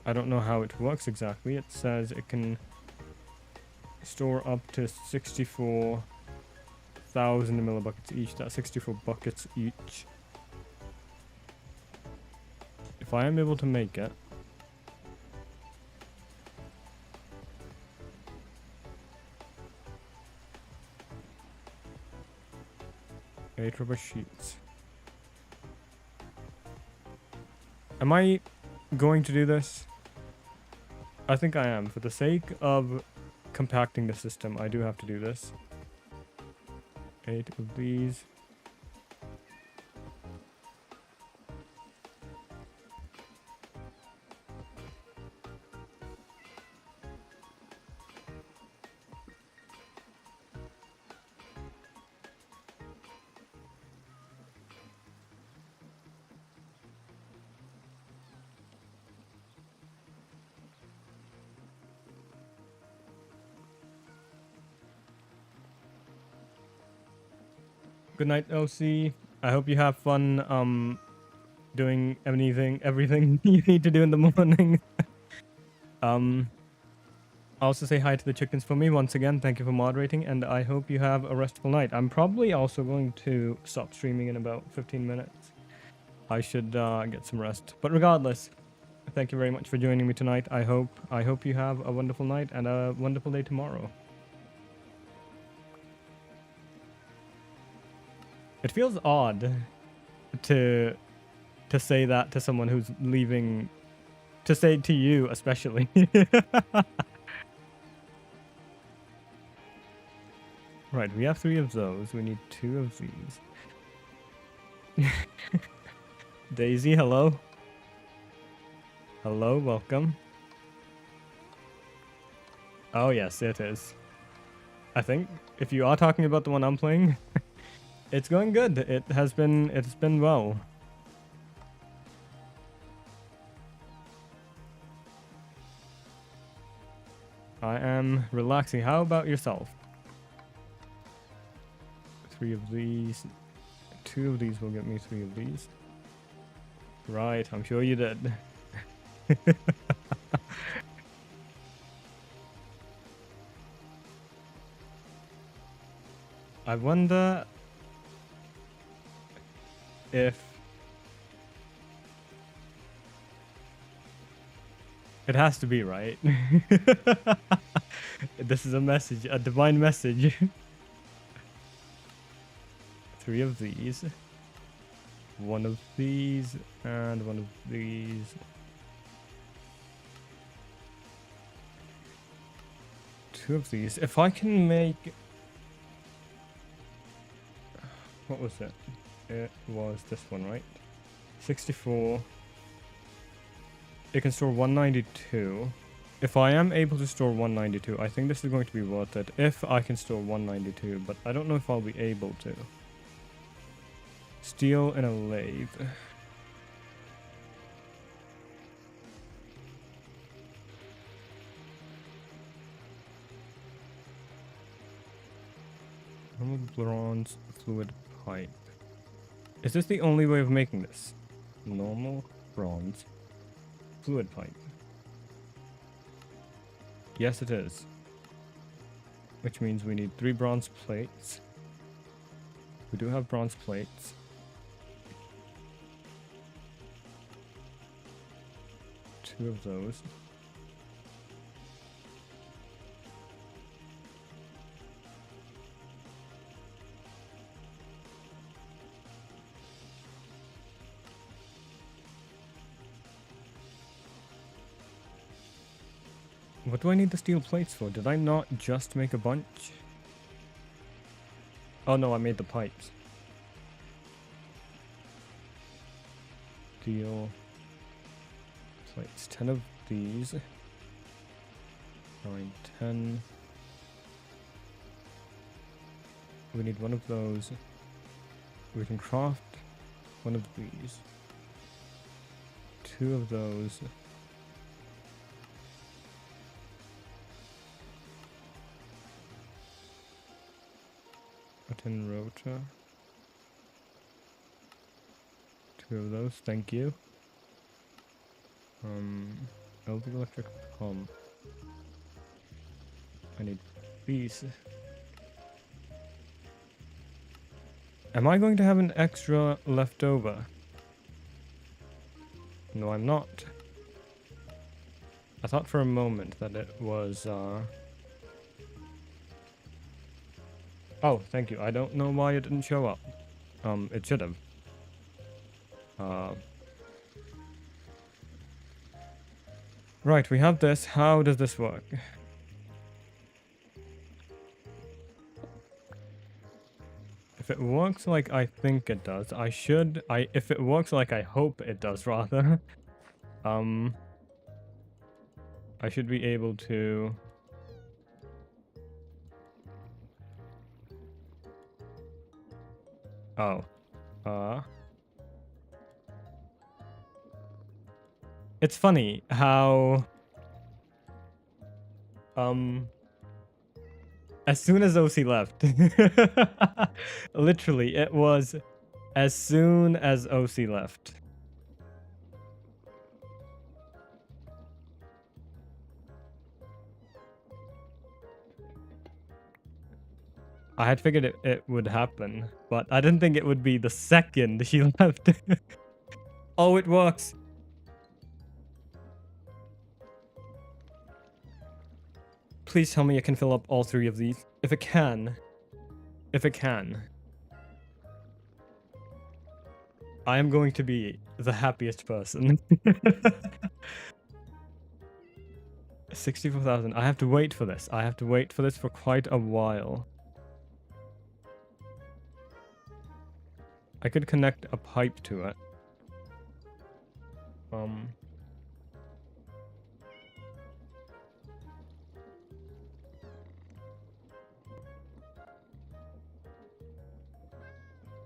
I don't know how it works exactly. It says it can store up to 64,000 millibuckets each. That's 64 buckets each. If I am able to make it, rubber sheets. Am I going to do this? I think I am. For the sake of compacting the system, I do have to do this. 8 of these. Good night, LC. I hope you have fun doing everything you need to do in the morning. Also say hi to the chickens for me once again. Thank you for moderating, and I hope you have a restful night. I'm probably also going to stop streaming in about 15 minutes. I should get some rest. But regardless, thank you very much for joining me tonight. I hope you have a wonderful night and a wonderful day tomorrow. It feels odd to say that to someone who's leaving, to say to you especially. Right, we have 3 of those. We need 2 of these. Daisy, hello. Hello, welcome. Oh yes, it is. I think if you are talking about the one I'm playing, it's going good. It's been well. I am relaxing. How about yourself? 3 of these. 2 of these will get me 3 of these. Right, I'm sure you did. I wonder if it has to be, right? This is a message, a divine message. 3 of these. 1 of these, and 1 of these. 2 of these. If I can make... What was it? It was this one, right? 64. It can store 192. If I am able to store 192, I think this is going to be worth it. If I can store 192, but I don't know if I'll be able to. Steel in a lathe. Normal bronze fluid pipe. Is this the only way of making this? Normal bronze fluid pipe. Yes, it is. Which means we need 3 bronze plates. We do have bronze plates. 2 of those. What do I need the steel plates for? Did I not just make a bunch? Oh no, I made the pipes. Steel plates. 10 of these. 9, 10. We need 1 of those. We can craft 1 of these. 2 of those. A tin rotor. 2 of those, thank you. LV electric pump. I need these. Am I going to have an extra left over? No, I'm not. I thought for a moment that it was, Oh, thank you. I don't know why it didn't show up. It should have. Right, we have this. How does this work? If it works like I think it does, if it works like I hope it does, rather, I should be able to... Oh. It's funny how... As soon as OC left. Literally, it was as soon as OC left. I had figured it would happen, but I didn't think it would be the second she left. Oh, it works. Please tell me it can fill up all 3 of these. If it can. I am going to be the happiest person. 64,000. I have to wait for this. I have to wait for this for quite a while. I could connect a pipe to it.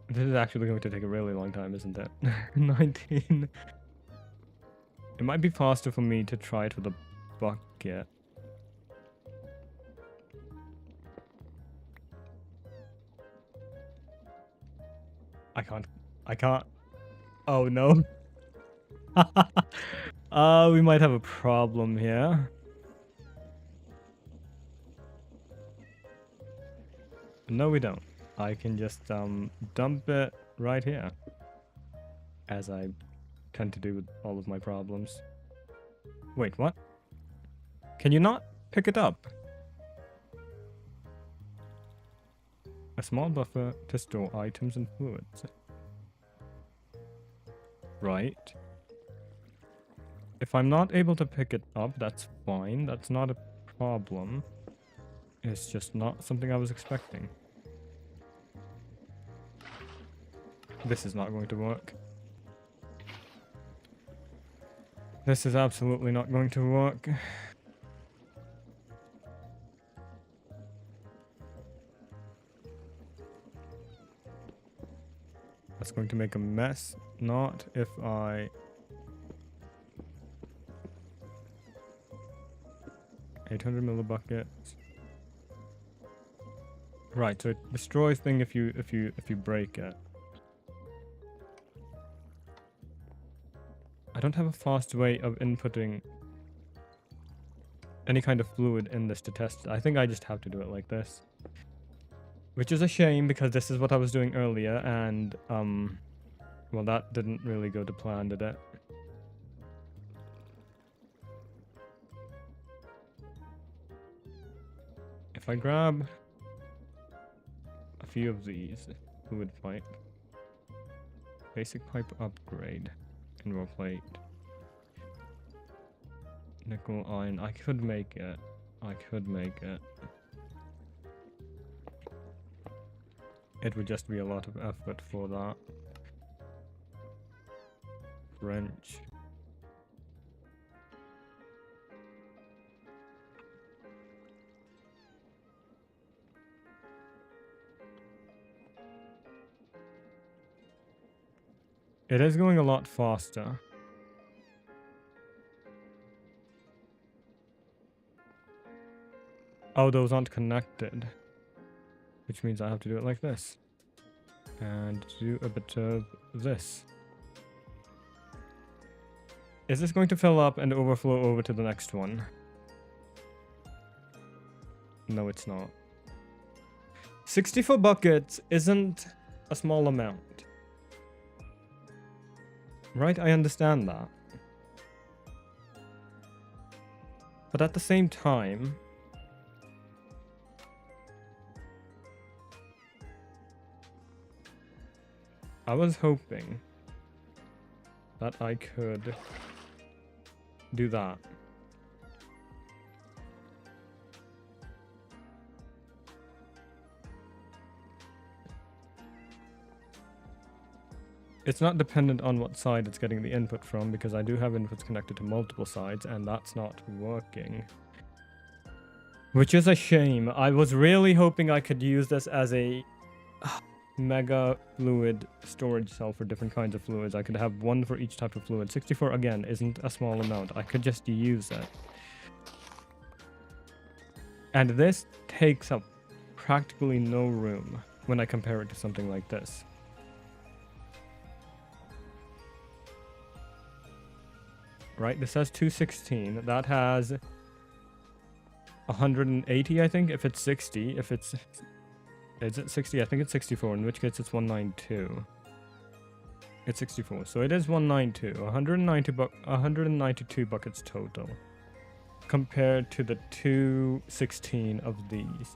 This is actually going to take a really long time, isn't it? 19. It might be faster for me to try it with a bucket. I can't. Oh no. We might have a problem here. No, we don't. I can just dump it right here, as I tend to do with all of my problems. Wait, what? Can you not pick it up? A small buffer to store items and fluids. Right. If I'm not able to pick it up, that's fine. That's not a problem. It's just not something I was expecting. This is not going to work. This is absolutely not going to work. That's going to make a mess. Not if I... 800 millibuckets. Right, so it destroys things if you break it. I don't have a fast way of inputting any kind of fluid in this to test it. I think I just have to do it like this. Which is a shame because this is what I was doing earlier and well, that didn't really go to plan, did it? If I grab a few of these, fluid pipe, basic pipe upgrade, indoor plate, nickel iron, I could make it. I could make it. It would just be a lot of effort for that. Wrench. It is going a lot faster. Oh, those aren't connected. Which means I have to do it like this. And do a bit of this. Is this going to fill up and overflow over to the next one? No, it's not. 64 buckets isn't a small amount. Right, I understand that. But at the same time... I was hoping that I could do that. It's not dependent on what side it's getting the input from, because I do have inputs connected to multiple sides, and that's not working. Which is a shame. I was really hoping I could use this as a mega fluid storage cell for different kinds of fluids. I could have one for each type of fluid. 64, again, isn't a small amount. I could just use it. And this takes up practically no room when I compare it to something like this. Right, this has 216. That has 180, I think, if it's 60. If it's... Is it 60? I think it's 64, in which case it's 192. It's 64, so it is 192. 192 buckets total. Compared to the 216 of these.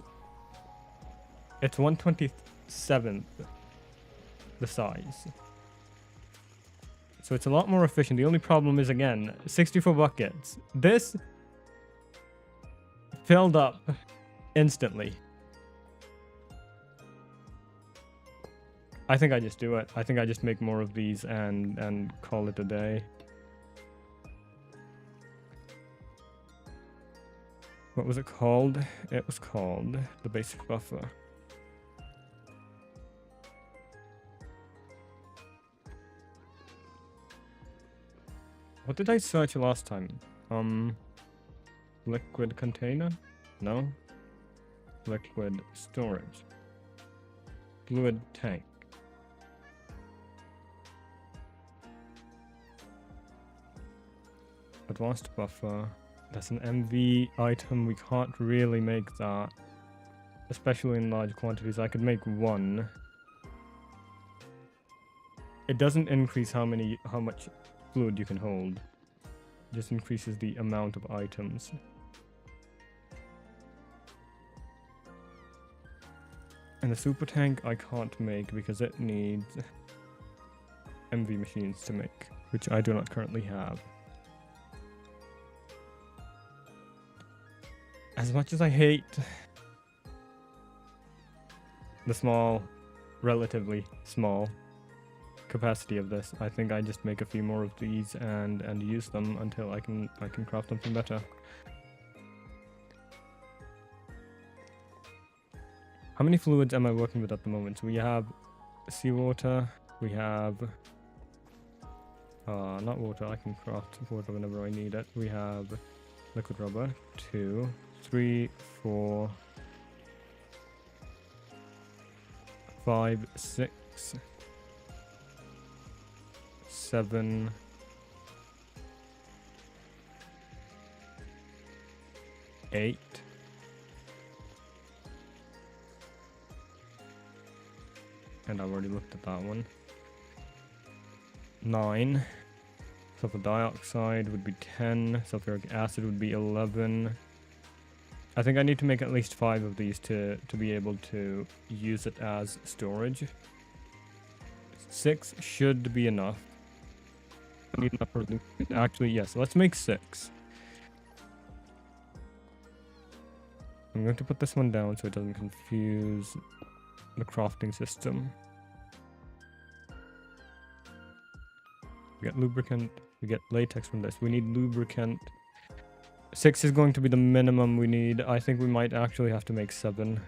It's 127th the size. So it's a lot more efficient. The only problem is, again, 64 buckets. This filled up instantly. I think I just do it. I think I just make more of these and call it a day. What was it called? It was called the basic buffer. What did I search last time? Liquid container? No. Liquid storage. Fluid tank. advanced buffer. That's an MV item. We can't really make that, especially in large quantities. I could make one. It doesn't increase how much fluid you can hold. It just increases the amount of items. And the super tank I can't make because it needs MV machines to make, which I do not currently have. As much as I hate the small, relatively small capacity of this, I think I just make a few more of these and use them until I can craft something better. How many fluids am I working with at the moment? So we have seawater, we have not water, I can craft water whenever I need it. We have liquid rubber, 2, 3, 4, 5, 6, 7, 8. And I've already looked at that one. 9. Sulfur dioxide would be 10. Sulfuric acid would be 11. I think I need to make at least 5 of these to be able to use it as storage. 6 should be enough. I need enough for actually, yes, let's make 6. I'm going to put this one down so it doesn't confuse the crafting system. We get lubricant, we get latex from this. We need lubricant. 6 is going to be the minimum we need. I think we might actually have to make 7.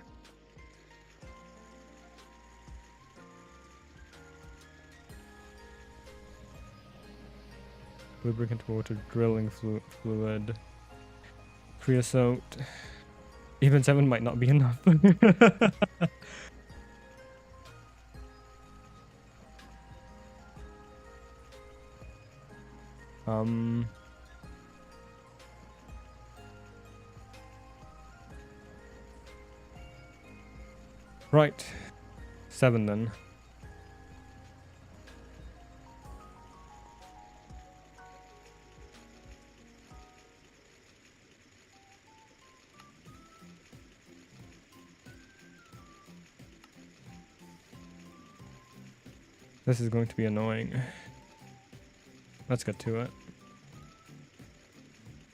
Lubricant, water, drilling fluid, creosote. Even 7 might not be enough. Right. 7 then. This is going to be annoying. Let's get to it.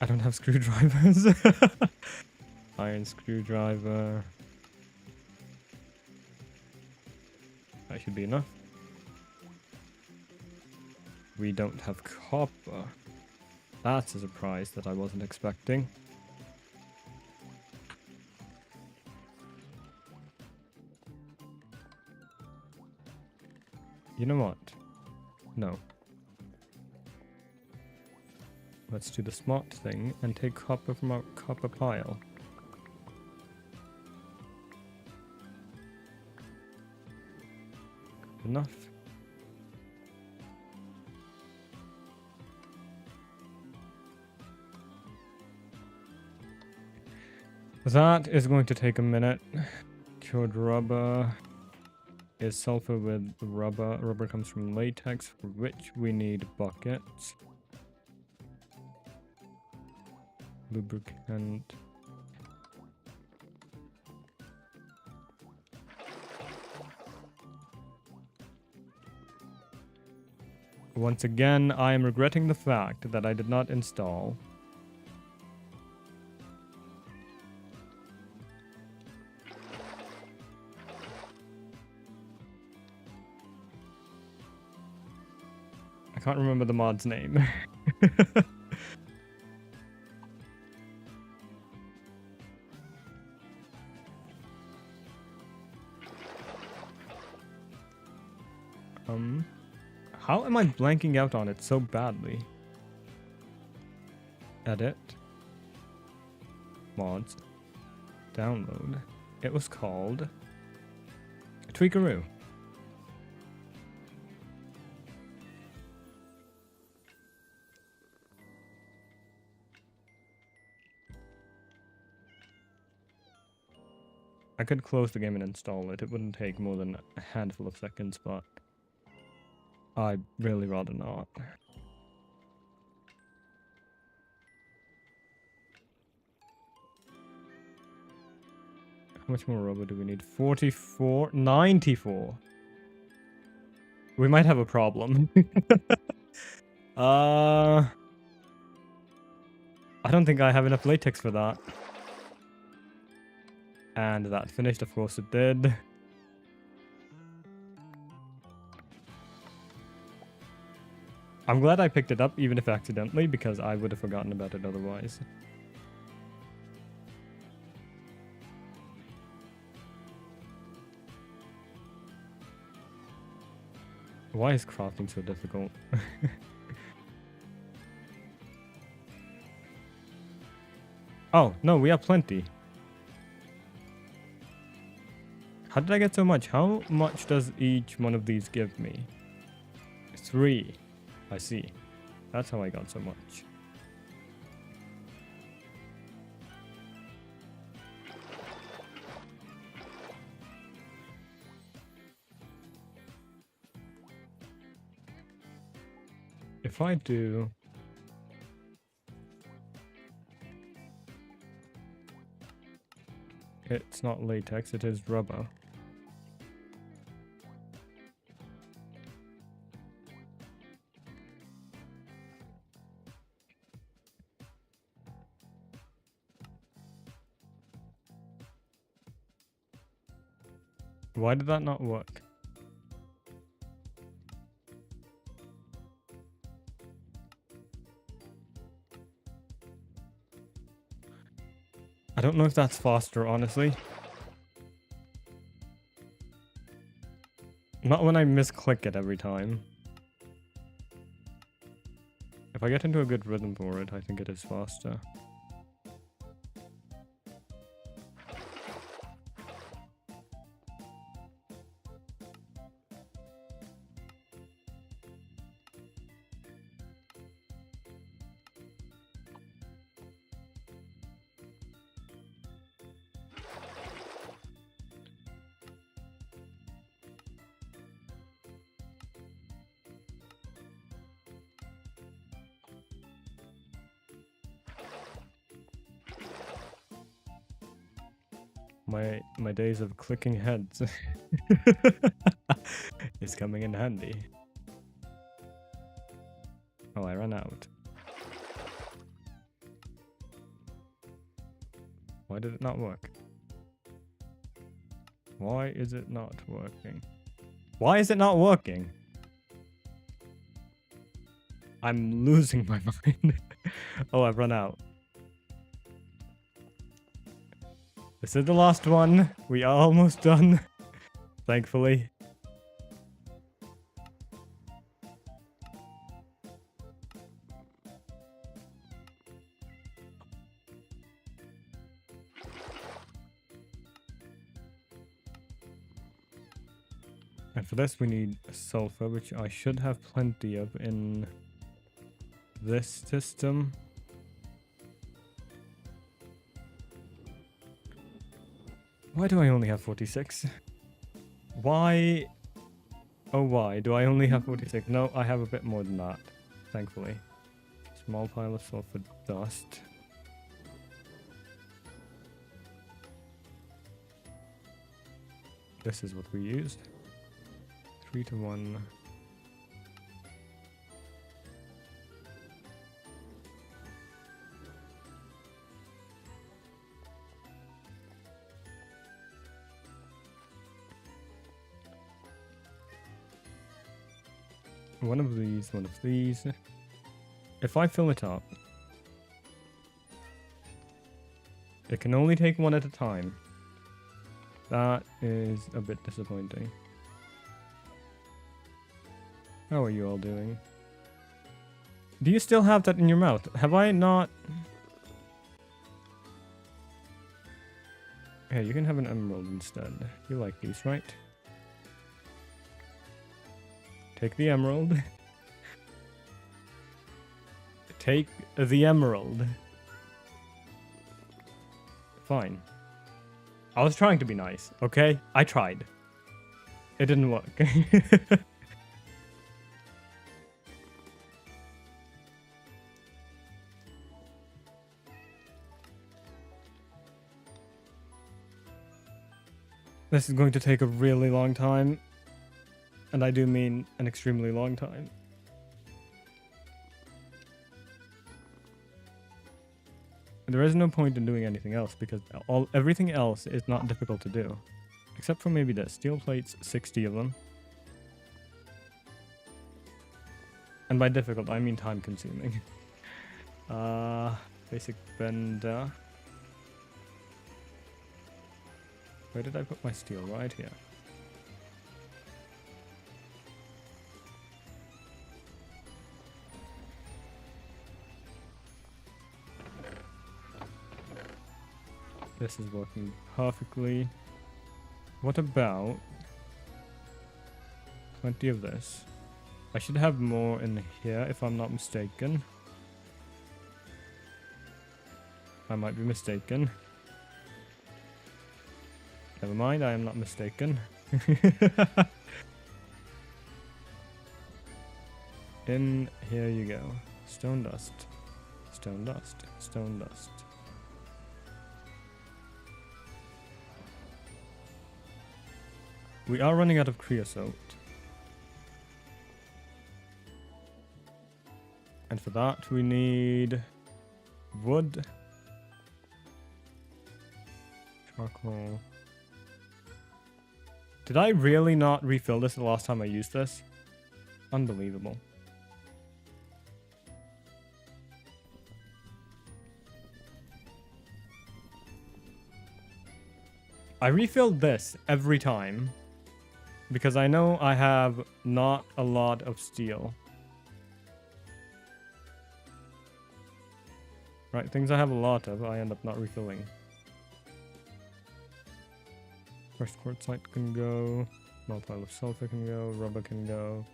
I don't have screwdrivers. Iron screwdriver. That should be enough. We don't have copper. That's a surprise that I wasn't expecting. You know what? No. Let's do the smart thing and take copper from our copper pile. Enough. That is going to take a minute. Cured rubber is sulfur with rubber. Rubber comes from latex, for which we need buckets. Lubricant. Once again, I am regretting the fact that I did not install I can't remember the mod's name. How am I blanking out on it so badly? Edit. Mods. Download. It was called Tweakaroo. I could close the game and install it. It wouldn't take more than a handful of seconds, but I'd really rather not. How much more rubber do we need? 44? 94. We might have a problem. I don't think I have enough latex for that. And that finished, of course it did. I'm glad I picked it up, even if accidentally, because I would have forgotten about it otherwise. Why is crafting so difficult? Oh, no, we have plenty. How did I get so much? How much does each one of these give me? 3. I see. That's how I got so much. If I do... It's not latex, it is rubber. Why did that not work? I don't know if that's faster, honestly. Not when I misclick it every time. If I get into a good rhythm for it, I think it is faster. My days of clicking heads is coming in handy. Oh, I ran out. Why did it not work? Why is it not working? Why is it not working? I'm losing my mind. Oh, I've run out. This is the last one. We are almost done. Thankfully. And for this we need sulfur, which I should have plenty of in this system. Why do I only have 46? Why? Oh, why do I only have 46? No, I have a bit more than that, thankfully. Small pile of sulfur dust. This is what we used. 3 to 1. One of these, one of these. If I fill it up, it can only take one at a time. That is a bit disappointing. How are you all doing? Do you still have that in your mouth? Have I not... Hey, you can have an emerald instead. You like these, right? Take the emerald. Take the emerald. Fine. I was trying to be nice, okay? I tried. It didn't work. This is going to take a really long time. And I do mean an extremely long time. There is no point in doing anything else because everything else is not difficult to do. Except for maybe this. Steel plates, 60 of them. And by difficult, I mean time consuming. Basic bender. Where did I put my steel? Right here. This is working perfectly. What about 20 of this? I should have more in here if I'm not mistaken. I might be mistaken. Never mind, I am not mistaken. In here you go. Stone dust. Stone dust. Stone dust. We are running out of creosote. And for that we need wood. Charcoal. Did I really not refill this the last time I used this? Unbelievable. I refilled this every time because I know I have not a lot of steel. Right, things I have a lot of, I end up not refilling. First quartzite can go, small pile of sulfur can go, rubber can go,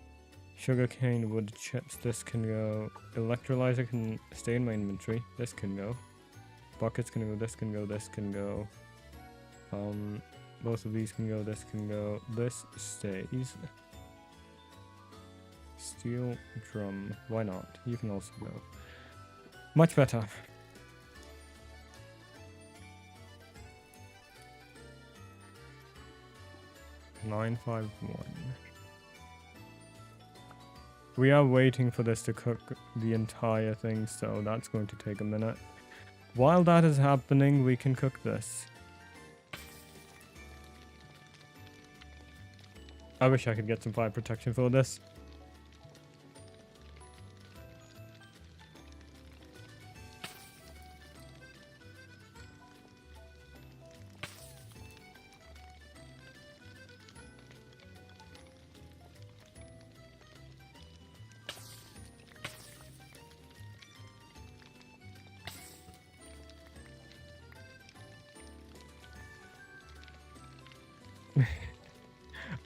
sugarcane, wood chips, this can go, electrolyzer can stay in my inventory, this can go, buckets can go, this can go, this can go, both of these can go, this can go, this stays. Steel drum, why not? You can also go. Much better. 951. We are waiting for this to cook the entire thing, so that's going to take a minute. While that is happening, we can cook this. I wish I could get some fire protection for this.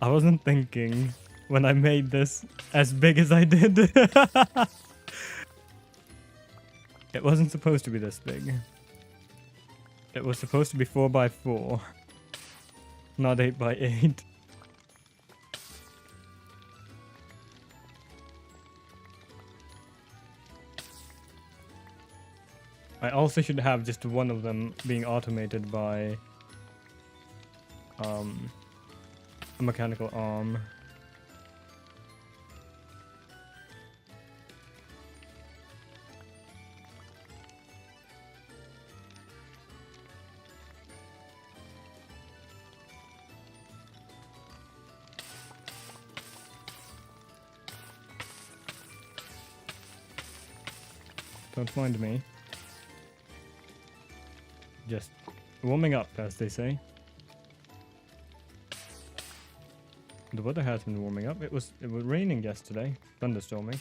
I wasn't thinking when I made this as big as I did. It wasn't supposed to be this big. It was supposed to be 4x4, not 8x8. I also should have just one of them being automated by a mechanical arm. Don't mind me. Just warming up, as they say. The weather has been warming up. It was raining yesterday, thunderstorming.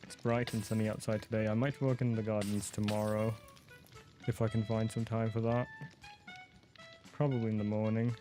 It's bright and sunny outside today. I might work in the gardens tomorrow, if I can find some time for that. Probably in the morning.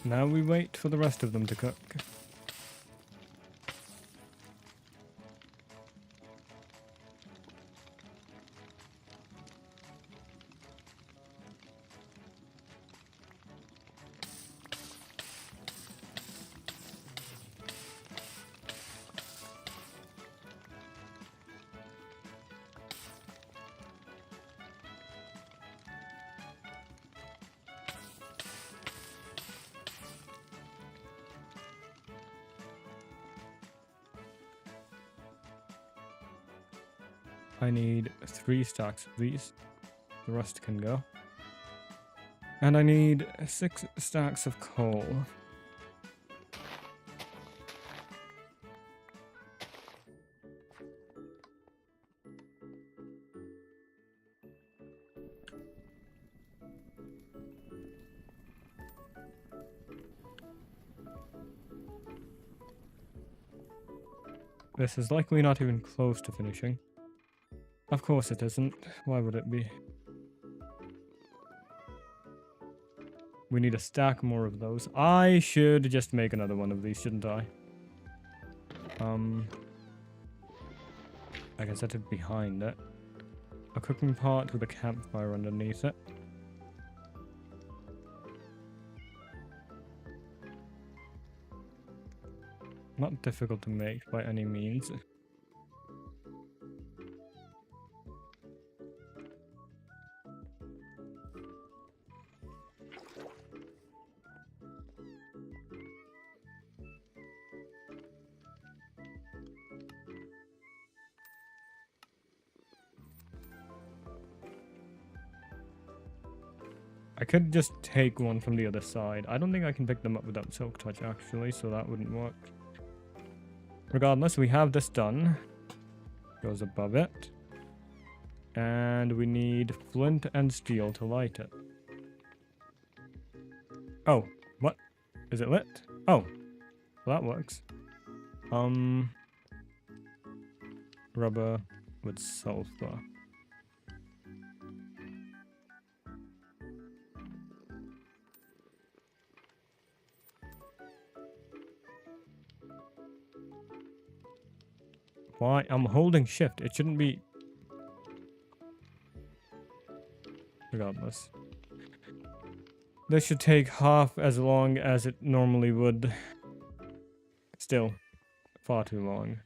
Now we wait for the rest of them to cook. I need 3 stacks of these. The rest can go. And I need 6 stacks of coal. This is likely not even close to finishing. Of course it isn't. Why would it be? We need a stack more of those. I should just make another one of these, shouldn't I? I can set it behind it. A cooking pot with a campfire underneath it. Not difficult to make by any means. I could just take one from the other side. I don't think I can pick them up without Silk Touch actually, so that wouldn't work. Regardless, we have this done. Goes above it. And we need flint and steel to light it. Oh, what? Is it lit? Oh, well, that works. Rubber with sulfur. Why? I'm holding shift. It shouldn't be... Regardless. This should take half as long as it normally would. Still, far too long.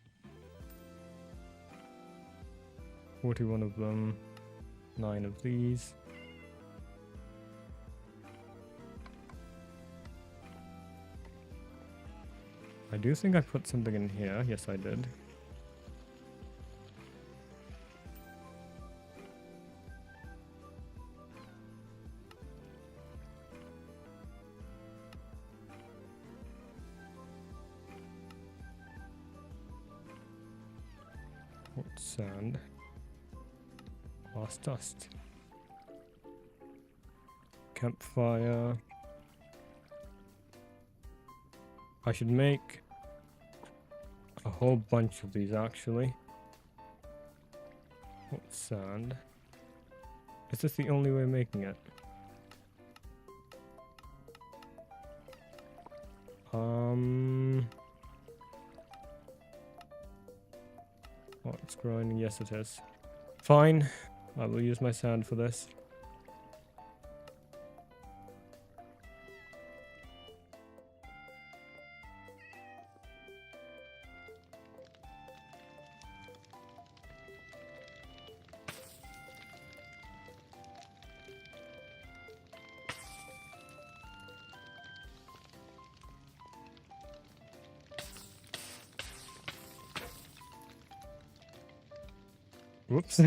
41 of them. 9 of these. I do think I put something in here. Yes, I did. Sand. Lost dust. Campfire. I should make a whole bunch of these actually. What sand? Is this the only way of making it? Oh, it's growing. Yes, it is. Fine. I will use my sand for this. Whoops.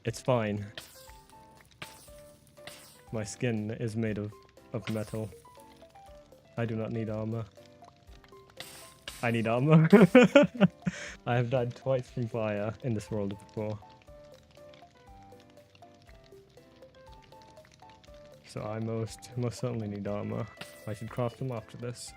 It's fine. My skin is made of metal. I do not need armor. I need armor. I have died twice from fire in this world before. So I most certainly need armor. I should craft them after this.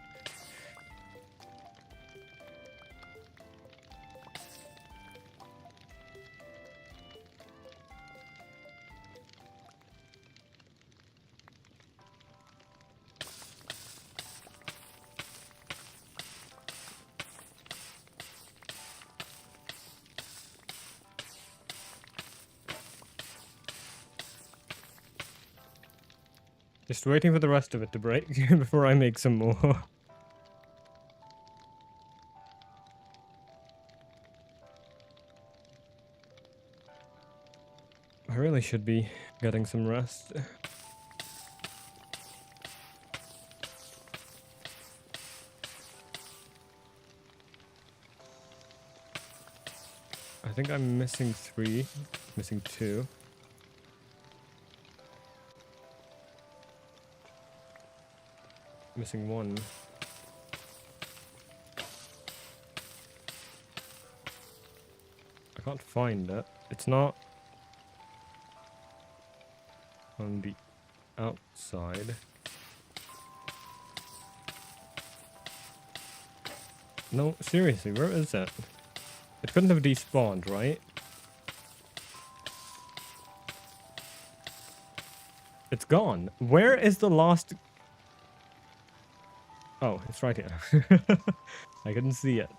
Just waiting for the rest of it to break before I make some more. I really should be getting some rest. I think I'm missing 3, missing 2. Missing 1. I can't find it. It's not on the outside. No, seriously, where is it? It couldn't have despawned, right? It's gone. Where is the last... Oh, it's right here. I couldn't see it.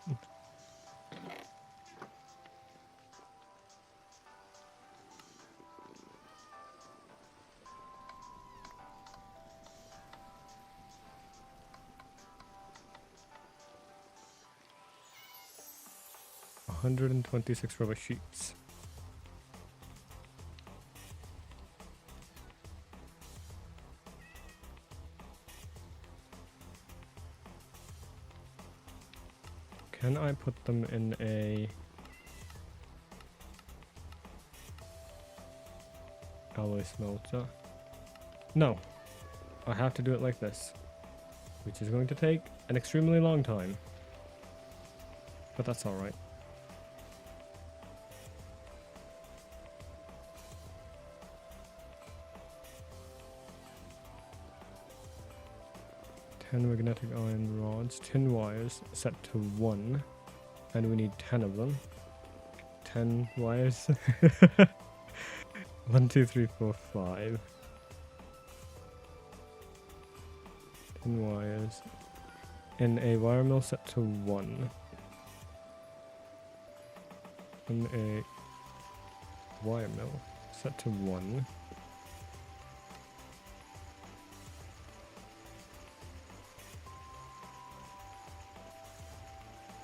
$126 rubber sheets. Can I put them in a alloy smelter? No. I have to do it like this, which is going to take an extremely long time. But that's alright. Magnetic iron rods, 10 wires set to 1, and we need 10 of them. 10 wires. 1, 2, 3, 4, 5. 10 wires in a wire mill set to 1. In a wire mill set to 1.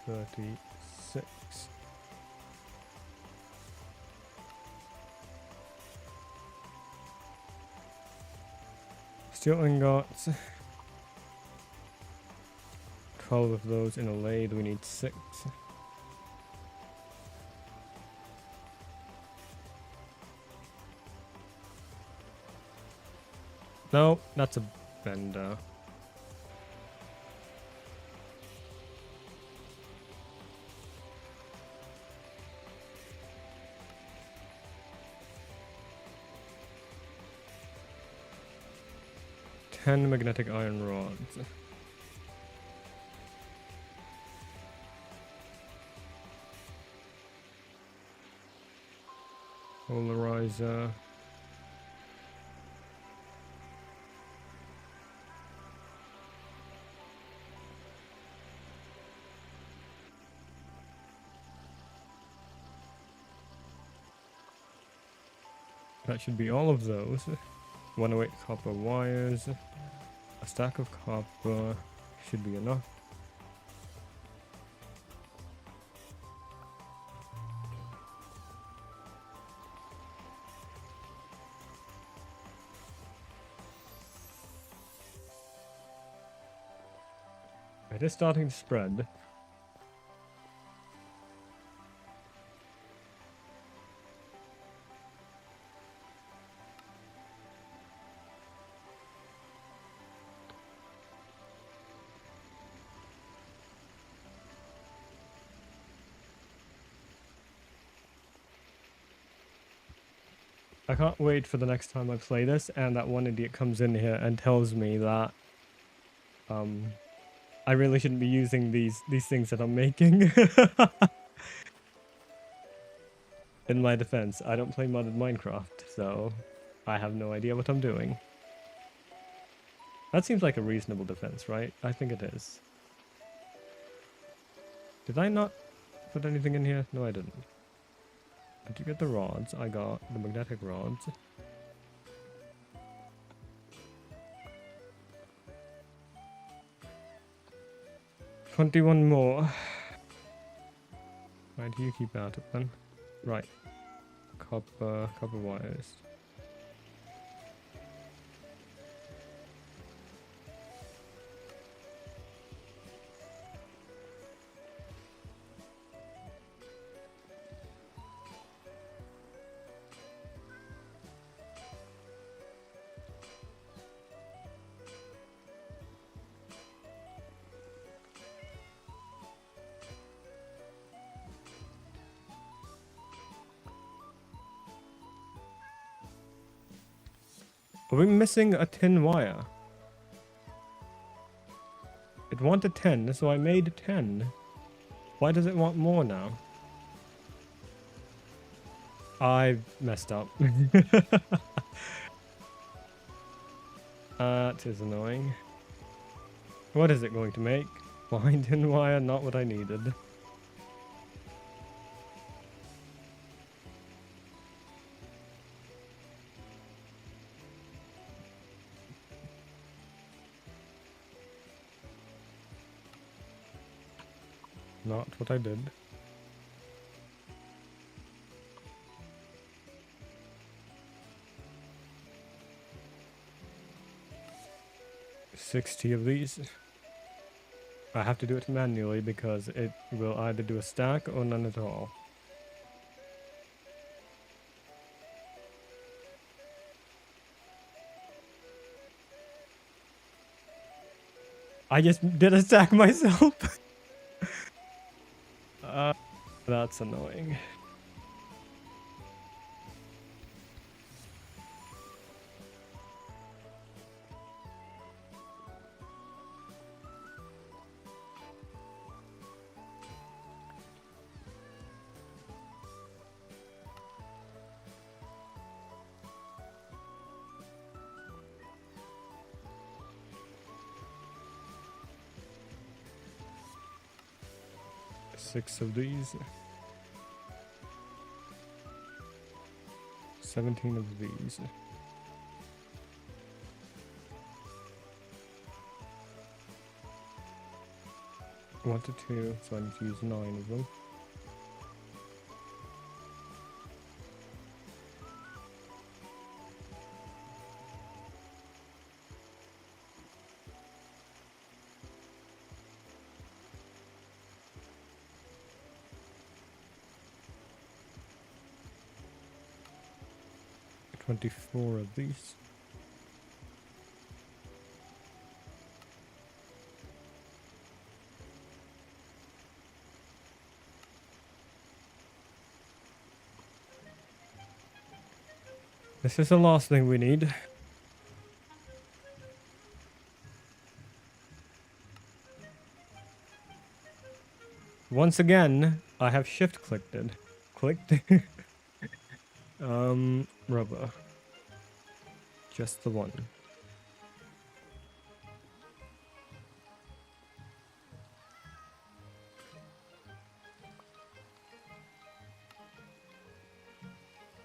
$36. Steel ingots. 12 of those in a lathe. We need 6. No, that's a bender. Magnetic iron rods. Polarizer. That should be all of those. 108 copper wires. A stack of copper should be enough. It is starting to spread. I can't wait for the next time I play this and that one idiot comes in here and tells me that I really shouldn't be using these things that I'm making. In my defense, I don't play modded Minecraft, so I have no idea what I'm doing. That seems like a reasonable defense, right? I think it is. Did I not put anything in here? No, I didn't. Did you get the rods? I got the magnetic rods. 21 more. Why do you keep at it then? Right. Copper wires. Are we missing a tin wire? It wanted 10, so I made 10. Why does it want more now? I've messed up. That is annoying. What is it going to make? Fine tin wire, not what I needed. Not what I did. $60 of these. I have to do it manually because it will either do a stack or none at all. I just did a stack myself. That's annoying. Six of these. 17 of these. Wanted to, so I need to use 9 of them. $24 of these. This is the last thing we need. Once again, I have shift clicked it. Clicked. Rubber. Just the one.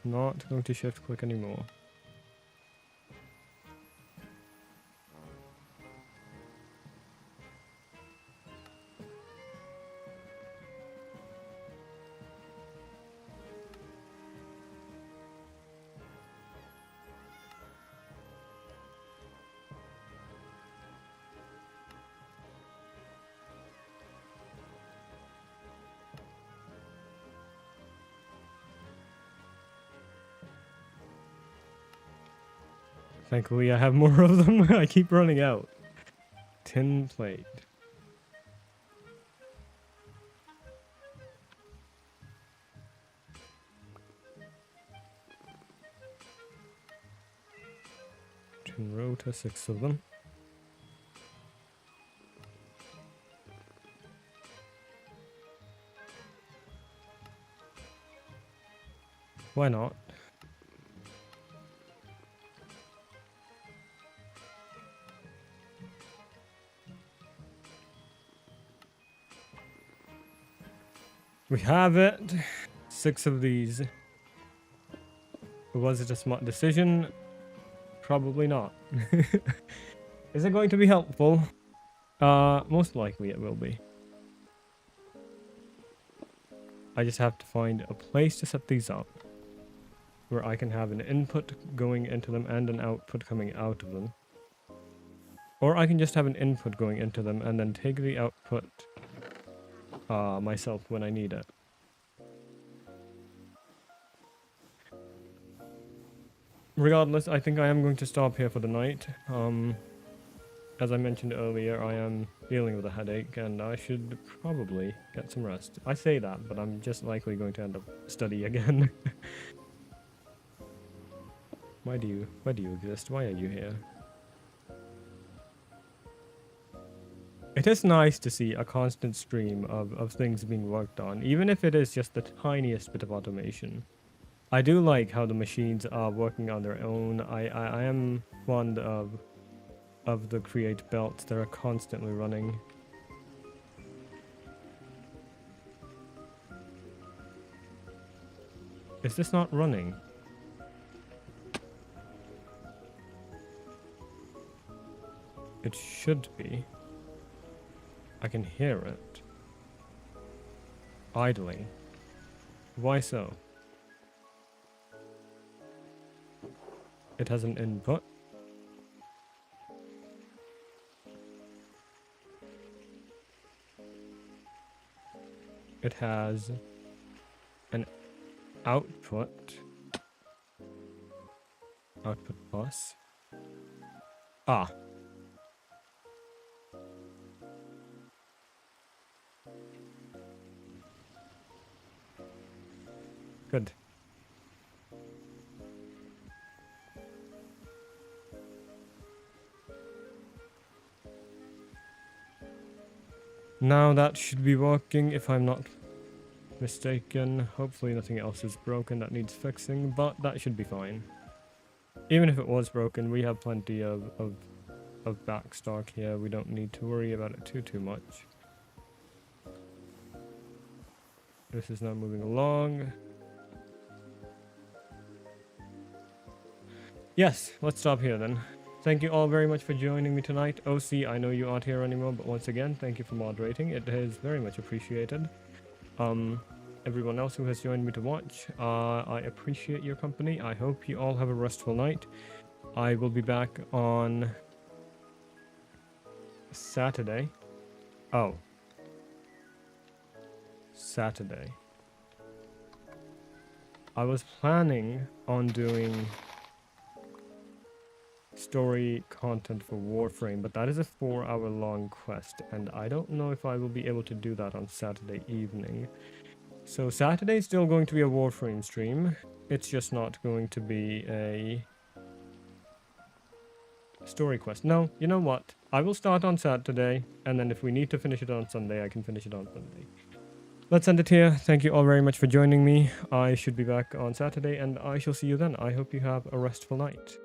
Not going to shift click anymore. Thankfully, I have more of them. I keep running out. Tin plate. Tin rota, 6 of them. Why not? We have it. 6 of these. Was it a smart decision? Probably not. Is it going to be helpful? Most likely it will be. I just have to find a place to set these up where I can have an input going into them and an output coming out of them. Or I can just have an input going into them and then take the output myself when I need it. Regardless, I think I am going to stop here for the night. As I mentioned earlier, I am dealing with a headache and I should probably get some rest. I say that, but I'm just likely going to end up studying again. Why do you exist? Why are you here? It is nice to see a constant stream of things being worked on, even if it is just the tiniest bit of automation. I do like how the machines are working on their own. I am fond of the create belts that are constantly running. Is this not running? It should be. I can hear it. Idling. Why so? It has an input. It has an output. Output plus. Ah. Good. Now that should be working if I'm not mistaken. Hopefully nothing else is broken that needs fixing, but that should be fine. Even if it was broken, we have plenty of backstock here. We don't need to worry about it too much. This is now moving along. Yes, let's stop here then. Thank you all very much for joining me tonight. OC, I know you aren't here anymore, but once again, thank you for moderating. It is very much appreciated. Everyone else who has joined me to watch, I appreciate your company. I hope you all have a restful night. I will be back on Saturday. Oh. Saturday. I was planning on doing story content for Warframe, but that is a 4-hour long quest, and I don't know if I will be able to do that on Saturday evening. So Saturday is still going to be a Warframe stream. It's just not going to be a story quest. No, you know what? I will start on Saturday, and then if we need to finish it on Sunday, I can finish it on Sunday. Let's end it here. Thank you all very much for joining me. I should be back on Saturday, and I shall see you then. I hope you have a restful night.